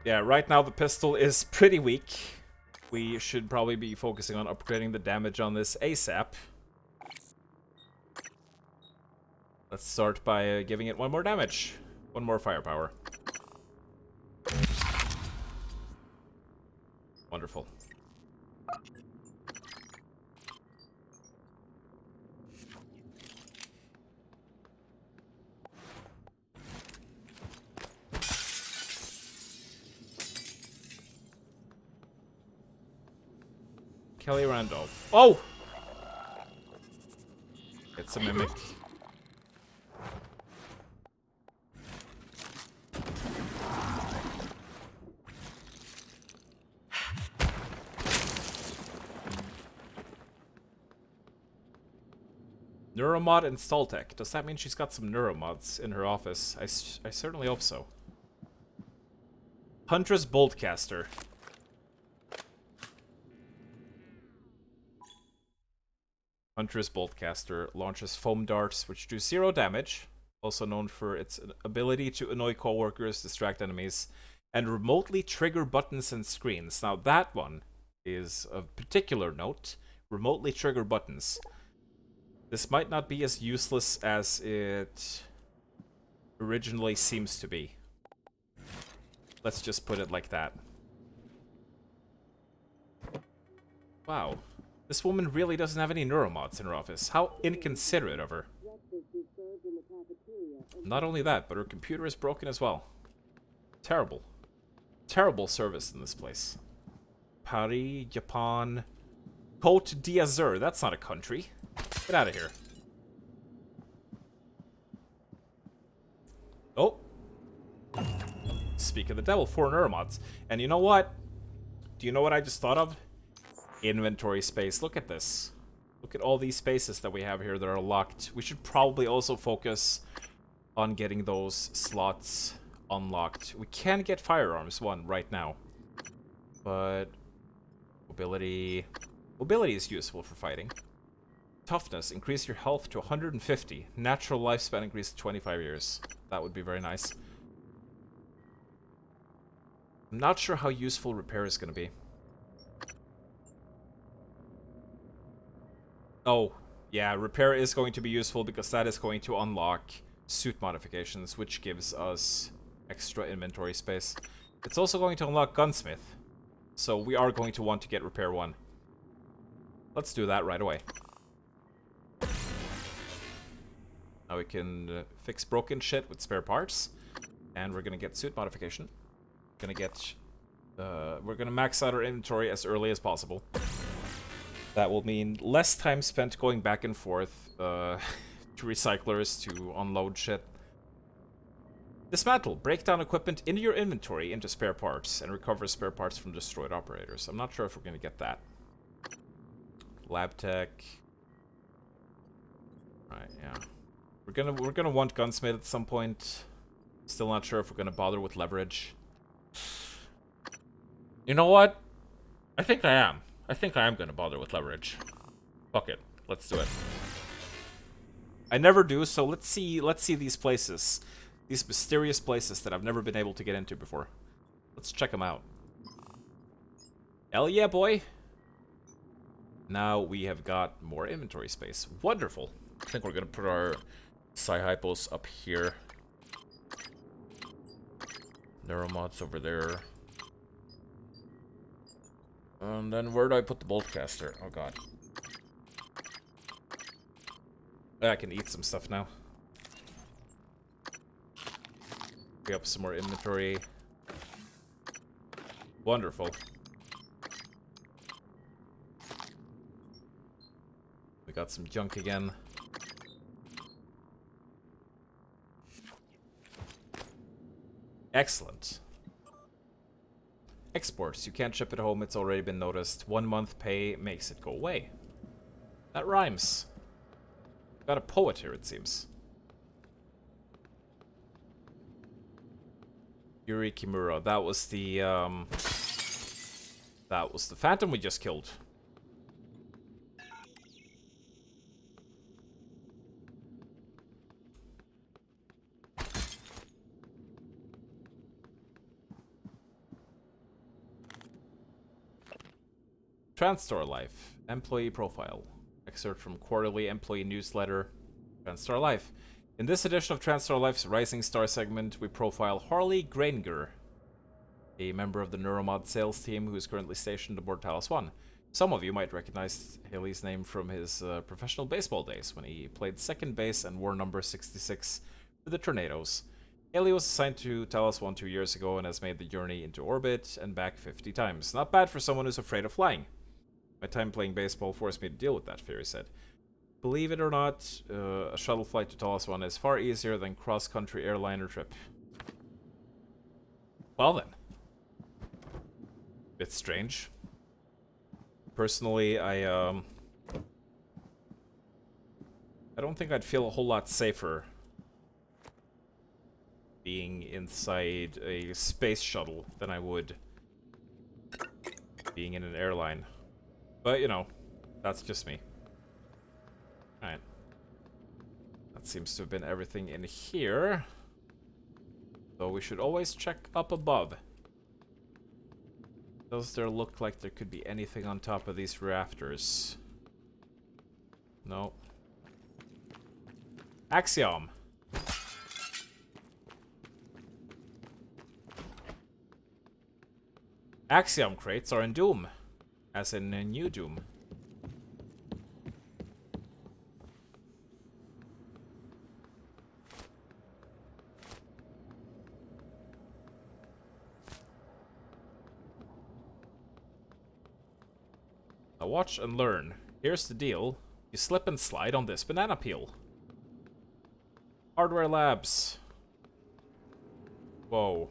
Yeah, right now the pistol is pretty weak. We should probably be focusing on upgrading the damage on this ASAP. Let's start by giving it one more damage. One more firepower. Wonderful. Kelly Randolph. Oh! It's a mimic. Neuromod install tech. Does that mean she's got some neuromods in her office? I certainly hope so. Huntress Boltcaster. Huntress Boltcaster launches foam darts which do 0 damage, also known for its ability to annoy coworkers, distract enemies, and remotely trigger buttons and screens. Now that one is of particular note, remotely trigger buttons. This might not be as useless as it originally seems to be. Let's just put it like that. Wow. This woman really doesn't have any neuromods in her office. How inconsiderate of her. Not only that, but her computer is broken as well. Terrible. Terrible service in this place. Paris, Japan. Côte d'Azur. That's not a country. Get out of here. Oh. Speak of the devil, 4 neuromods. And you know what? Do you know what I just thought of? Inventory space. Look at this. Look at all these spaces that we have here that are locked. We should probably also focus on getting those slots unlocked. We can get firearms one right now, but mobility is useful for fighting. toughness, increase your health to 150. Natural lifespan increase to 25 years. That would be very nice. I'm not sure how useful repair is going to be. Oh, yeah, repair is going to be useful because that is going to unlock suit modifications, which gives us extra inventory space. It's also going to unlock gunsmith, so we are going to want to get repair 1. Let's do that right away. Now we can fix broken shit with spare parts, and we're gonna get suit modification. We're gonna max out our inventory as early as possible. That will mean less time spent going back and forth to recyclers to unload shit. Dismantle. Break down equipment into your inventory into spare parts and recover spare parts from destroyed operators. I'm not sure if we're gonna get that. Lab tech. Right, yeah. We're gonna want gunsmith at some point. Still not sure if we're gonna bother with leverage. You know what? I think I am. I think I am gonna bother with leverage. Fuck it. Let's do it. I never do, so let's see these places. These mysterious places that I've never been able to get into before. Let's check them out. Hell yeah, boy! Now we have got more inventory space. Wonderful. I think we're gonna put our Psy-Hypos up here. Neuromods over there. And then where do I put the Boltcaster? Oh god. I can eat some stuff now. Free up some more inventory. Wonderful. We got some junk again. Excellent. Exports. You can't ship it home, it's already been noticed. 1 month pay makes it go away. That rhymes. Got a poet here, it seems. Yuri Kimura. That was the Phantom we just killed. Transstar Life. Employee profile. Excerpt from quarterly employee newsletter. Transstar Life. In this edition of Transstar Life's Rising Star segment, we profile Harley Grainger, a member of the Neuromod sales team who is currently stationed aboard Talos 1. Some of you might recognize Haley's name from his professional baseball days, when he played second base and wore number 66 for the Tornadoes. Haley was assigned to Talos 1 2 years ago and has made the journey into orbit and back 50 times. Not bad for someone who's afraid of flying. My time playing baseball forced me to deal with that, Fury said. Believe it or not, a shuttle flight to Talos 1 is far easier than cross-country airliner trip. Well then. Bit strange. Personally, I don't think I'd feel a whole lot safer being inside a space shuttle than I would being in an airline. But, you know, that's just me. Alright. That seems to have been everything in here. So we should always check up above. Does there look like there could be anything on top of these rafters? No. Axiom. Axiom crates are in Doom. As in a new Doom. Now watch and learn. Here's the deal. You slip and slide on this banana peel. Hardware labs. Whoa.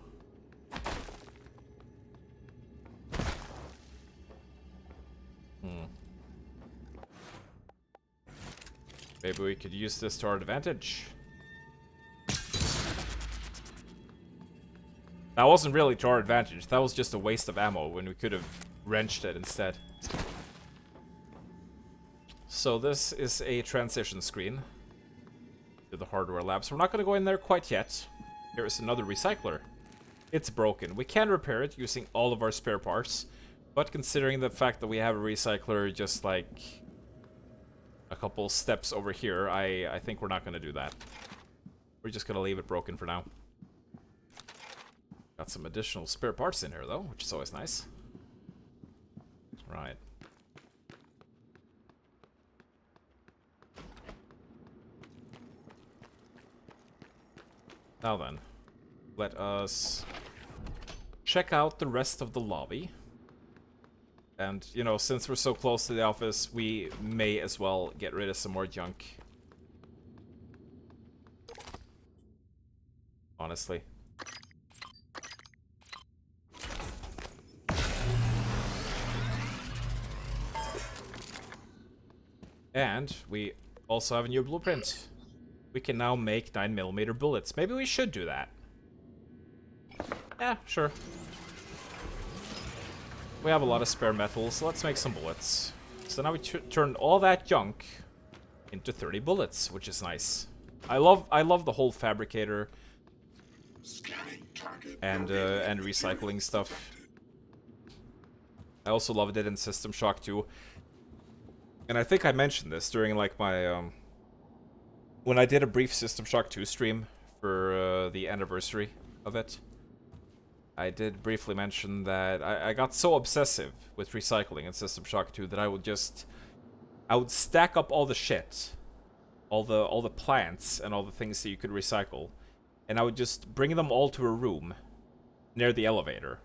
Maybe we could use this to our advantage. That wasn't really to our advantage. That was just a waste of ammo when we could have wrenched it instead. So this is a transition screen to the hardware lab. So we're not going to go in there quite yet. Here is another recycler. It's broken. We can repair it using all of our spare parts. But considering the fact that we have a recycler just like a couple steps over here, I think we're not going to do that. We're just going to leave it broken for now. Got some additional spare parts in here though, which is always nice. Right. Now then, let us check out the rest of the lobby. And, you know, since we're so close to the office, we may as well get rid of some more junk. Honestly. And we also have a new blueprint. We can now make 9mm bullets. Maybe we should do that. Yeah, sure. We have a lot of spare metal, so let's make some bullets. So now we turned all that junk into 30 bullets, which is nice. I love the whole fabricator and recycling stuff. I also loved it in System Shock 2. And I think I mentioned this during like my when I did a brief System Shock 2 stream for the anniversary of it. I did briefly mention that I got so obsessive with recycling in System Shock 2 that I would stack up all the shit, all the plants and all the things that you could recycle, and I would just bring them all to a room near the elevator.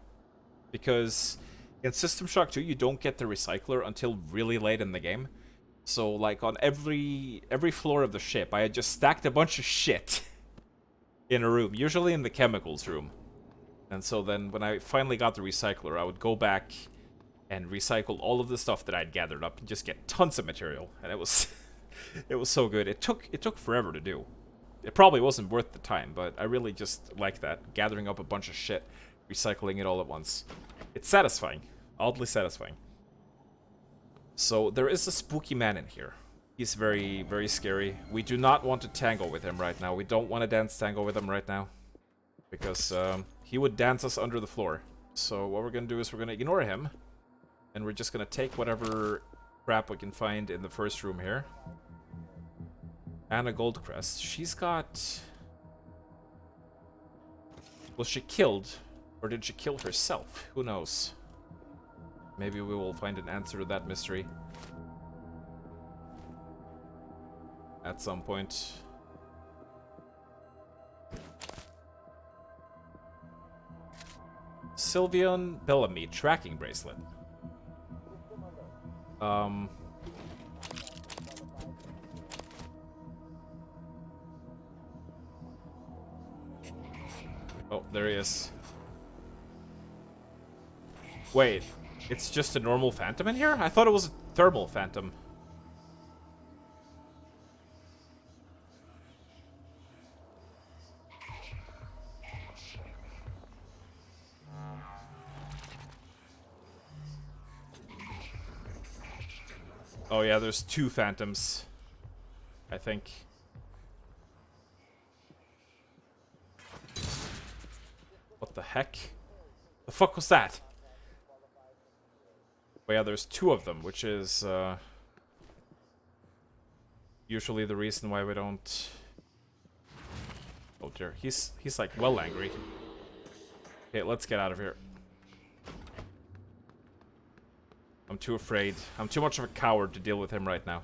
Because in System Shock 2 you don't get the recycler until really late in the game. So like on every floor of the ship I had just stacked a bunch of shit in a room, usually in the chemicals room. And so then when I finally got the recycler, I would go back and recycle all of the stuff that I'd gathered up and just get tons of material. And it was it was so good. It took forever to do. It probably wasn't worth the time, but I really just like that, gathering up a bunch of shit, recycling it all at once. It's satisfying, oddly satisfying. So there is a spooky man in here. He's very, very scary. We do not want to tango with him right now. We don't want to dance tango with him right now. Because he would dance us under the floor. So what we're going to do is we're going to ignore him. And we're just going to take whatever crap we can find in the first room here. Anna Goldcrest. She's got... Was she killed? Or did she kill herself? Who knows? Maybe we will find an answer to that mystery. At some point. Sylvian Bellamy tracking bracelet. Oh, there he is. Wait, it's just a normal phantom in here? I thought it was a thermal phantom. Oh yeah, there's two phantoms, I think. What the heck? The fuck was that? Oh yeah, there's two of them, which is usually the reason why we don't... Oh dear, he's like well angry. Okay, let's get out of here. I'm too afraid. I'm too much of a coward to deal with him right now.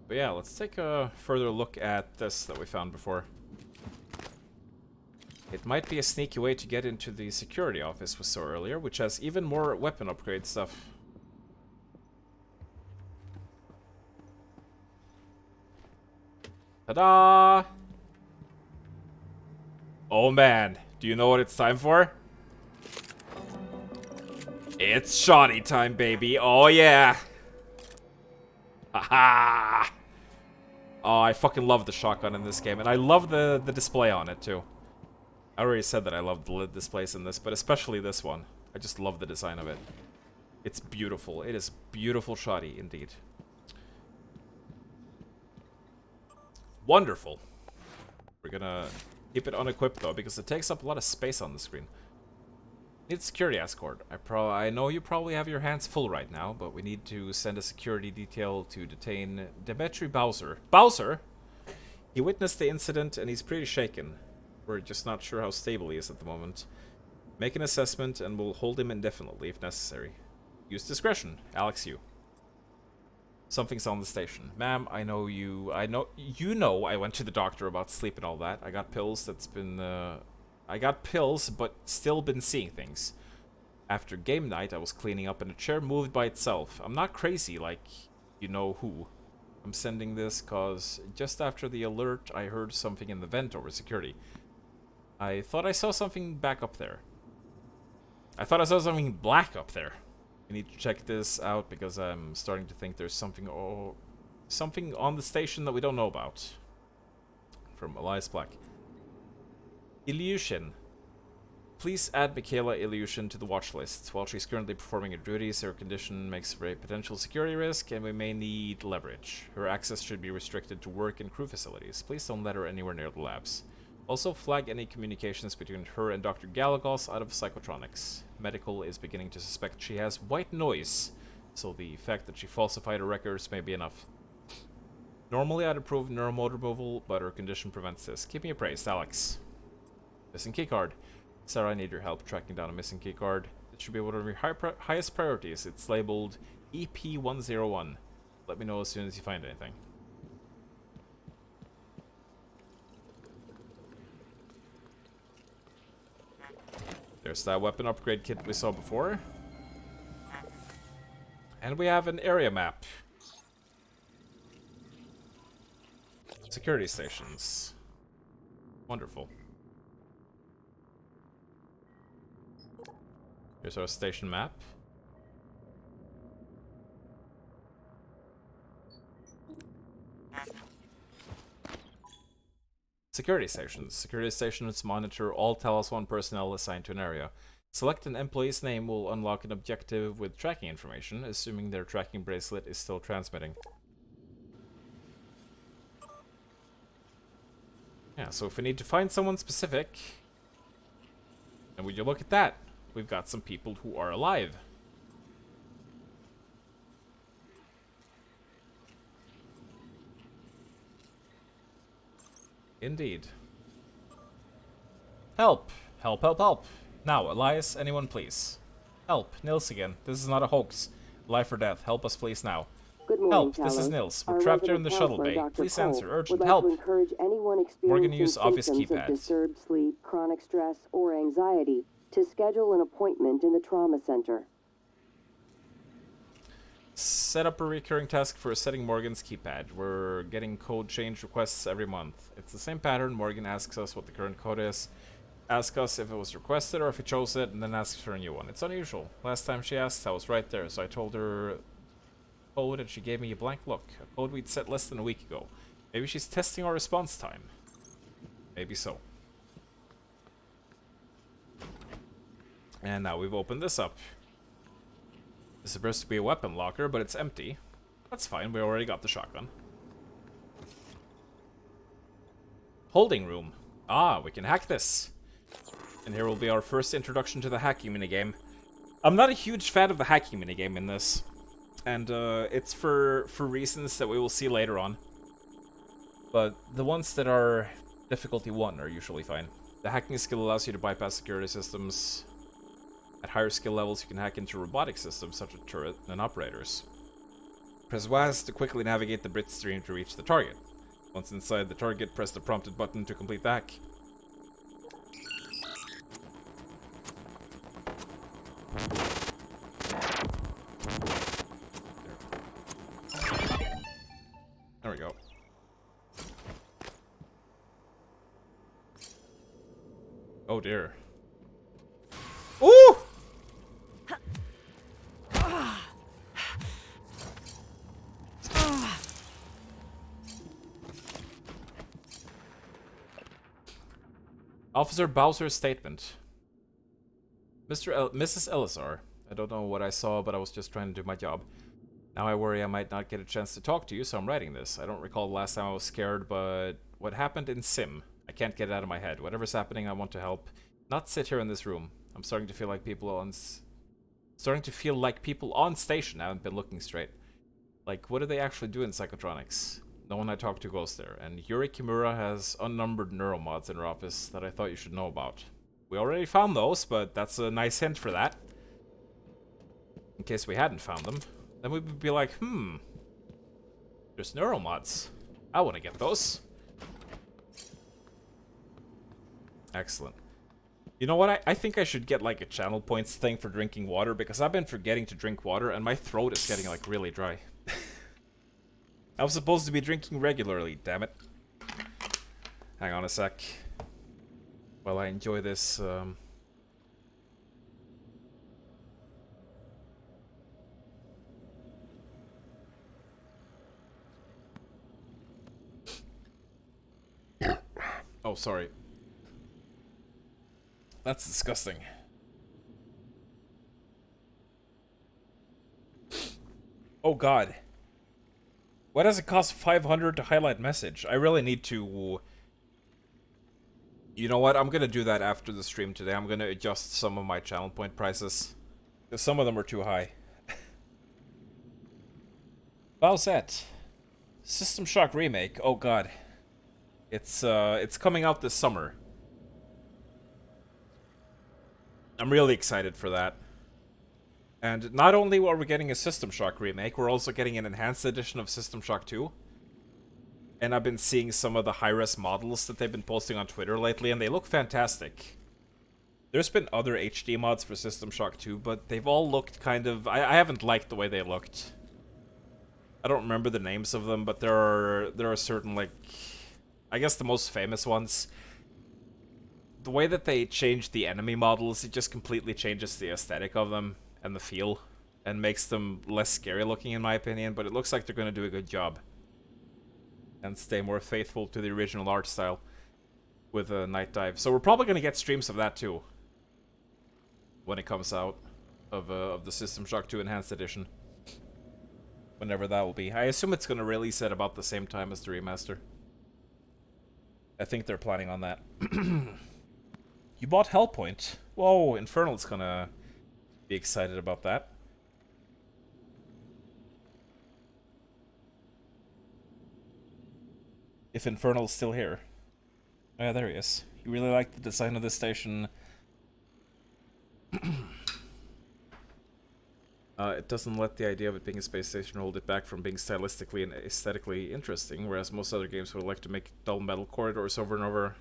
But yeah, let's take a further look at this that we found before. It might be a sneaky way to get into the security office we saw earlier, which has even more weapon upgrade stuff. Ta-da! Oh man, do you know what it's time for? It's shoddy time, baby. Oh yeah! Haha! Oh, I fucking love the shotgun in this game, and I love the display on it too. I already said that I love the lid displays in this, but especially this one. I just love the design of it. It's beautiful. It is beautiful shoddy, indeed. Wonderful. We're gonna keep it unequipped, though, because it takes up a lot of space on the screen. Need security escort. I know you probably have your hands full right now, but we need to send a security detail to detain Dmitry Bowser. Bowser? He witnessed the incident and he's pretty shaken. We're just not sure how stable he is at the moment. Make an assessment and we'll hold him indefinitely if necessary. Use discretion. Alex, you. Something's on the station. Ma'am, I know I went to the doctor about sleep and all that. I got pills I got pills, but still been seeing things. After game night, I was cleaning up and a chair moved by itself. I'm not crazy like you know who. I'm sending this cause just after the alert, I heard something in the vent over security. I thought I saw something back up there. I thought I saw something black up there. We need to check this out because I'm starting to think there's something on the station that we don't know about. From Elias Black. Illusion. Please add Michaela Illusion to the watch list. While she's currently performing her duties, her condition makes for a potential security risk, and we may need leverage. Her access should be restricted to work and crew facilities. Please don't let her anywhere near the labs. Also, flag any communications between her and Dr. Galagos out of psychotronics. Medical is beginning to suspect she has white noise, so the fact that she falsified her records may be enough. Normally, I'd approve neuromotor removal, but her condition prevents this. Keep me appraised, Alex. Missing keycard. Sarah, I need your help tracking down a missing keycard. It should be one of your highest priorities. It's labeled EP101. Let me know as soon as you find anything. There's that weapon upgrade kit we saw before. And we have an area map. Security stations. Wonderful. Here's our station map. Security stations. Security stations monitor all Talos 1 personnel assigned to an area. Select an employee's name will unlock an objective with tracking information, assuming their tracking bracelet is still transmitting. Yeah, so if we need to find someone specific, and would you look at that? We've got some people who are alive. Indeed. Help! Help, help, help! Now, Elias, anyone please. Help, Nils again. This is not a hoax. Life or death, help us please now. Good morning, Help, Talos. this is Nils. We're Our trapped here in resident the shuttle counselor, bay. Dr. Please Cole, answer, would urgent like help! to encourage anyone Morgan, experiencing use obvious symptoms of keypad. disturbed sleep, chronic stress, or anxiety to schedule an appointment in the trauma center. Set up a recurring task for setting Morgan's keypad. We're getting code change requests every month. It's the same pattern. Morgan asks us what the current code is, asks us if it was requested or if we chose it, and then asks for a new one. It's unusual. Last time she asked, I was right there, so I told her code and she gave me a blank look. A code we'd set less than a week ago. Maybe she's testing our response time. Maybe so. And now we've opened this up. It's supposed to be a weapon locker, but it's empty. That's fine, we already got the shotgun. Holding room. Ah, we can hack this. And here will be our first introduction to the hacking minigame. I'm not a huge fan of the hacking minigame in this. And it's for reasons that we will see later on. But the ones that are difficulty 1 are usually fine. The hacking skill allows you to bypass security systems. At higher skill levels, you can hack into robotic systems such as turret and operators. Press WASD to quickly navigate the bit stream to reach the target. Once inside the target, press the prompted button to complete the hack. There we go. Oh dear. Ooh! Officer Bowser's statement. Mrs. Elazar. I don't know what I saw, but I was just trying to do my job. Now I worry I might not get a chance to talk to you, so I'm writing this. I don't recall the last time I was scared, but what happened in Sim? I can't get it out of my head. Whatever's happening, I want to help. Not sit here in this room. I'm starting to feel like people on station haven't been looking straight. Like, what do they actually do in Psychotronics? No one I talked to goes there, and Yuri Kimura has unnumbered neuromods in her office that I thought you should know about. We already found those, but that's a nice hint for that. In case we hadn't found them, then we would be like, there's neuromods. I want to get those. Excellent. You know what? I think I should get like a channel points thing for drinking water, because I've been forgetting to drink water and my throat is getting like really dry. I was supposed to be drinking regularly, damn it. Hang on a sec. While I enjoy this, oh, sorry. That's disgusting. Oh god. Why does it cost 500 to highlight message? I really need to... You know what? I'm gonna do that after the stream today. I'm gonna adjust some of my channel point prices. Because some of them are too high. Bowsette. System Shock Remake. Oh god. It's coming out this summer. I'm really excited for that. And not only are we getting a System Shock remake, we're also getting an enhanced edition of System Shock 2. And I've been seeing some of the high-res models that they've been posting on Twitter lately, and they look fantastic. There's been other HD mods for System Shock 2, but they've all looked kind of... I haven't liked the way they looked. I don't remember the names of them, but there are certain, like... I guess the most famous ones. The way that they changed the enemy models, it just completely changes the aesthetic of them and the feel, and makes them less scary looking in my opinion, but it looks like they're going to do a good job. And stay more faithful to the original art style with a Night Dive. So we're probably going to get streams of that too. When it comes out, of the System Shock 2 Enhanced Edition. Whenever that will be. I assume it's going to release at about the same time as the remaster. I think they're planning on that. You bought Hellpoint? Whoa, Infernal's gonna be excited about that. If Infernal's still here. Oh yeah, there he is. You really like the design of this station. It doesn't let the idea of it being a space station hold it back from being stylistically and aesthetically interesting, whereas most other games would like to make dull metal corridors over and over.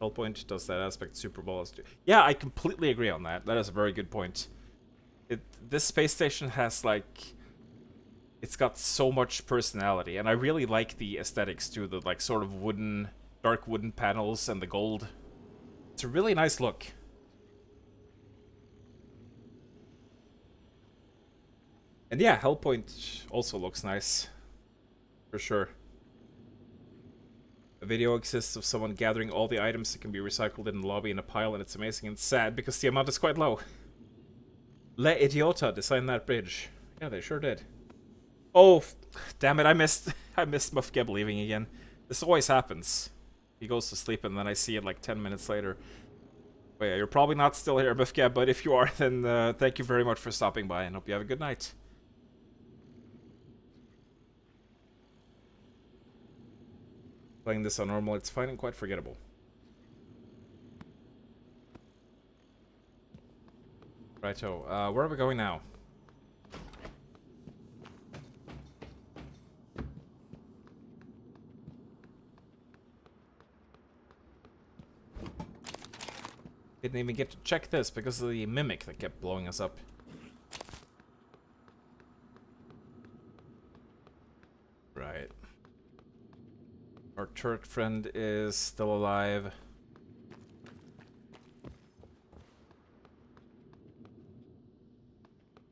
Hellpoint does that aspect super well. Yeah, I completely agree on that. That is a very good point. This space station has, like... It's got so much personality, and I really like the aesthetics too, the, like, sort of wooden, dark wooden panels and the gold. It's a really nice look. And yeah, Hellpoint also looks nice. For sure. A video exists of someone gathering all the items that can be recycled in the lobby in a pile, and it's amazing and sad because the amount is quite low. Le Idiota designed that bridge. Yeah, they sure did. Oh, damn it, I missed Muff Geb leaving again. This always happens. He goes to sleep and then I see it like 10 minutes later. But yeah, you're probably not still here, Muff Geb, but if you are, then thank you very much for stopping by and hope you have a good night. Playing this on normal, it's fine and quite forgettable. Righto, where are we going now? Didn't even get to check this because of the mimic that kept blowing us up. Right. Our turret friend is still alive.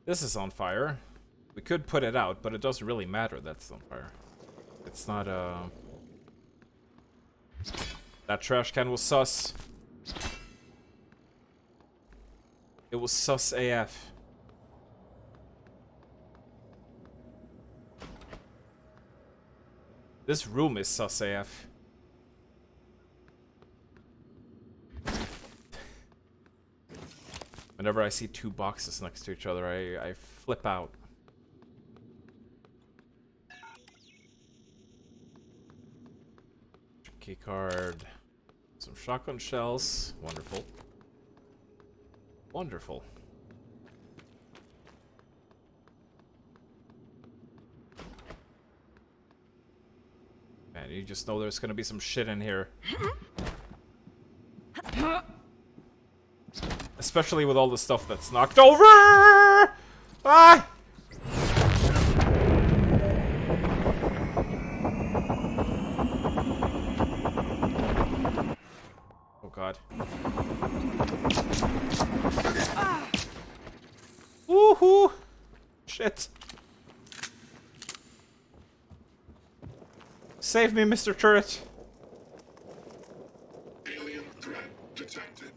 This is on fire. We could put it out, but it doesn't really matter that's on fire. It's not, That trash can was sus. It was sus AF. This room is sus AF. Whenever I see two boxes next to each other, I flip out. Key card. Some shotgun shells. Wonderful. Wonderful. Man, you just know there's gonna be some shit in here. Especially with all the stuff that's knocked over! Ah! Oh god. Woohoo! Shit. Save me, Mr. Turret. Alien threat detected.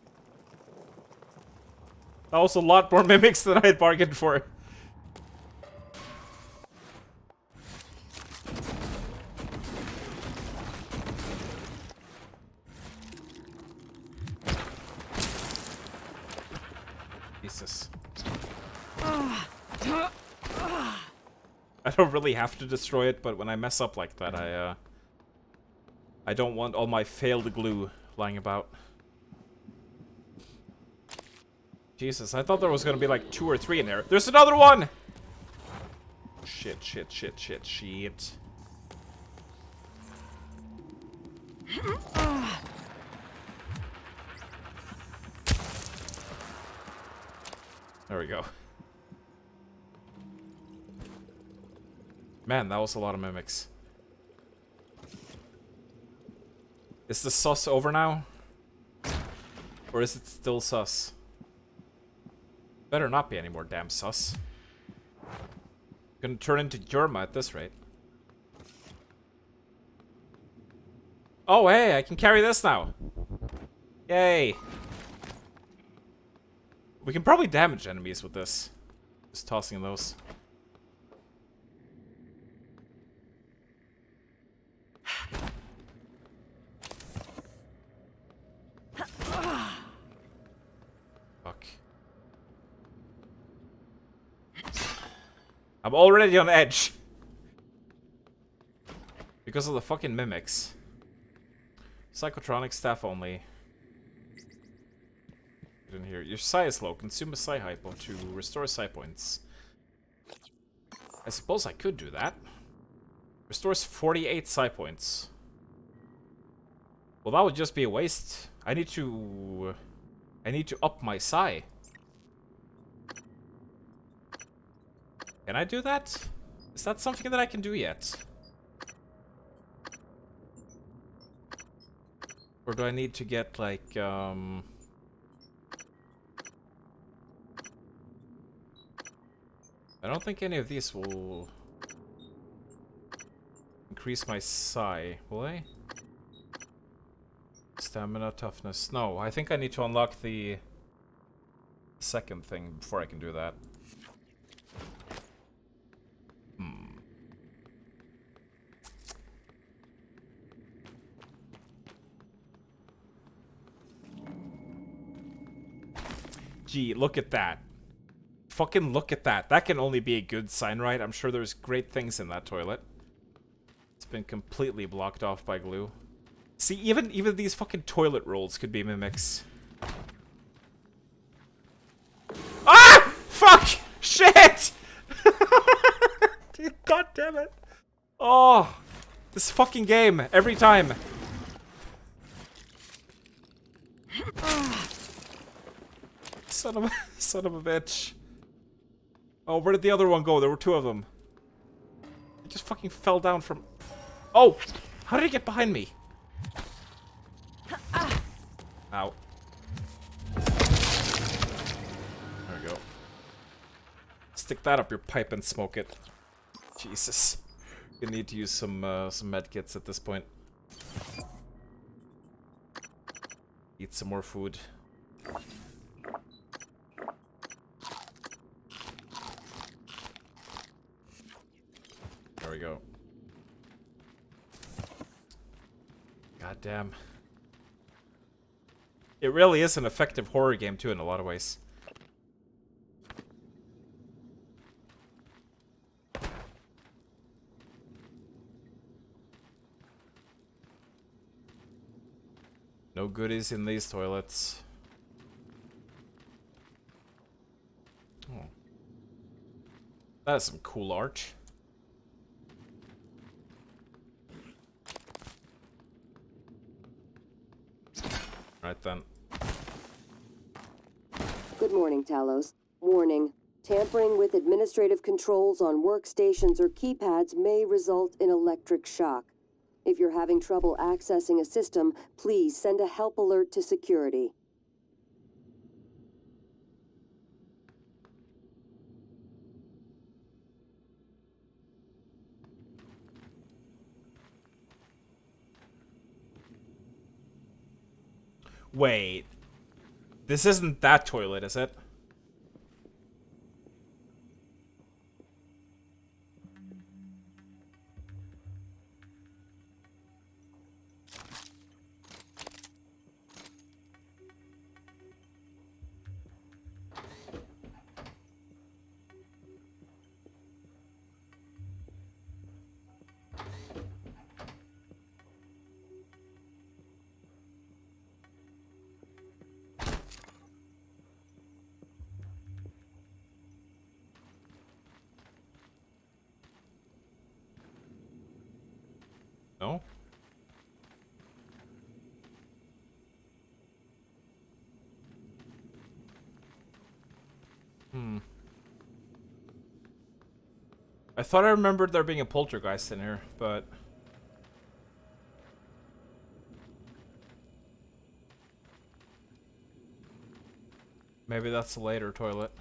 That was a lot more mimics than I had bargained for. Jesus. I don't really have to destroy it, but when I mess up like that, I don't want all my failed glue lying about. Jesus, I thought there was gonna be like 2 or 3 in there. There's another one! Shit, shit, shit, shit, shit. There we go. Man, that was a lot of mimics. Is the sus over now? Or is it still sus? Better not be any more damn sus. Gonna turn into Jorma at this rate. Oh, hey, I can carry this now. Yay. We can probably damage enemies with this. Just tossing those. Fuck. I'm already on edge. Because of the fucking mimics. Psychotronic staff only. Get in here. Your psi is low. Consume a psi hypo to restore psi points. I suppose I could do that. Restores 48 psi points. Well, that would just be a waste. I need to up my psi. Can I do that? Is that something that I can do yet? Or do I need to get, like, I don't think any of these will increase my psi, will they? Stamina, toughness. No, I think I need to unlock the second thing before I can do that. Gee, look at that. Fucking look at that. That can only be a good sign, right? I'm sure there's great things in that toilet. It's been completely blocked off by glue. See, even these fucking toilet rolls could be mimics. Ah! Fuck! Shit! God damn it. Oh, this fucking game, every time. Son of a bitch. Oh, where did the other one go? There were 2 of them. He just fucking fell down from... Oh! How did he get behind me? Ow. There we go. Stick that up your pipe and smoke it. Jesus. You need to use some medkits at this point. Eat some more food. There we go. God damn. It really is an effective horror game too in a lot of ways. No goodies in these toilets. Oh. That is some cool art. Right then. Good morning, Talos. Warning. Tampering with administrative controls on workstations or keypads may result in electric shock. If you're having trouble accessing a system, please send a help alert to security. Wait. This isn't that toilet, is it? No? I thought I remembered there being a poltergeist in here, but... maybe that's a later toilet.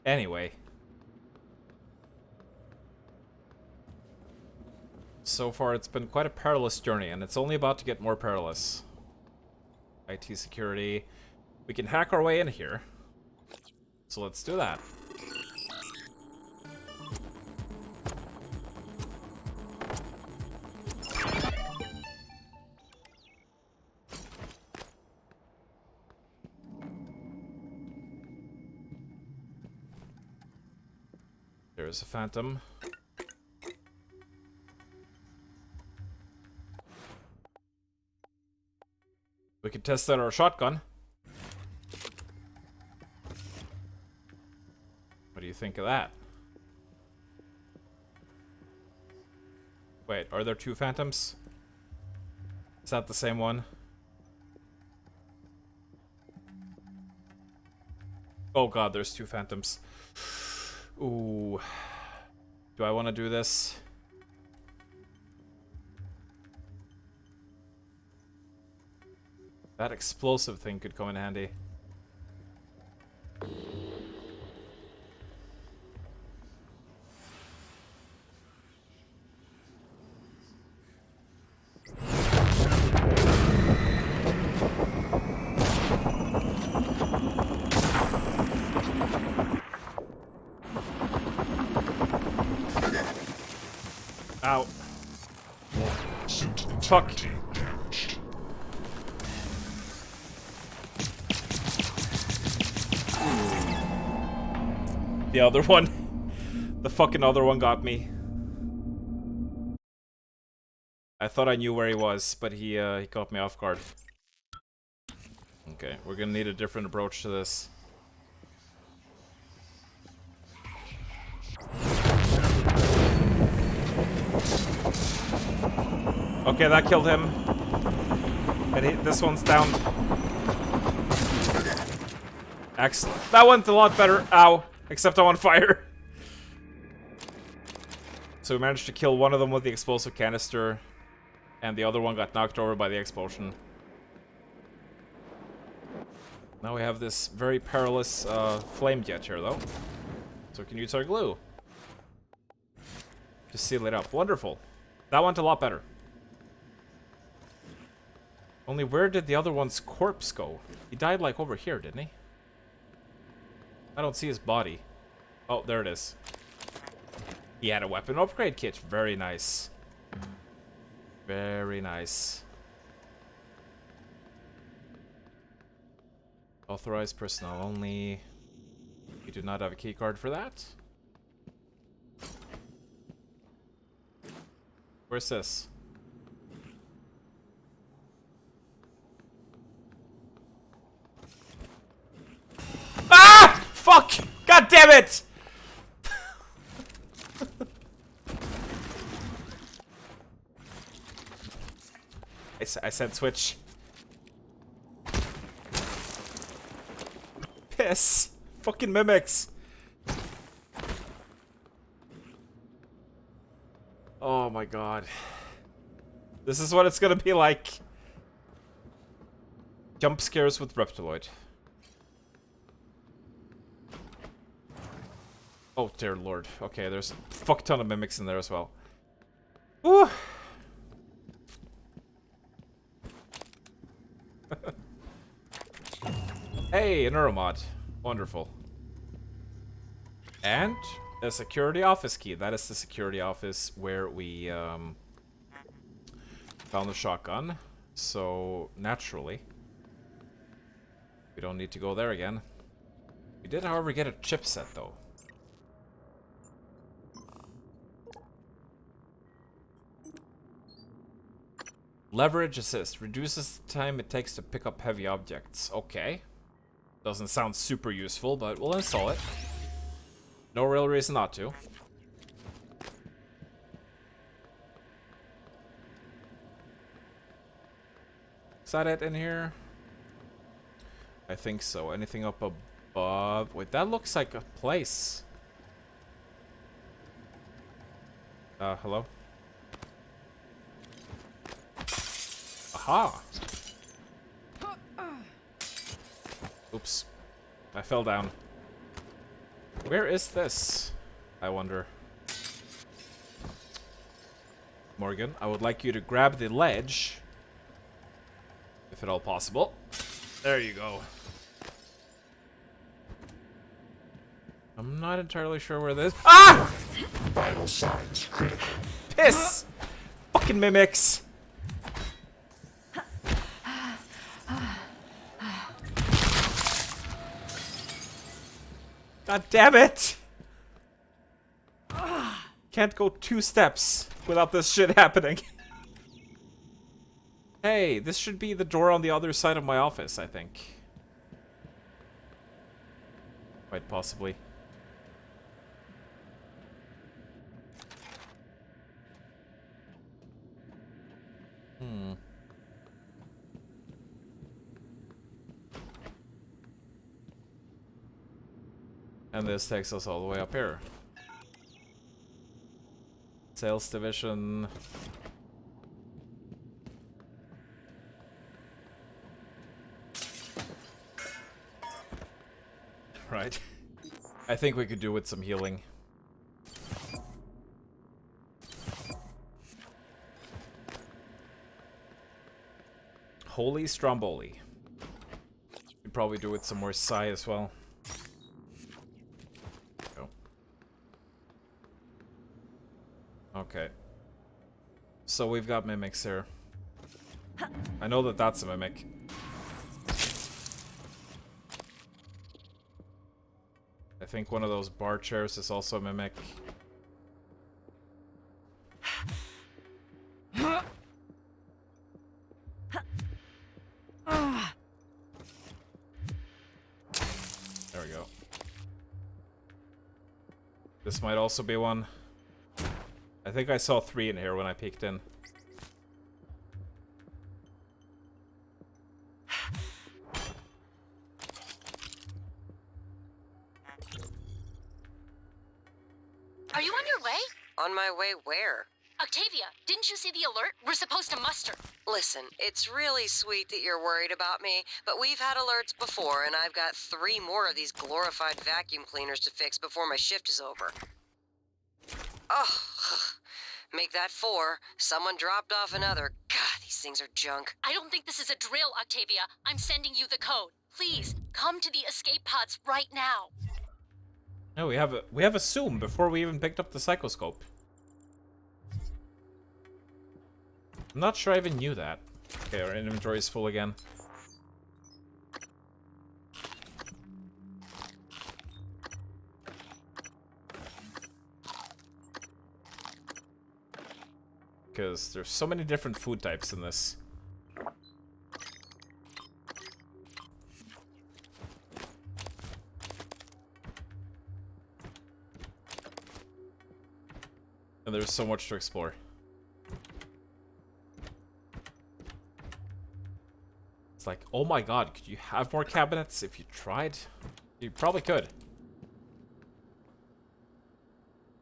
Anyway. So far it's been quite a perilous journey, and it's only about to get more perilous. IT security. We can hack our way in here. So let's do that. There's a phantom. We could test out our shotgun. What do you think of that? Wait, are there two phantoms? Is that the same one? Oh god, there's two phantoms. Ooh. Do I want to do this? That explosive thing could come in handy. Ow. Fuck. The other one. The fucking other one got me. I thought I knew where he was, but he caught me off guard. Okay, we're gonna need a different approach to this. Okay, that killed him. And this one's down. Excellent. That went a lot better. Ow. Except I'm on fire. So we managed to kill one of them with the explosive canister. And the other one got knocked over by the explosion. Now we have this very perilous flame jet here, though. So we can use our glue to seal it up. Wonderful. That went a lot better. Only where did the other one's corpse go? He died like over here, didn't he? I don't see his body. Oh, there it is. He had a weapon upgrade kit. Very nice. Very nice. Authorized personnel only. We do not have a keycard for that. Where's this? Ah! Fuck! God damn it! I said switch. Piss. Fucking mimics. Oh my god. This is what it's gonna be like. Jump scares with Reptiloid. Oh dear lord. Okay, there's a fuck ton of mimics in there as well. Woo! Hey, a neuromod. Wonderful. And a security office key. That is the security office where we found the shotgun. So, naturally, we don't need to go there again. We did, however, get a chipset, though. Leverage assist. Reduces the time it takes to pick up heavy objects. Okay. Doesn't sound super useful, but we'll install it. No real reason not to. Is that it in here? I think so. Anything up above? Wait, that looks like a place. Hello? Aha! Oops. I fell down. Where is this? I wonder. Morgan, I would like you to grab the ledge. If at all possible. There you go. I'm not entirely sure where this— Ah! Vital signs critical. Piss! Fucking mimics! God damn it! Can't go 2 steps without this shit happening. Hey, this should be the door on the other side of my office, I think. Quite possibly. And this takes us all the way up here. Sales division. Right. I think we could do with some healing. Holy Stromboli. Could probably do with some more Psi as well. Okay. So we've got mimics here. I know that that's a mimic. I think one of those bar chairs is also a mimic. There we go. This might also be one. I think I saw 3 in here when I peeked in. Are you on your way? On my way where? Octavia, didn't you see the alert? We're supposed to muster. Listen, it's really sweet that you're worried about me, but we've had alerts before, and I've got 3 more of these glorified vacuum cleaners to fix before my shift is over. Oh, Make that 4. Someone dropped off another. God, these things are junk. I don't think this is a drill, Octavia. I'm sending you the code. Please, come to the escape pods right now. No, we have a zoom before we even picked up the psychoscope. I'm not sure I even knew that. Okay, our inventory is full again. Because there's so many different food types in this. And there's so much to explore. It's like, oh my god, could you have more cabinets if you tried? You probably could.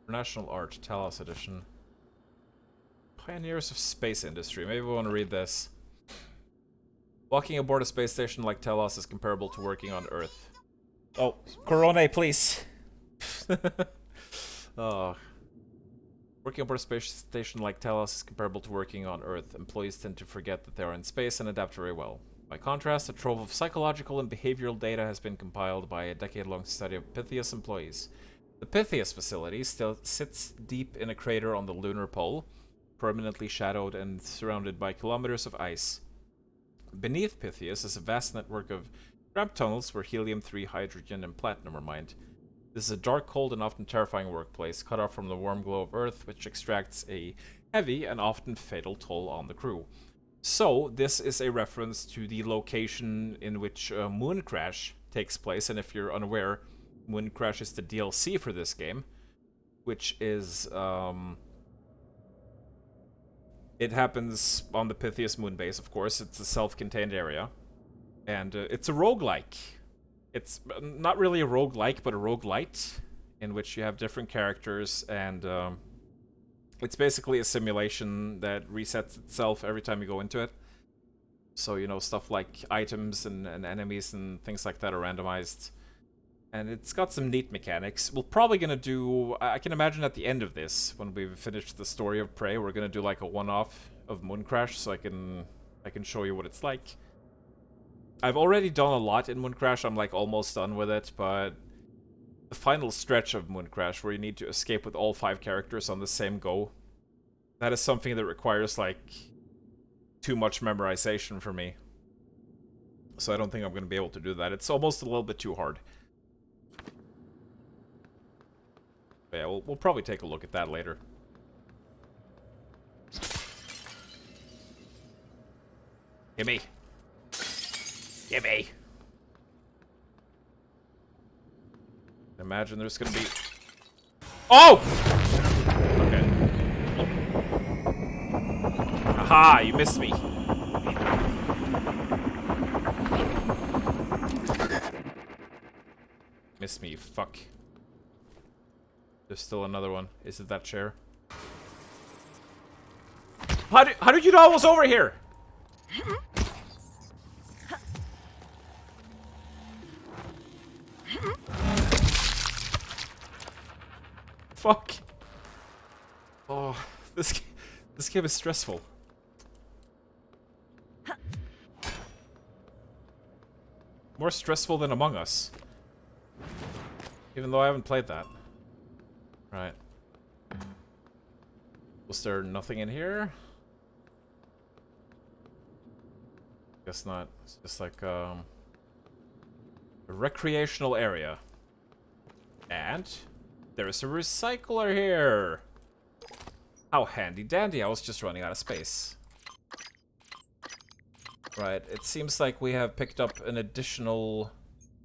International Art, Talos Edition. Pioneers of Space Industry. Maybe we want to read this. Walking aboard a space station like Talos is comparable to working on Earth. Oh, Corona, please. Oh. Working aboard a space station like Talos is comparable to working on Earth. Employees tend to forget that they are in space and adapt very well. By contrast, a trove of psychological and behavioral data has been compiled by a decade-long study of Pythias employees. The Pythias facility still sits deep in a crater on the lunar pole, permanently shadowed and surrounded by kilometers of ice. Beneath Pythias is a vast network of cramped tunnels where helium-3, hydrogen, and platinum are mined. This is a dark, cold, and often terrifying workplace, cut off from the warm glow of Earth, which extracts a heavy and often fatal toll on the crew. So, this is a reference to the location in which Moon Crash takes place, and if you're unaware, Moon Crash is the DLC for this game, which is, it happens on the Pythias moon base, of course. It's a self-contained area. And it's a roguelike. It's not really a roguelike, but a roguelite, in which you have different characters, and it's basically a simulation that resets itself every time you go into it. So, you know, stuff like items and enemies and things like that are randomized. And it's got some neat mechanics. We're probably gonna do... I can imagine at the end of this, when we've finished the story of Prey, we're gonna do like a one-off of Moon Crash, so I can show you what it's like. I've already done a lot in Moon Crash. I'm like almost done with it, but the final stretch of Moon Crash, where you need to escape with all 5 characters on the same go, that is something that requires like too much memorization for me. So I don't think I'm gonna be able to do that. It's almost a little bit too hard. But yeah, we'll probably take a look at that later. Gimme. Gimme. Imagine there's gonna be... Oh! Okay. Aha, you missed me. Missed me, you fuck. There's still another one. Is it that chair? How did you know I was over here? Fuck. Oh, this game is stressful. More stressful than Among Us. Even though I haven't played that. Right. Was there nothing in here? Guess not. It's just like a recreational area. And there is a recycler here. How handy dandy. I was just running out of space. Right, it seems like we have picked up an additional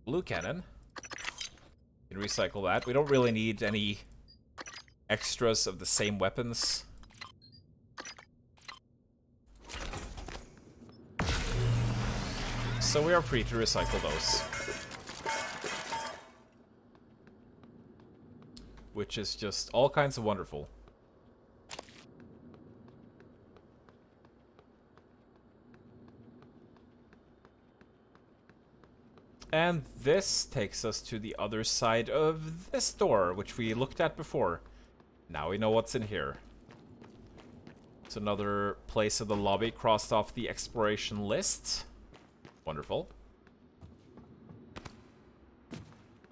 blue cannon. We can recycle that. We don't really need any extras of the same weapons. So we are free to recycle those. Which is just all kinds of wonderful. And this takes us to the other side of this door, which we looked at before. Now we know what's in here. There's another place in the lobby crossed off the exploration list. Wonderful.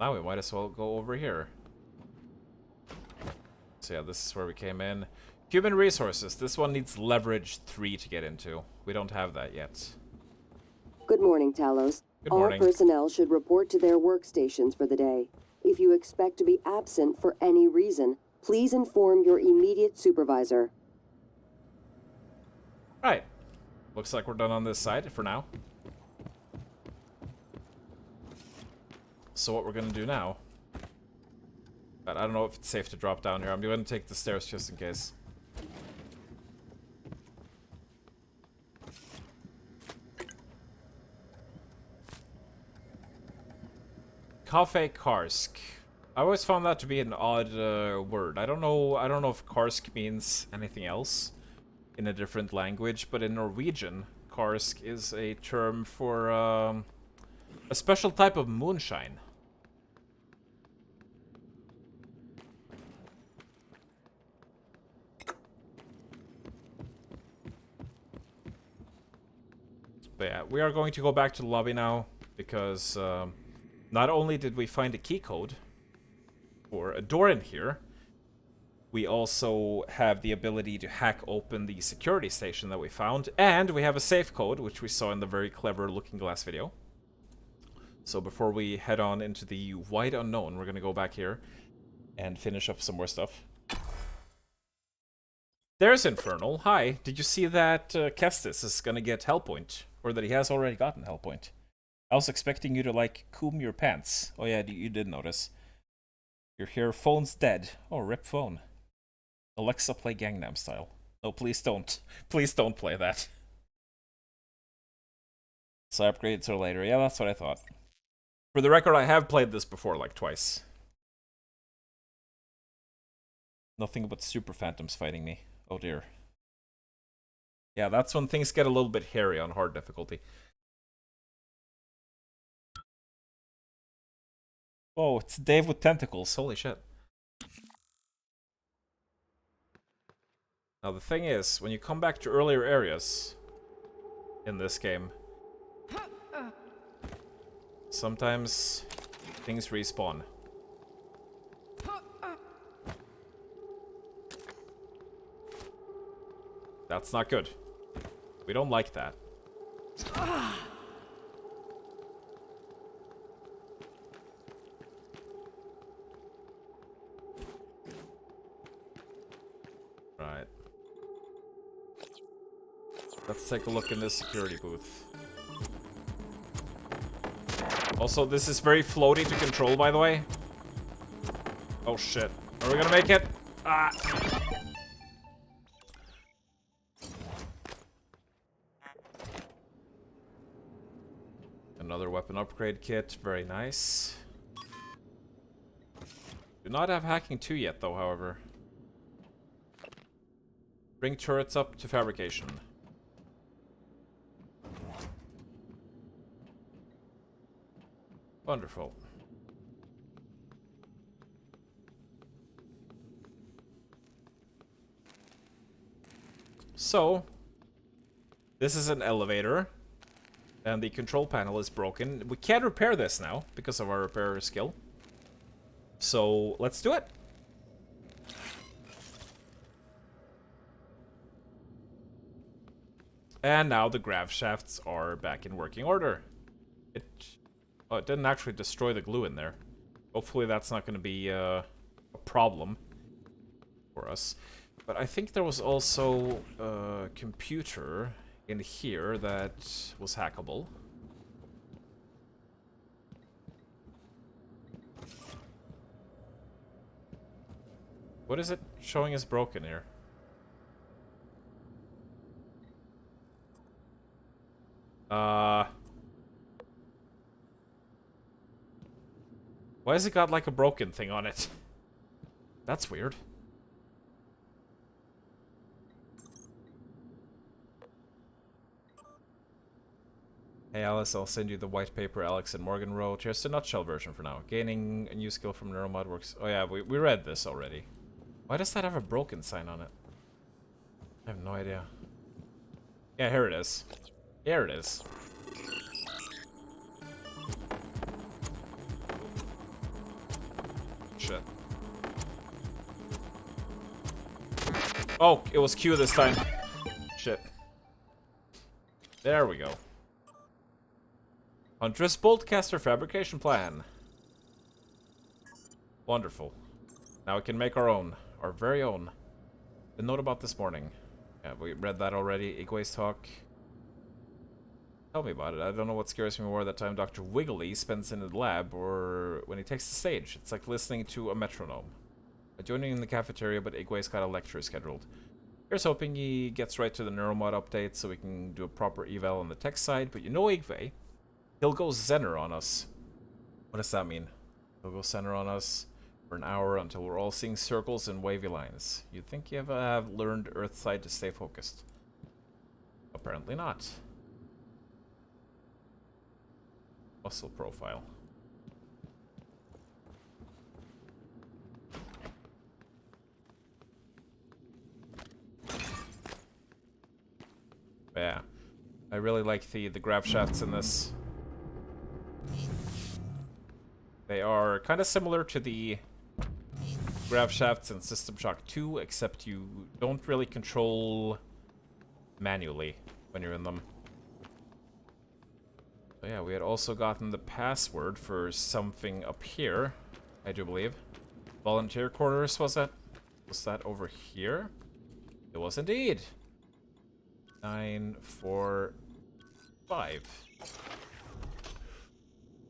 Now we might as well go over here. So yeah, this is where we came in. Human resources. This one needs leverage 3 to get into. We don't have that yet. Good morning, Talos. Good morning. All personnel should report to their workstations for the day. If you expect to be absent for any reason, please inform your immediate supervisor. Right. Looks like we're done on this side for now. So what we're gonna do now... But I don't know if it's safe to drop down here. I'm going to take the stairs just in case. Cafe Karsk. I always found that to be an odd word. I don't know if Karsk means anything else in a different language, but in Norwegian, Karsk is a term for a special type of moonshine. But yeah, we are going to go back to the lobby now, because not only did we find a key code for a door in here, we also have the ability to hack open the security station that we found, and we have a safe code, which we saw in the very clever Looking Glass video. So before we head on into the wide unknown, we're going to go back here and finish up some more stuff. There's Infernal. Hi. Did you see that Kestis is going to get Hellpoint? Or that he has already gotten Hellpoint? I was expecting you to, like, coom your pants. Oh yeah, you did notice. You're here, phone's dead. Oh, rip phone. Alexa, play Gangnam Style. No, please don't. Please don't play that. So upgrades are later. Yeah, that's what I thought. For the record, I have played this before, like, twice. Nothing but super phantoms fighting me. Oh dear. Yeah, that's when things get a little bit hairy on hard difficulty. Oh, it's Dave with tentacles. Holy shit. Now the thing is, when you come back to earlier areas in this game, sometimes things respawn. That's not good. We don't like that. Right. Let's take a look in this security booth. Also, this is very floaty to control, by the way. Oh shit. Are we gonna make it? Ah! Another weapon upgrade kit, very nice. Do not have hacking 2 yet though, however. Bring turrets up to fabrication. Wonderful. So, this is an elevator. And the control panel is broken. We can't repair this now because of our repair skill. So let's do it. And now the grav shafts are back in working order. It didn't actually destroy the glue in there. Hopefully that's not going to be a problem for us. But I think there was also a computer in here that was hackable. What is it showing as broken here? Why has it got like a broken thing on it? That's weird. Hey Alice, I'll send you the white paper Alex and Morgan wrote. Here's the nutshell version for now. Gaining a new skill from Neuromod works. Oh yeah, we read this already. Why does that have a broken sign on it? I have no idea. Yeah, here it is. Here it is. Shit. Oh, it was Q this time. Shit. There we go. Huntress Boltcaster Fabrication Plan. Wonderful. Now we can make our own. Our very own. The note about this morning. Yeah, we read that already. Igwe's talk. Tell me about it. I don't know what scares me more, that time Dr. Wiggly spends in the lab or when he takes the stage. It's like listening to a metronome. I'm joining in the cafeteria, but Igwe's got a lecture scheduled. Here's hoping he gets right to the neuromod update so we can do a proper eval on the tech side. But you know Igwe, he'll go Zener on us. What does that mean? He'll go Zener on us for an hour until we're all seeing circles and wavy lines. You'd think you have learned Earthside to stay focused. Apparently not. Muscle profile. Yeah. I really like the grav shafts in this. They are kind of similar to the grav shafts in System Shock 2, except you don't really control manually when you're in them. So yeah, we had also gotten the password for something up here, I do believe. Volunteer quarters, was that? Was that over here? It was indeed. 945.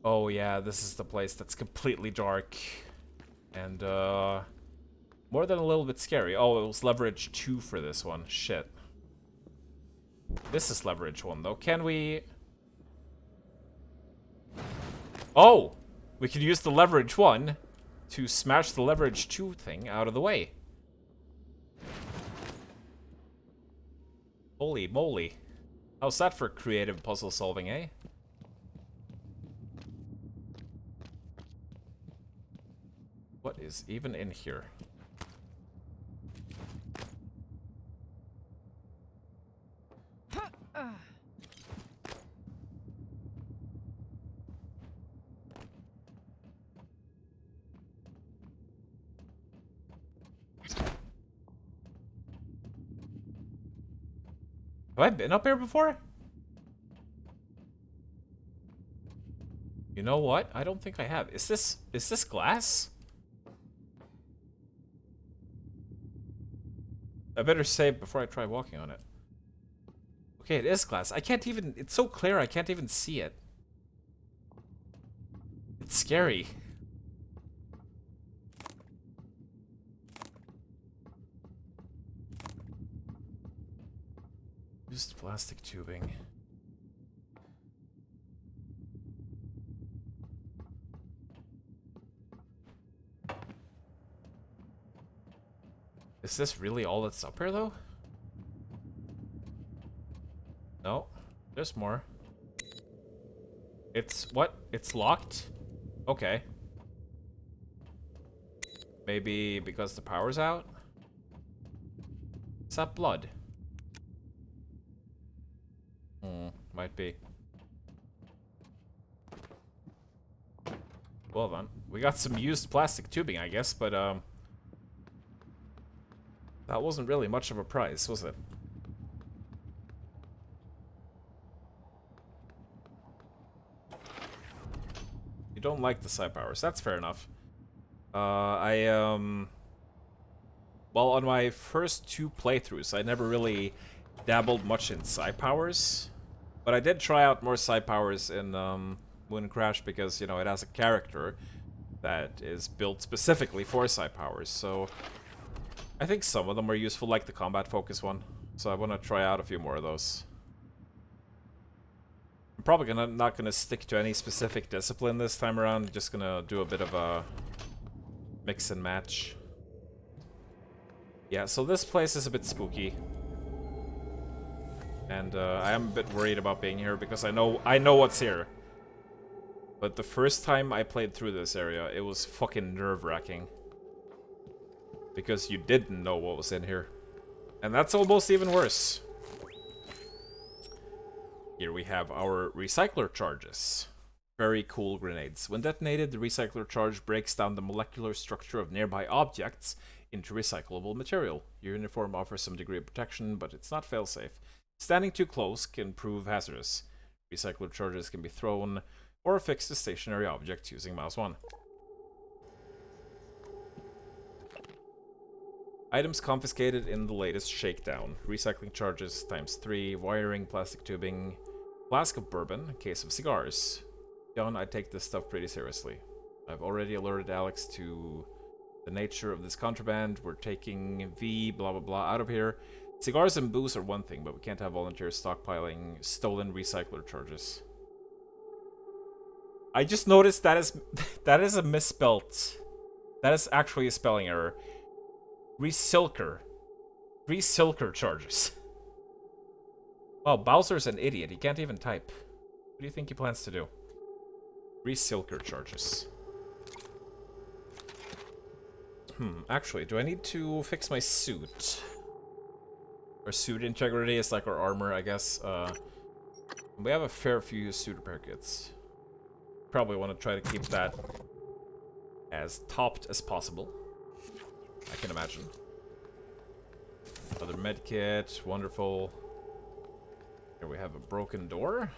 Oh yeah, this is the place that's completely dark. And, more than a little bit scary. Oh, it was leverage 2 for this one. Shit. This is leverage 1, though. Can we... Oh! We could use the leverage 1 to smash the leverage 2 thing out of the way. Holy moly. How's that for creative puzzle solving, eh? What is even in here? Have I been up here before? You know what? I don't think I have. Is this glass? I better save before I try walking on it. Okay, it is glass. I can't even... It's so clear I can't even see it. It's scary. Used plastic tubing. Is this really all that's up here, though? No. There's more. It's... what? It's locked? Okay. Maybe because the power's out? Is that blood? Might be. Well then, we got some used plastic tubing, I guess, but that wasn't really much of a prize, was it? You don't like the psi powers, that's fair enough. Well, on my first 2 playthroughs, I never really dabbled much in psi powers. But I did try out more psi powers in Moon Crash because, you know, it has a character that is built specifically for psi powers. So I think some of them are useful, like the combat focus one. So I want to try out a few more of those. I'm probably not gonna stick to any specific discipline this time around. Just gonna do a bit of a mix and match. Yeah, so this place is a bit spooky. And I am a bit worried about being here because I know what's here. But the first time I played through this area, it was fucking nerve-wracking. Because you didn't know what was in here. And that's almost even worse. Here we have our recycler charges. Very cool grenades. When detonated, the recycler charge breaks down the molecular structure of nearby objects into recyclable material. Your uniform offers some degree of protection, but it's not failsafe. Standing too close can prove hazardous. Recycler charges can be thrown or affixed to stationary objects using mouse 1. Items confiscated in the latest shakedown. Recycling charges ×3, wiring, plastic tubing, flask of bourbon, a case of cigars. John, I take this stuff pretty seriously. I've already alerted Alex to the nature of this contraband. We're taking V blah blah blah out of here. Cigars and booze are one thing, but we can't have volunteers stockpiling stolen recycler charges. I just noticed that is a misspelt. That is actually a spelling error. Recycler charges. Well, Bowser's an idiot. He can't even type. What do you think he plans to do? Recycler charges. Actually, do I need to fix my suit? Our suit integrity is like our armor, I guess. We have a fair few suit repair kits. Probably want to try to keep that as topped as possible. I can imagine. Another med kit, wonderful. Here we have a broken door.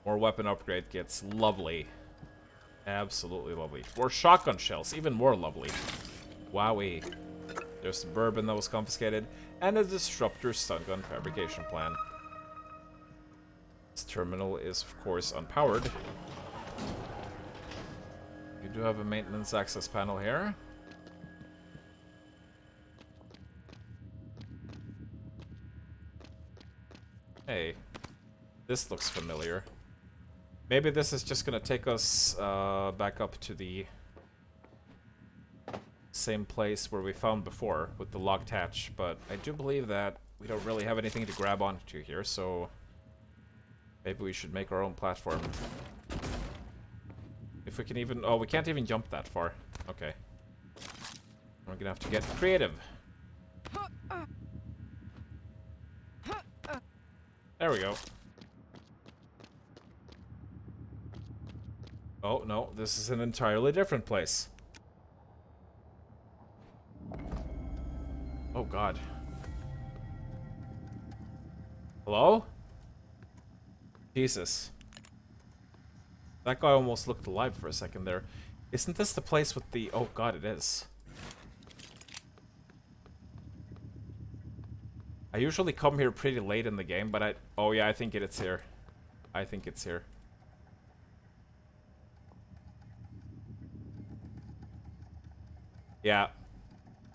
More weapon upgrade kits, lovely. Absolutely lovely. More shotgun shells, even more lovely. Wowee. There's the bourbon that was confiscated, and a disruptor stun gun fabrication plan. This terminal is, of course, unpowered. You do have a maintenance access panel here. Hey, this looks familiar. Maybe this is just gonna take us back up to the same place where we found before with the locked hatch, but I do believe that we don't really have anything to grab onto here, so maybe we should make our own platform. If we can even... Oh, we can't even jump that far. Okay. We're gonna have to get creative. There we go. Oh, no, this is an entirely different place. Oh, God. Hello? Jesus. That guy almost looked alive for a second there. Isn't this the place with the... Oh, God, it is. I usually come here pretty late in the game, but I... Oh, yeah, I think it's here. I think it's here. Yeah.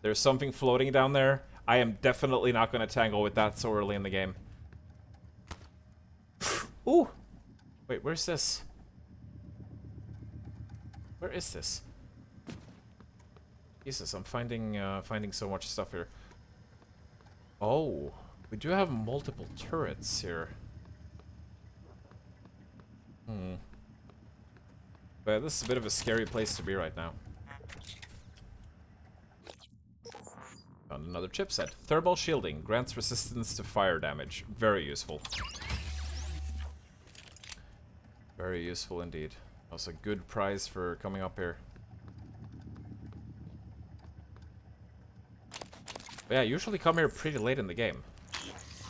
There's something floating down there. I am definitely not going to tangle with that so early in the game. Ooh! Wait, where's this? Where is this? Jesus, I'm finding so much stuff here. Oh, we do have multiple turrets here. But this is a bit of a scary place to be right now. Found another chipset. Thermal shielding grants resistance to fire damage. Very useful. Very useful indeed. Also a good prize for coming up here. But yeah, I usually come here pretty late in the game.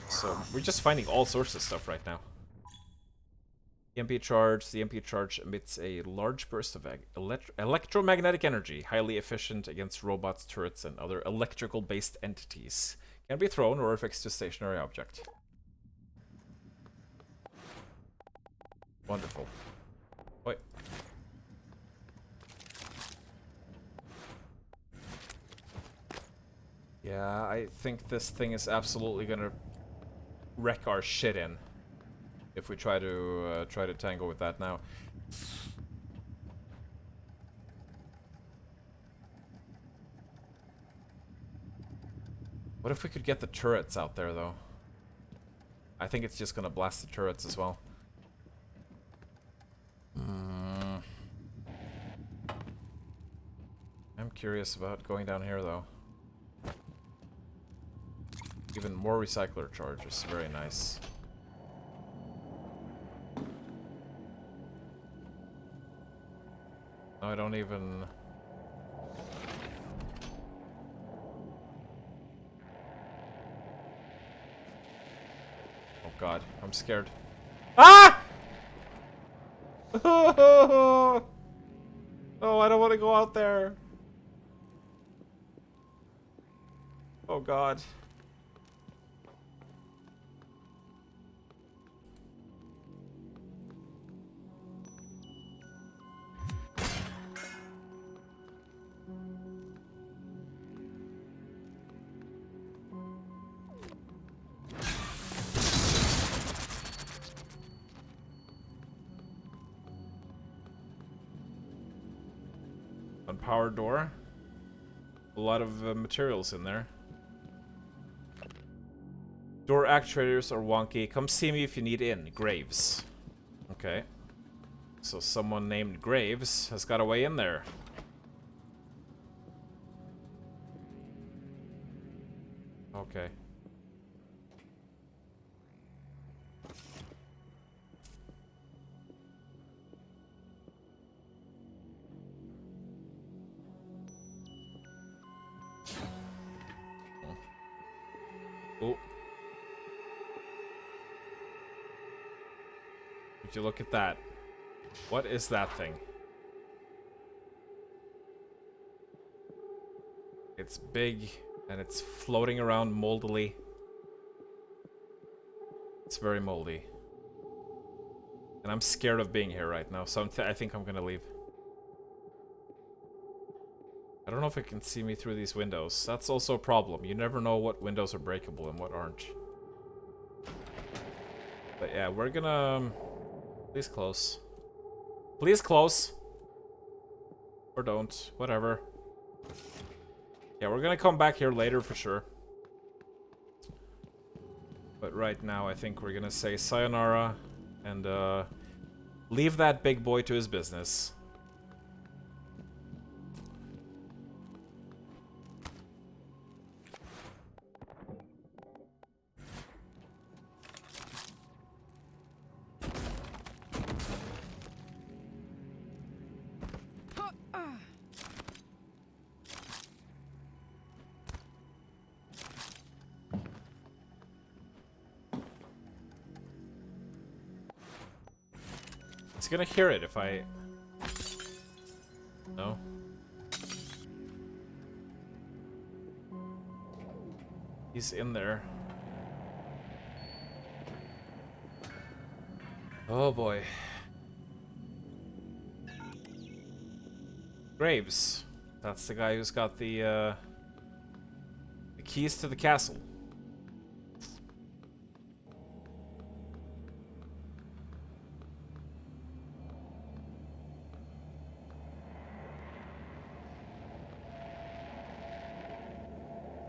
So we're just finding all sorts of stuff right now. EMP charge. The EMP charge emits a large burst of electromagnetic energy, highly efficient against robots, turrets, and other electrical-based entities. Can be thrown or affixed to a stationary object. Wonderful. Wait. Yeah, I think this thing is absolutely gonna wreck our shit in if we try to tangle with that now. What if we could get the turrets out there, though? I think it's just gonna blast the turrets as well. I'm curious about going down here, though. Even more recycler charges. Very nice. No, I don't even... Oh god, I'm scared. Ah! Oh, I don't want to go out there. Oh god. Unpowered door. A lot of materials in there. Door actuators are wonky. Come see me if you need in. Graves. Okay. So someone named Graves has got a way in there. Okay. Oh. Would you look at that? What is that thing? It's big and it's floating around moldily. It's very moldy. And I'm scared of being here right now, so I think I'm gonna leave. I don't know if it can see me through these windows. That's also a problem. You never know what windows are breakable and what aren't. But yeah, we're gonna... Please close. Please close! Or don't. Whatever. Yeah, we're gonna come back here later for sure. But right now, I think we're gonna say sayonara and leave that big boy to his business. It's gonna hear it if I... No? He's in there. Oh boy. Graves. That's the guy who's got the keys to the castle.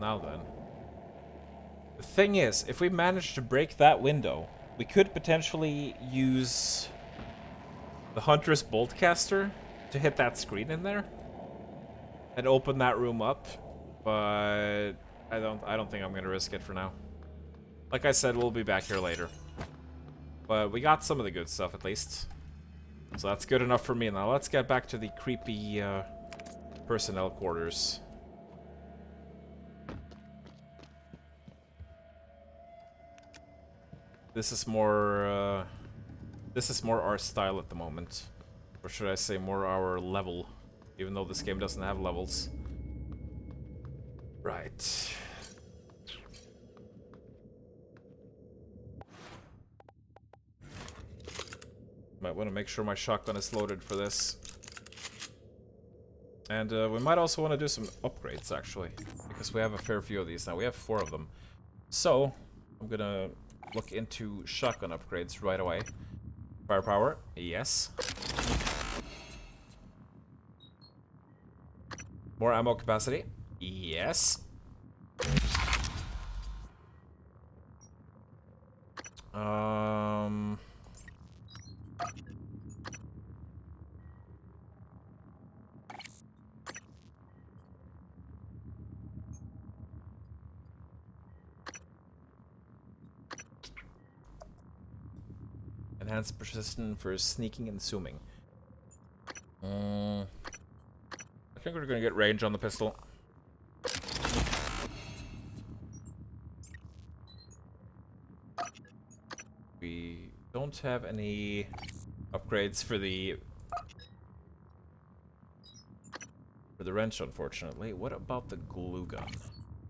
Now then. The thing is, if we manage to break that window, we could potentially use the Huntress Boltcaster to hit that screen in there and open that room up, but I don't think I'm gonna risk it for now. Like I said, we'll be back here later. But we got some of the good stuff at least. So that's good enough for me. Now let's get back to the creepy personnel quarters. This is more our style at the moment. Or should I say more our level, even though this game doesn't have levels. Right. Might want to make sure my shotgun is loaded for this. And we might also want to do some upgrades, actually. Because we have a fair few of these now. We have 4 of them. So, I'm gonna look into shotgun upgrades right away. Firepower, yes. More ammo capacity, yes. enhanced precision for sneaking and zooming. I think we're gonna get range on the pistol. We don't have any upgrades for the wrench, unfortunately. What about the glue gun?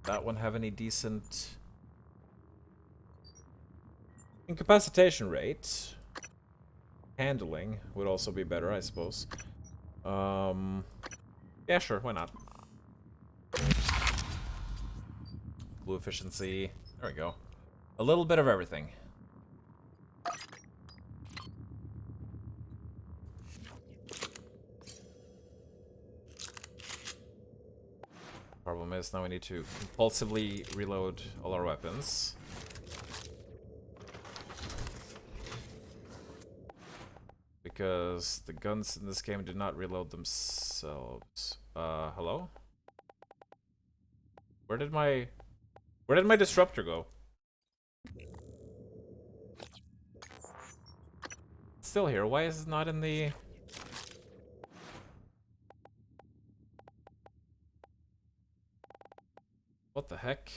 That one have any decent incapacitation rate? Handling would also be better, I suppose. Yeah, sure, why not? Glue efficiency. There we go. A little bit of everything. Problem is, now we need to compulsively reload all our weapons. Because the guns in this game do not reload themselves. Hello? Where did my disruptor go? It's still here. Why is it not in the... What the heck?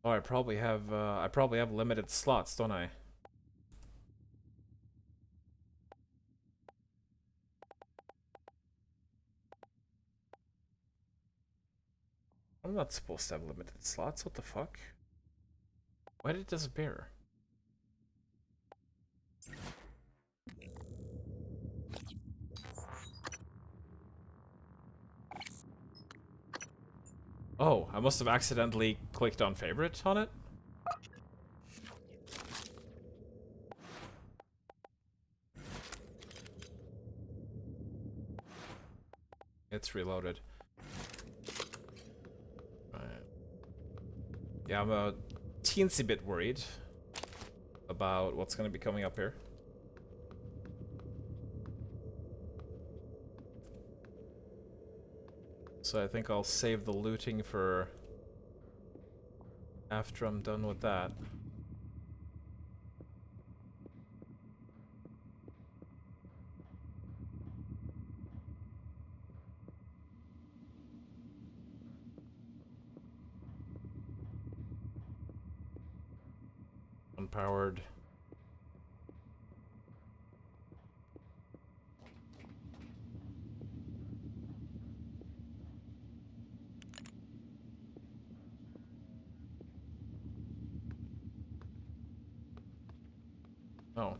Oh, I probably have limited slots, don't I? I'm not supposed to have limited slots. What the fuck? Why did it disappear? Oh, I must have accidentally clicked on favorite on it. It's reloaded. Right. Yeah, I'm a teensy bit worried about what's going to be coming up here. So I think I'll save the looting for after I'm done with that. Unpowered. Oh.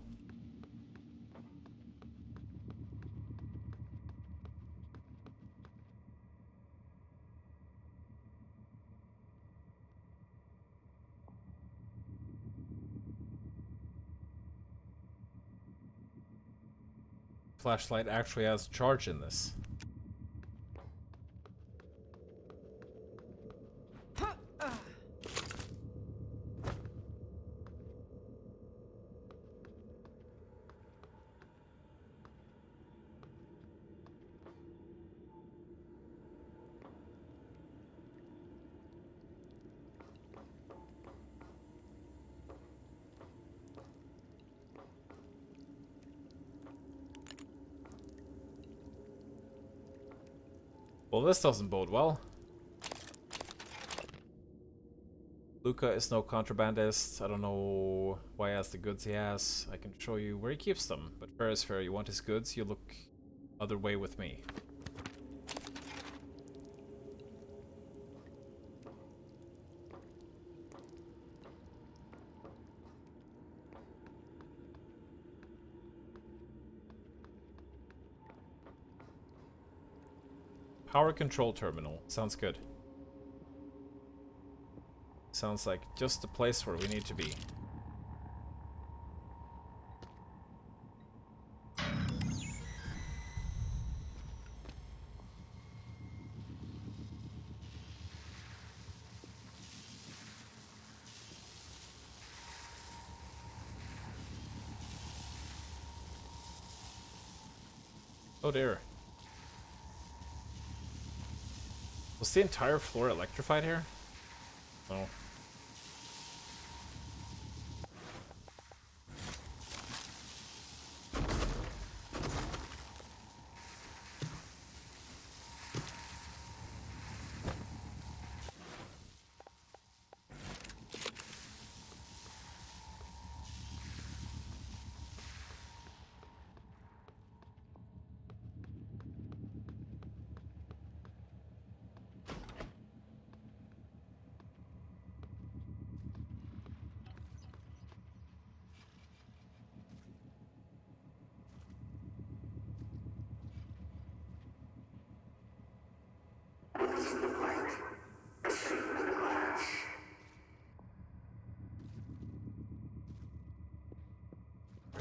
Flashlight actually has charge in this. Well, this doesn't bode well. Luca is no contrabandist. I don't know why he has the goods he has. I can show you where he keeps them. But fair is fair. You want his goods, you look other way with me. Power control terminal. Sounds good. Sounds like just the place where we need to be. Oh dear. Was the entire floor electrified here? No.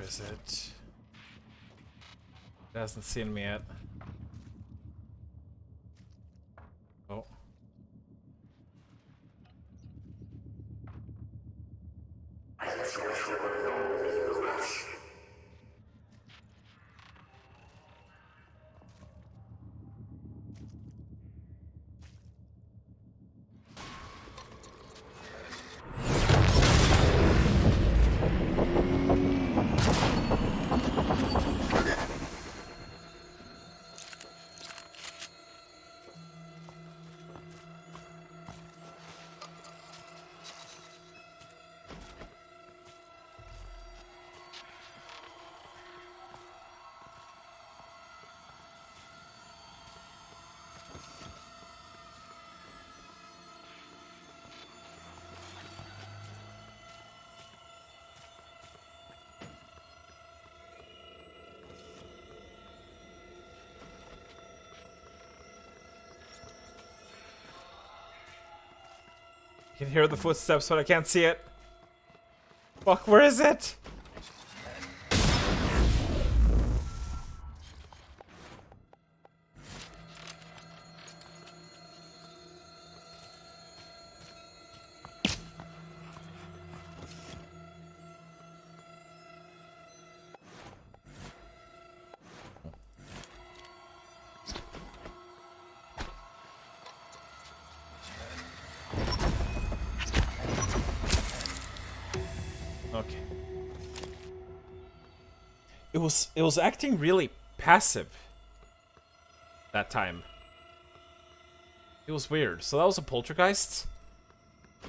Where is it? It hasn't seen me yet. Oh. I can hear the footsteps, but I can't see it. Fuck, where is it? Okay. It was acting really passive that time. It was weird. So that was a poltergeist.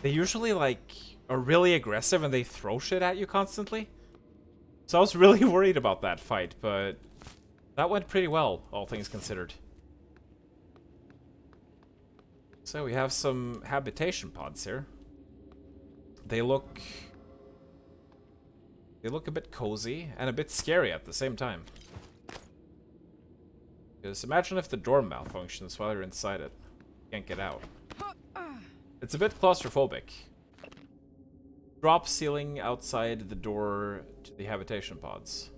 They usually like are really aggressive and they throw shit at you constantly. So I was really worried about that fight, but that went pretty well, all things considered. So we have some habitation pods here. They look a bit cozy and a bit scary at the same time. Because imagine if the door malfunctions while you're inside it. Can't get out. It's a bit claustrophobic. Drop ceiling outside the door to the habitation pods.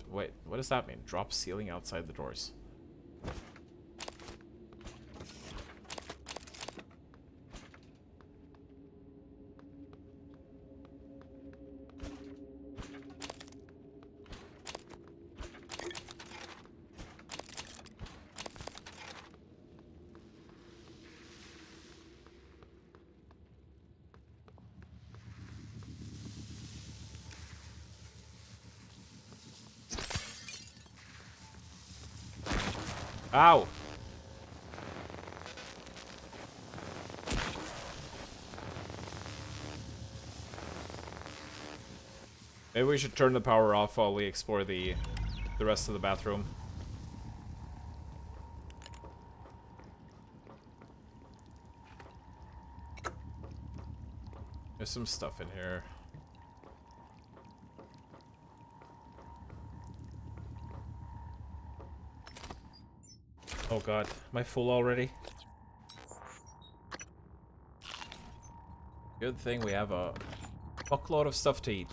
Wait, what does that mean? Drop ceiling outside the doors. Ow! Maybe we should turn the power off while we explore the rest of the bathroom. There's some stuff in here. Oh god, am I full already? Good thing we have a fuckload of stuff to eat.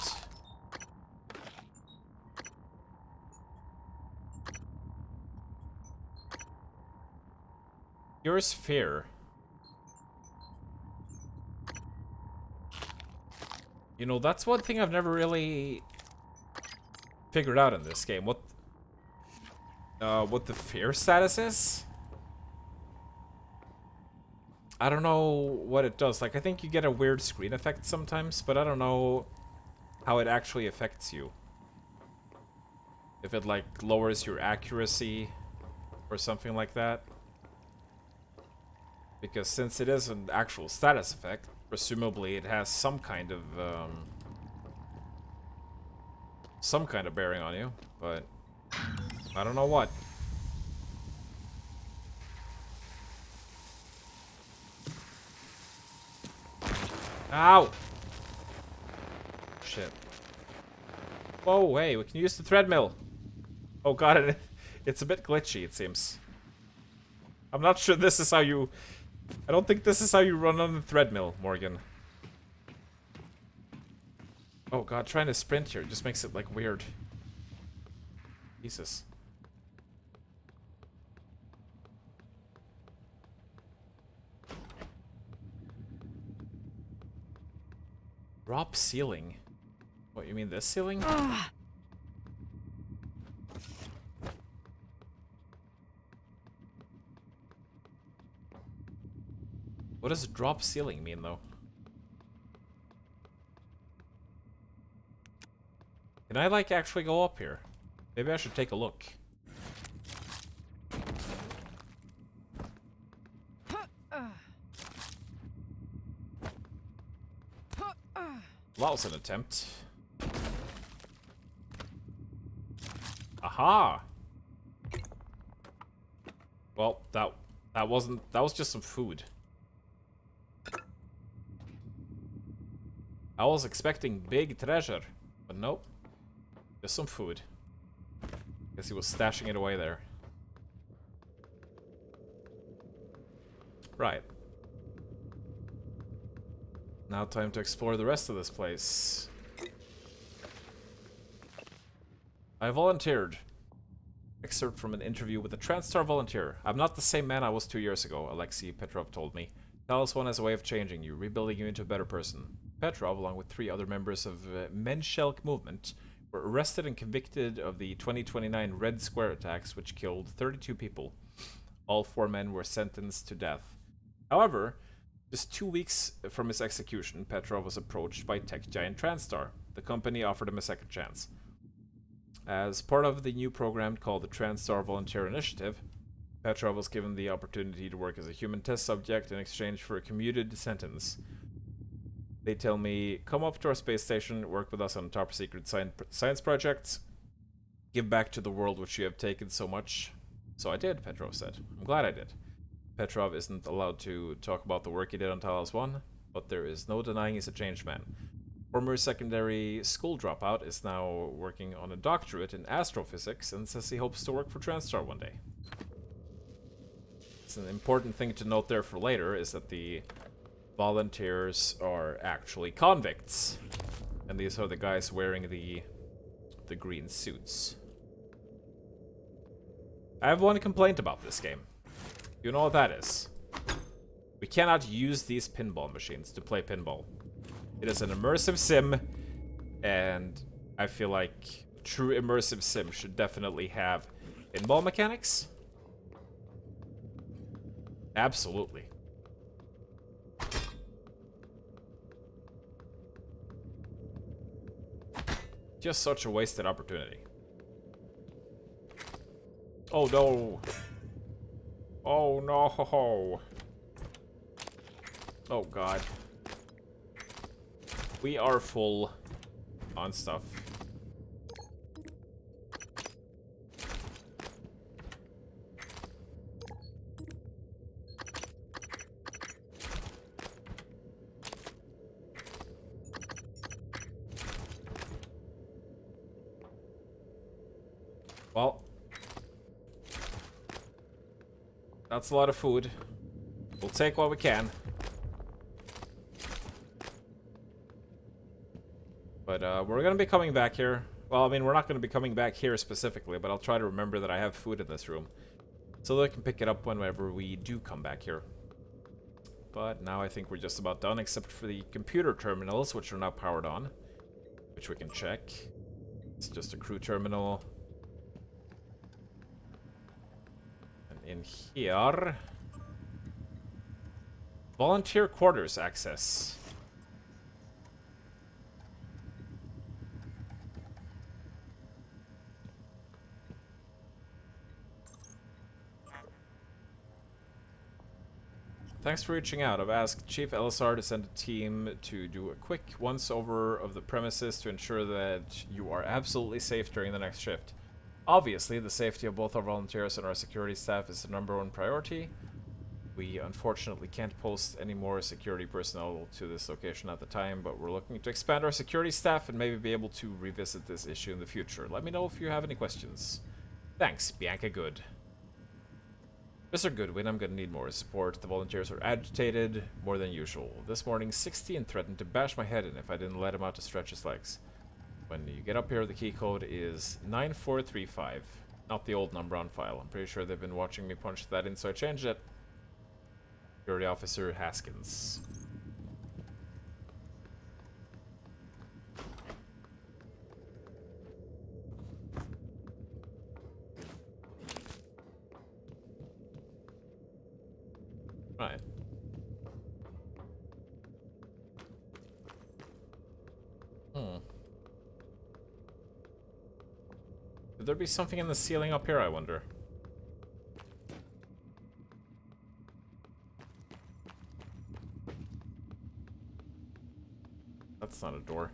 Here's fear. You know, that's one thing I've never really figured out in this game. What the fear status is? I don't know what it does. Like, I think you get a weird screen effect sometimes, but I don't know how it actually affects you. If it, like, lowers your accuracy or something like that. Because since it is an actual status effect, presumably it has some kind of bearing on you, but I don't know what. Ow! Shit. Whoa, hey, we can use the treadmill. Oh god, it's a bit glitchy, it seems. I'm not sure this is how you... I don't think this is how you run on the treadmill, Morgan. Oh god, trying to sprint here just makes it like weird. Jesus. Drop ceiling. What, you mean this ceiling? What does drop ceiling mean, though? Can I, like, actually go up here? Maybe I should take a look. Well, that was an attempt. Aha! Well, that was just some food. I was expecting big treasure, but nope. Just some food. Guess he was stashing it away there. Right. Now time to explore the rest of this place. I volunteered. Excerpt from an interview with a TranStar volunteer. I'm not the same man I was 2 years ago, Alexei Petrov told me. Talos One has a way of changing you, rebuilding you into a better person. Petrov, along with 3 other members of Menshelk movement, were arrested and convicted of the 2029 Red Square attacks, which killed 32 people. All 4 men were sentenced to death. However, just 2 weeks from his execution, Petrov was approached by tech giant TranStar. The company offered him a second chance. As part of the new program called the TranStar Volunteer Initiative, Petrov was given the opportunity to work as a human test subject in exchange for a commuted sentence. They tell me, come up to our space station, work with us on top secret science projects, give back to the world which you have taken so much. So I did, Petrov said. I'm glad I did. Petrov isn't allowed to talk about the work he did on Talos 1, but there is no denying he's a changed man. Former secondary school dropout is now working on a doctorate in astrophysics and says he hopes to work for TranStar one day. It's an important thing to note there for later is that the volunteers are actually convicts. And these are the guys wearing the green suits. I have one complaint about this game. You know what that is? We cannot use these pinball machines to play pinball. It is an immersive sim, and I feel like true immersive sim should definitely have pinball mechanics. Absolutely. Just such a wasted opportunity. Oh no. Oh no. Oh god. We are full on stuff. Well, that's a lot of food. We'll take what we can. But we're gonna be coming back here. Well, I mean, we're not gonna be coming back here specifically, but I'll try to remember that I have food in this room, so that I can pick it up whenever we do come back here. But now I think we're just about done, except for the computer terminals, which are now powered on, which we can check. It's just a crew terminal. And in here... volunteer quarters access. Thanks for reaching out. I've asked Chief LSR to send a team to do a quick once-over of the premises to ensure that you are absolutely safe during the next shift. Obviously, the safety of both our volunteers and our security staff is the #1 priority. We unfortunately can't post any more security personnel to this location at the time, but we're looking to expand our security staff and maybe be able to revisit this issue in the future. Let me know if you have any questions. Thanks, Bianca Good. Mr. Goodwin, I'm gonna need more support. The volunteers are agitated more than usual. This morning, 16 threatened to bash my head in if I didn't let him out to stretch his legs. When you get up here, the key code is 9435. Not the old number on file. I'm pretty sure they've been watching me punch that in, so I changed it. Security Officer Haskins. Right. Could there be something in the ceiling up here, I wonder? That's not a door.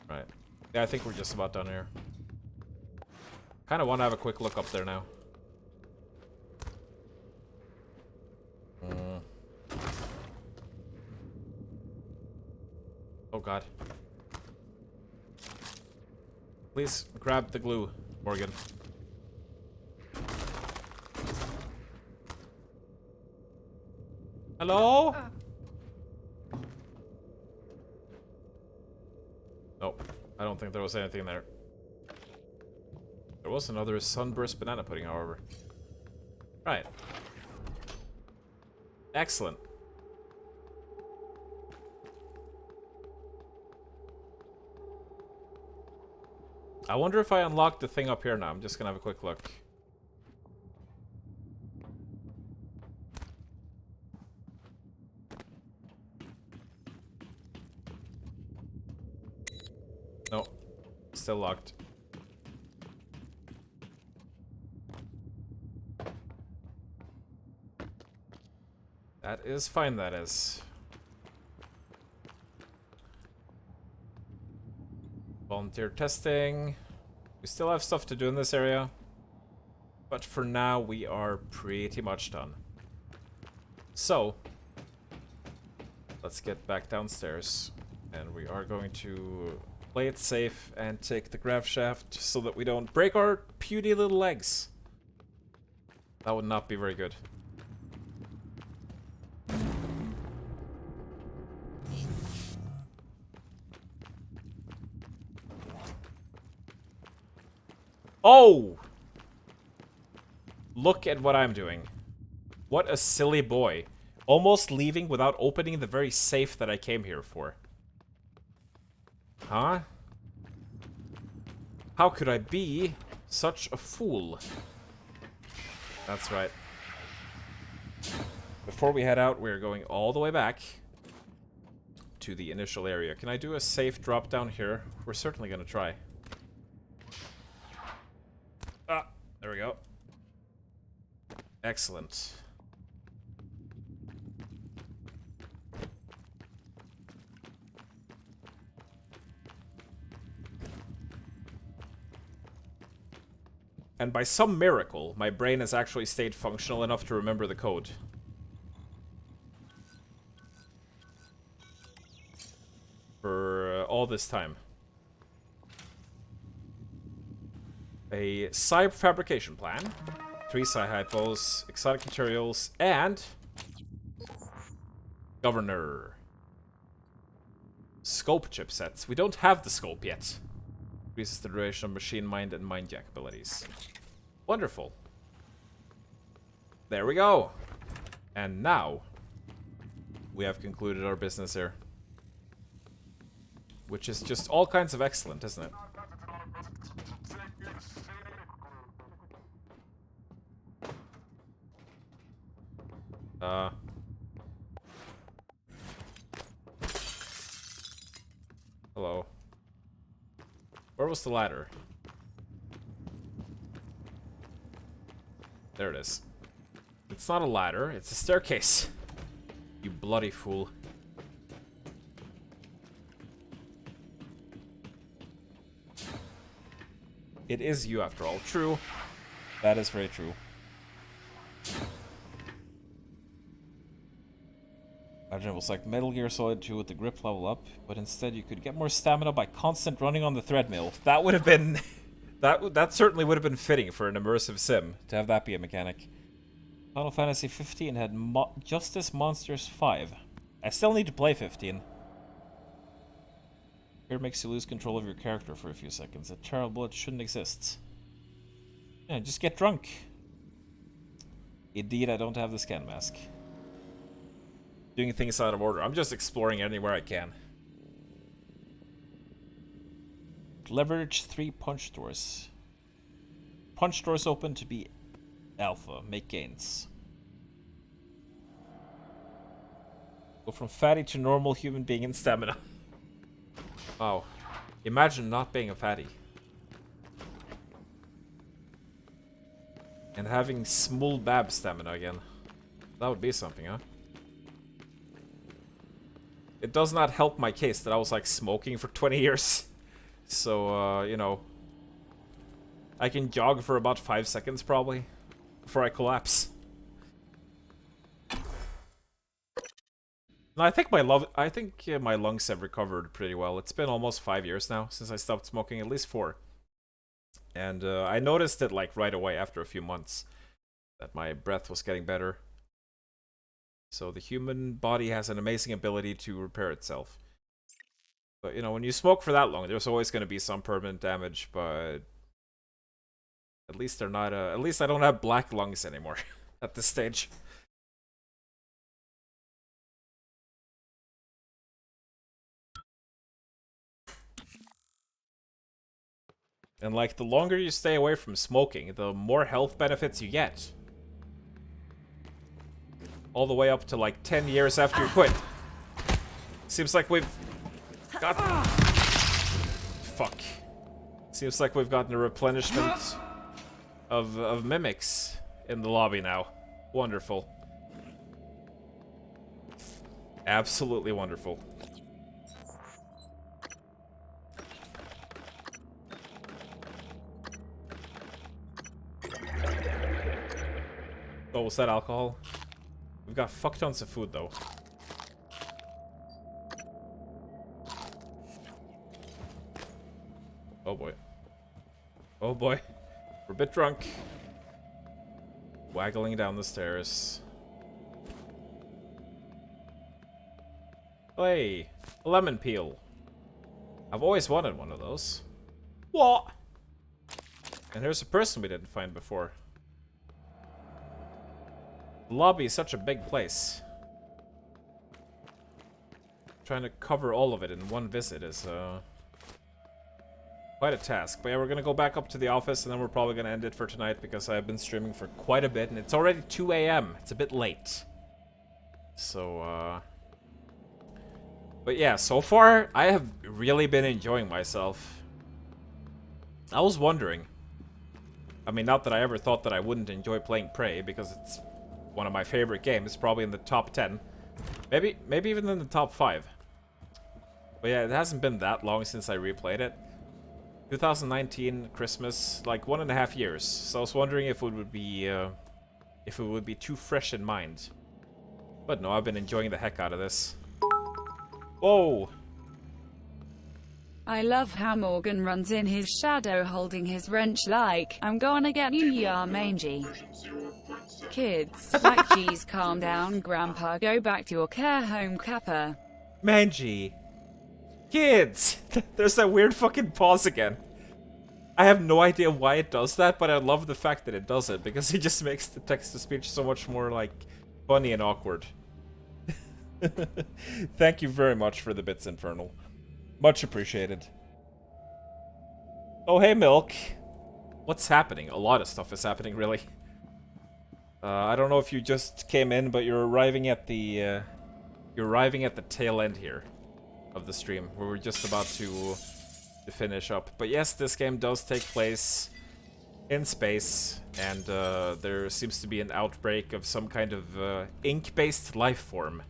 Right. Yeah, I think we're just about done here. Kind of want to have a quick look up there now. Oh god. Please grab the glue, Morgan. Hello? Nope. I don't think there was anything there. There was another sunburst banana pudding, however. Right. Excellent. I wonder if I unlocked the thing up here now. I'm just gonna have a quick look. No. Still locked. That is fine, that is. Volunteer testing. We still have stuff to do in this area. But for now, we are pretty much done. So, let's get back downstairs. And we are going to play it safe and take the grav shaft so that we don't break our puny little legs. That would not be very good. Oh! Look at what I'm doing. What a silly boy. Almost leaving without opening the very safe that I came here for. Huh? How could I be such a fool? That's right. Before we head out, we're going all the way back to the initial area. Can I do a safe drop down here? We're certainly going to try. Ah, there we go. Excellent. And by some miracle, my brain has actually stayed functional enough to remember the code. For all this time. A psi fabrication plan, 3 psi hypos, exotic materials, and governor. Scope chipsets. We don't have the scope yet. Increases the duration of machine mind and mind jack abilities. Wonderful. There we go. And now we have concluded our business here. Which is just all kinds of excellent, isn't it? Hello. Where was the ladder? There it is. It's not a ladder, it's a staircase. You bloody fool. It is you after all. True. That is very true. Imagine it was like Metal Gear Solid 2 with the grip level up, but instead you could get more stamina by constant running on the treadmill. That would have been... that certainly would have been fitting for an immersive sim, to have that be a mechanic. Final Fantasy 15 had Justice Monsters 5. I still need to play 15. Fear makes you lose control of your character for a few seconds. That terrible, it shouldn't exist. Yeah, just get drunk. Indeed, I don't have the scan mask. Doing things out of order. I'm just exploring anywhere I can. Leverage 3 punch doors. Punch doors open to be alpha. Make gains. Go from fatty to normal human being in stamina. Wow. Imagine not being a fatty. And having small bab stamina again. That would be something, huh? It does not help my case that I was like smoking for 20 years. So, you know. I can jog for about 5 seconds probably. Before I collapse. No, I think my lungs have recovered pretty well. It's been almost 5 years now since I stopped smoking, at least 4. And I noticed it like right away after a few months that my breath was getting better. So the human body has an amazing ability to repair itself. But you know, when you smoke for that long, there's always going to be some permanent damage. But at least they're not. At least I don't have black lungs anymore at this stage. And like, the longer you stay away from smoking, the more health benefits you get. All the way up to like 10 years after you quit. Seems like we've got... Fuck. Seems like we've gotten a replenishment of mimics in the lobby now. Wonderful. Absolutely wonderful. Oh, was that alcohol? We've got fuck tons of food, though. Oh boy. Oh boy. We're a bit drunk. Waggling down the stairs. Hey, a lemon peel. I've always wanted one of those. What? And here's a person we didn't find before. The lobby is such a big place. Trying to cover all of it in one visit is quite a task. But yeah, we're gonna go back up to the office and then we're probably gonna end it for tonight because I've been streaming for quite a bit and it's already 2 AM. It's a bit late. So, but yeah, so far I have really been enjoying myself. I was wondering. I mean, not that I ever thought that I wouldn't enjoy playing Prey because it's one of my favorite games, probably in the top 10. Maybe even in the top 5. But yeah, it hasn't been that long since I replayed it. 2019 Christmas, like 1.5 years. So I was wondering if it would be too fresh in mind. But no, I've been enjoying the heck out of this. Whoa! I love how Morgan runs in his shadow holding his wrench like, I'm gonna get you, ya mangy. Kids, like, geez, calm down, Grandpa, go back to your care home, Kappa. Mangy. Kids! There's that weird fucking pause again. I have no idea why it does that, but I love the fact that it does it, because it just makes the text-to-speech so much more, like, funny and awkward. Thank you very much for the bits, Infernal. Much appreciated. Oh, hey, Milk. What's happening? A lot of stuff is happening, really. I don't know if you just came in, but you're arriving at the tail end here of the stream, where we're just about to finish up. But yes, this game does take place in space, and there seems to be an outbreak of some kind of ink-based life form.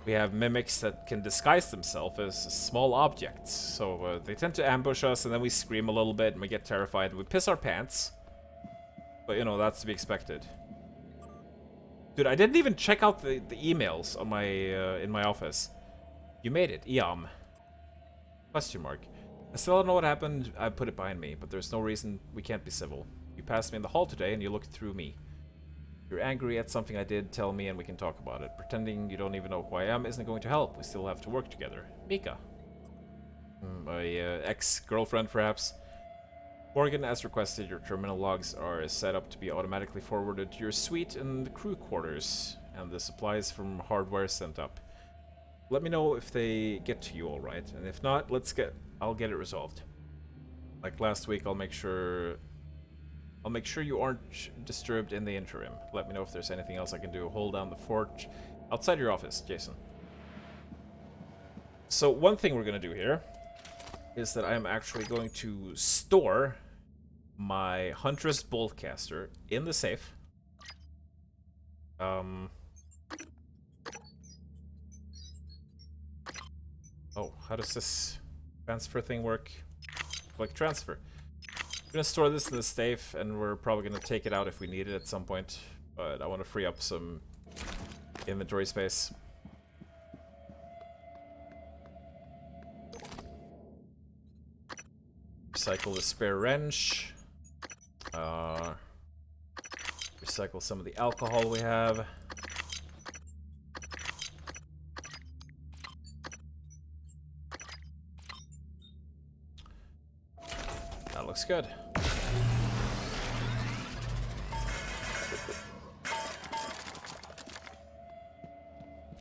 We have mimics that can disguise themselves as small objects, so they tend to ambush us, and then we scream a little bit, and we get terrified, and we piss our pants. But, you know, that's to be expected. Dude, I didn't even check out the emails on my in my office. You made it, Eom. Question mark. I still don't know what happened. I put it behind me, but there's no reason we can't be civil. You passed me in the hall today, and you looked through me. You're angry at something I did, tell me and we can talk about it. Pretending you don't even know who I am isn't going to help. We still have to work together. Mika. My ex-girlfriend, perhaps. Morgan, as requested, your terminal logs are set up to be automatically forwarded to your suite and crew quarters, and the supplies from hardware sent up. Let me know if they get to you all right, and if not, I'll get it resolved. Like last week, I'll make sure you aren't disturbed in the interim. Let me know if there's anything else I can do. Hold down the fort outside your office, Jason. So one thing we're gonna do here is that I am actually going to store my Huntress Boltcaster in the safe. Oh, how does this transfer thing work? Like transfer. I'm gonna store this in the safe, and we're probably gonna take it out if we need it at some point. But I want to free up some inventory space. Recycle the spare wrench. Recycle some of the alcohol we have. That looks good.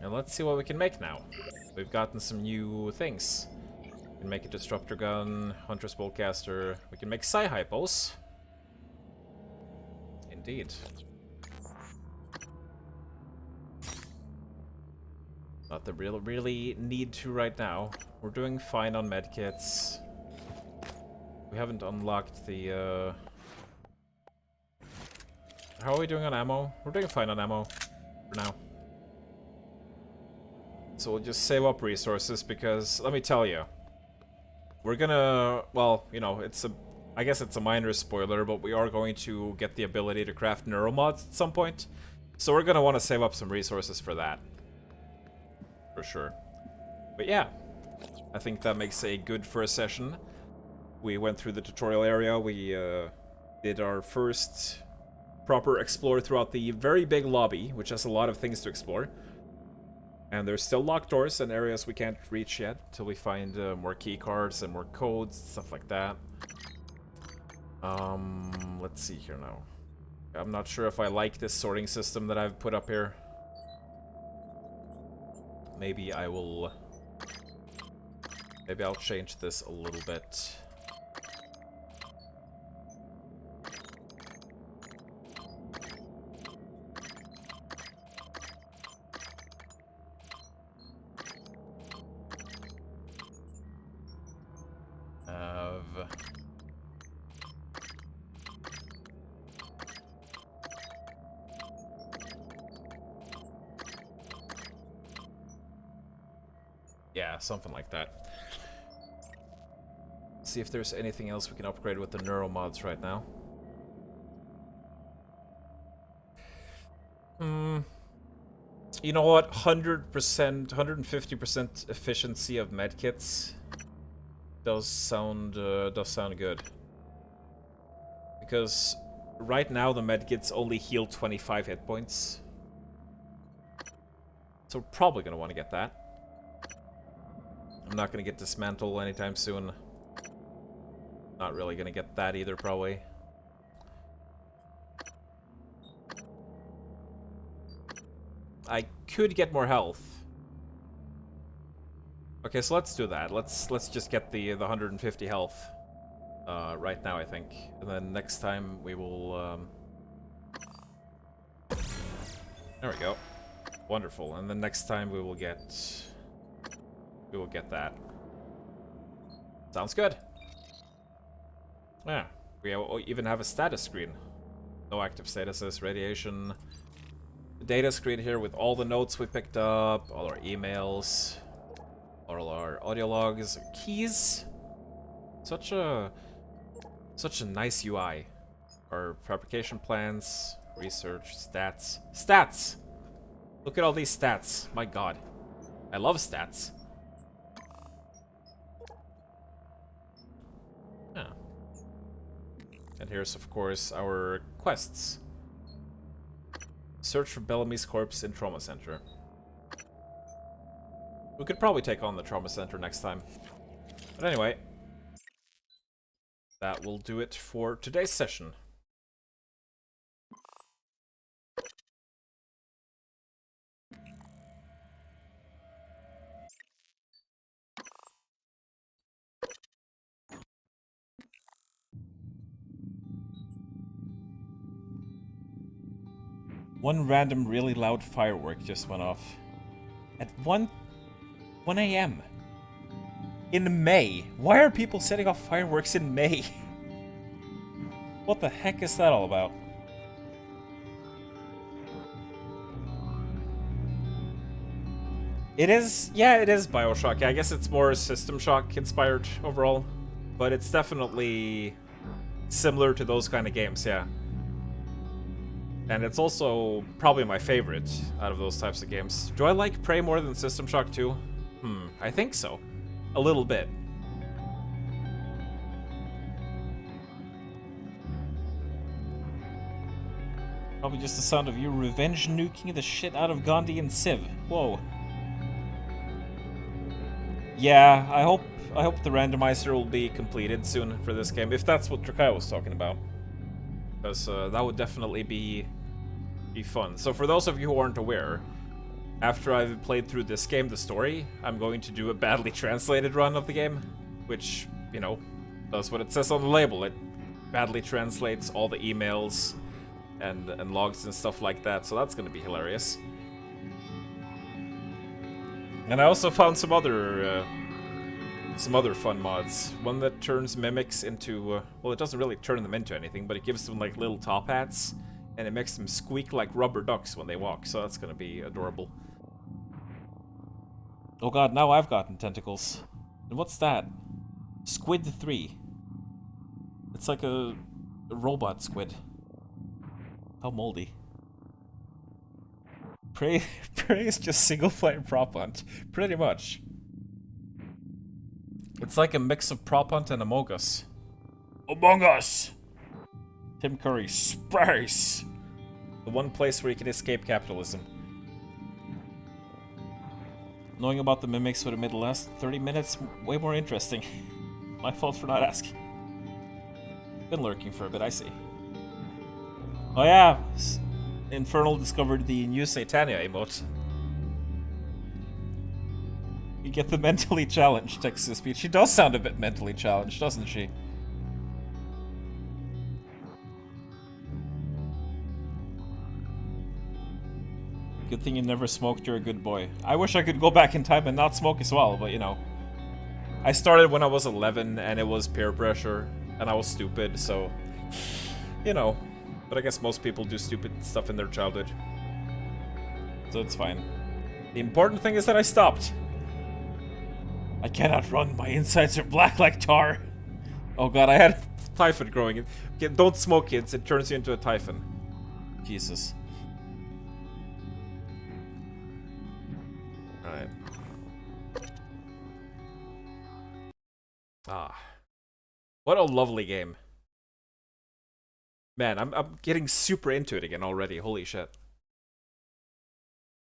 And let's see what we can make now. We've gotten some new things. We can make a disruptor gun, Huntress Boltcaster. We can make Psi-Hypos. Indeed. Not that we really need to right now. We're doing fine on medkits. We haven't unlocked the, How are we doing on ammo? We're doing fine on ammo for now. So we'll just save up resources because, let me tell you, we're gonna, well, you know, I guess it's a minor spoiler, but we are going to get the ability to craft neuromods at some point. So we're gonna want to save up some resources for that. For sure. But yeah, I think that makes a good first session. We went through the tutorial area, we did our first proper explore throughout the very big lobby, which has a lot of things to explore. And there's still locked doors and areas we can't reach yet till we find more key cards and more codes, stuff like that. Let's see here now. I'm not sure if I like this sorting system that I've put up here. Maybe I'll change this a little bit. Yeah, something like that. See if there's anything else we can upgrade with the neuromods right now. You know what? 100%, 150% efficiency of medkits does sound good. Because right now the medkits only heal 25 hit points. So we're probably gonna want to get that. I'm not gonna get Dismantle anytime soon. Not really gonna get that either, probably. I could get more health. Okay, so let's do that. Let's just get the 150 health right now, I think, and then next time we will. There we go. Wonderful, and then next time we will get that. Sounds good. Yeah, we even have a status screen. No active statuses, radiation. Data screen here with all the notes we picked up, all our emails, all our audio logs, keys. Such a nice UI. Our fabrication plans, research, stats. Stats! Look at all these stats. My god. I love stats. Yeah. And here's, of course, our quests. Search for Bellamy's corpse in Trauma Center. We could probably take on the Trauma Center next time. But anyway, that will do it for today's session. One random really loud firework just went off. At 1 a.m. In May. Why are people setting off fireworks in May? What the heck is that all about? It is, yeah, it is Bioshock. I guess it's more System Shock inspired overall. But it's definitely similar to those kind of games, yeah. And it's also probably my favorite out of those types of games. Do I like Prey more than System Shock 2? I think so. A little bit. Probably just the sound of you revenge nuking the shit out of Gandhi and Civ. Whoa. Yeah, I hope the randomizer will be completed soon for this game, if that's what Trakai was talking about. Because that would definitely be fun. So for those of you who aren't aware, after I've played through this game, the story, I'm going to do a badly translated run of the game, which, you know, does what it says on the label. It badly translates all the emails and logs and stuff like that, so that's gonna be hilarious. And I also found some other fun mods. One that turns mimics into, well, it doesn't really turn them into anything, but it gives them like little top hats, and it makes them squeak like rubber ducks when they walk, so that's gonna be adorable. Oh god, now I've gotten tentacles. And what's that? Squid 3. It's like a robot squid. How moldy. Prey is just single-player prop hunt. Pretty much. It's like a mix of prop hunt and Among Us. Among Us! Tim Curry, space! The one place where you can escape capitalism. Knowing about the mimics would have made the last 30 minutes way more interesting. My fault for not asking. Been lurking for a bit, I see. Oh yeah! Infernal discovered the new Satania emote. You get the mentally challenged text-to-speech. She does sound a bit mentally challenged, doesn't she? Good thing you never smoked, you're a good boy. I wish I could go back in time and not smoke as well, but you know. I started when I was 11 and it was peer pressure and I was stupid, so, you know. But I guess most people do stupid stuff in their childhood. So it's fine. The important thing is that I stopped. I cannot run, my insides are black like tar. Oh god, I had a typhon growing. Don't smoke, kids, it turns you into a typhon. Jesus. Alright. Ah. What a lovely game. Man, I'm getting super into it again already, holy shit.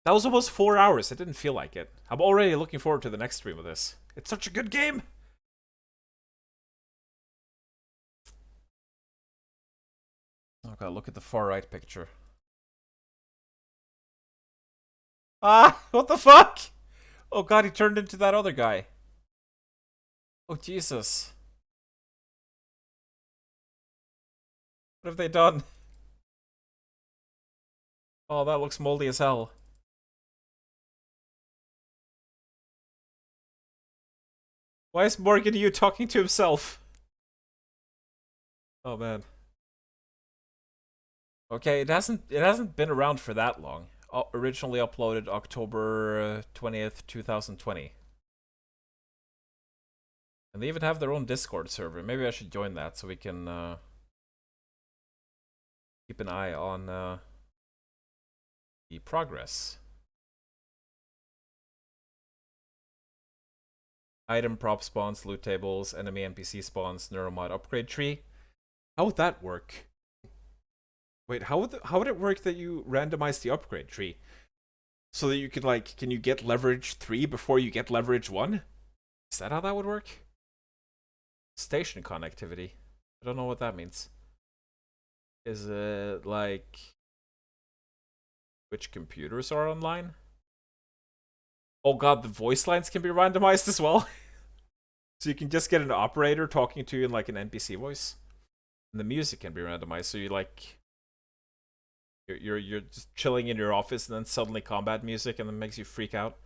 That was almost 4 hours, it didn't feel like it. I'm already looking forward to the next stream of this. It's such a good game! Oh god, look at the far right picture. Ah! What the fuck?! Oh god, he turned into that other guy. Oh Jesus. What have they done? Oh, that looks moldy as hell. Why is Morgan Yu talking to himself? Oh man. Okay, it hasn't been around for that long. Originally uploaded October 20th, 2020. And they even have their own Discord server. Maybe I should join that so we can keep an eye on the progress. Item prop spawns, loot tables, enemy NPC spawns, neuromod upgrade tree. How would that work? Wait, how would it work that you randomize the upgrade tree? So that you can, like, can you get leverage 3 before you get leverage 1? Is that how that would work? Station connectivity. I don't know what that means. Is it, like, which computers are online? Oh god, the voice lines can be randomized as well? So you can just get an operator talking to you in, like, an NPC voice. And the music can be randomized, so you, like... You're just chilling in your office and then suddenly combat music and then makes you freak out.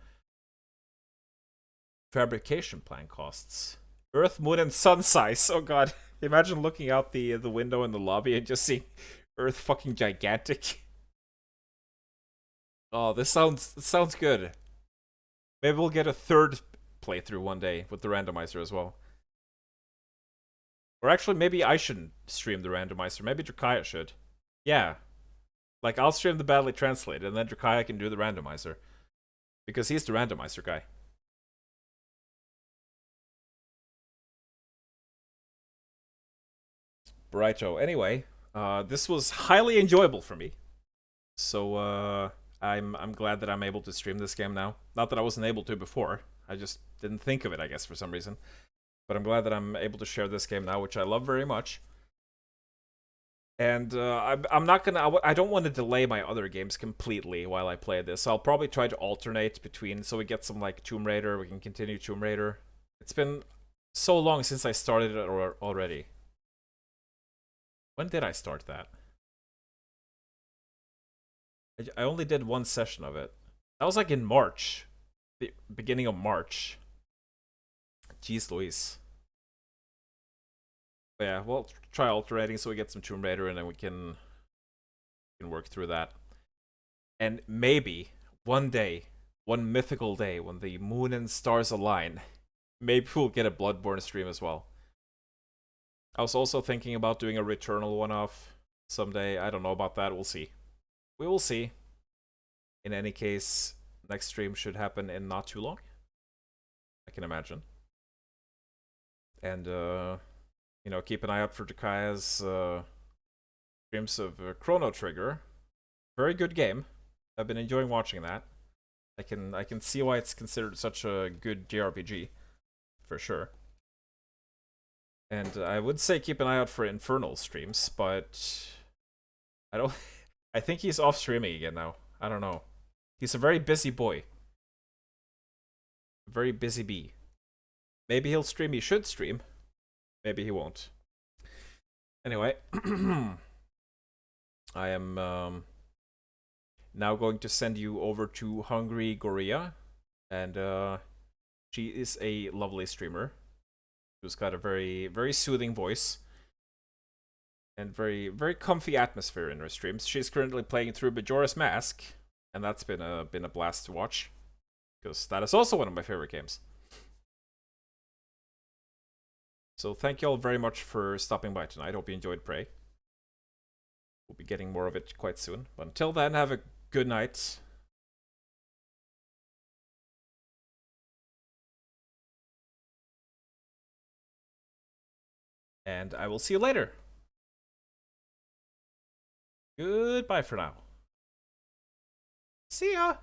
Fabrication plan costs. Earth, moon, and sun size. Oh god. Imagine looking out the window in the lobby and just seeing Earth fucking gigantic. Oh, this sounds good. Maybe we'll get a third playthrough one day with the randomizer as well. Or actually, maybe I shouldn't stream the randomizer. Maybe Drakaya should. Yeah. Like, I'll stream the badly translated, and then Drakaya can do the randomizer. Because he's the randomizer guy. Righto. Anyway, this was highly enjoyable for me. So, I'm glad that I'm able to stream this game now. Not that I wasn't able to before. I just didn't think of it, I guess, for some reason. But I'm glad that I'm able to share this game now, which I love very much. And I'm not gonna. I don't want to delay my other games completely while I play this. So I'll probably try to alternate between, so we get some, like, Tomb Raider. We can continue Tomb Raider. It's been so long since I started it already. When did I start that? I only did one session of it. That was like in March, the beginning of March. Jeez Louise. But yeah, we'll try alternating so we get some Tomb Raider and then we can work through that. And maybe one day, one mythical day, when the moon and stars align, maybe we'll get a Bloodborne stream as well. I was also thinking about doing a Returnal one-off someday. I don't know about that. We'll see. We will see. In any case, next stream should happen in not too long. I can imagine. And, you know, keep an eye out for Dakaya's streams of Chrono Trigger. Very good game. I've been enjoying watching that. I can see why it's considered such a good JRPG, for sure. And I would say keep an eye out for Infernal streams, but I don't. I think he's off streaming again now. I don't know. He's a very busy boy. Very busy bee. Maybe he'll stream. He should stream. Maybe he won't. Anyway, I am now going to send you over to Hungry Gorilla, and she is a lovely streamer who's got a very, very soothing voice and very, very comfy atmosphere in her streams. She's currently playing through Majora's Mask, and that's been a blast to watch, because that is also one of my favorite games. So thank you all very much for stopping by tonight. Hope you enjoyed Prey. We'll be getting more of it quite soon. But until then, have a good night. And I will see you later. Goodbye for now. See ya!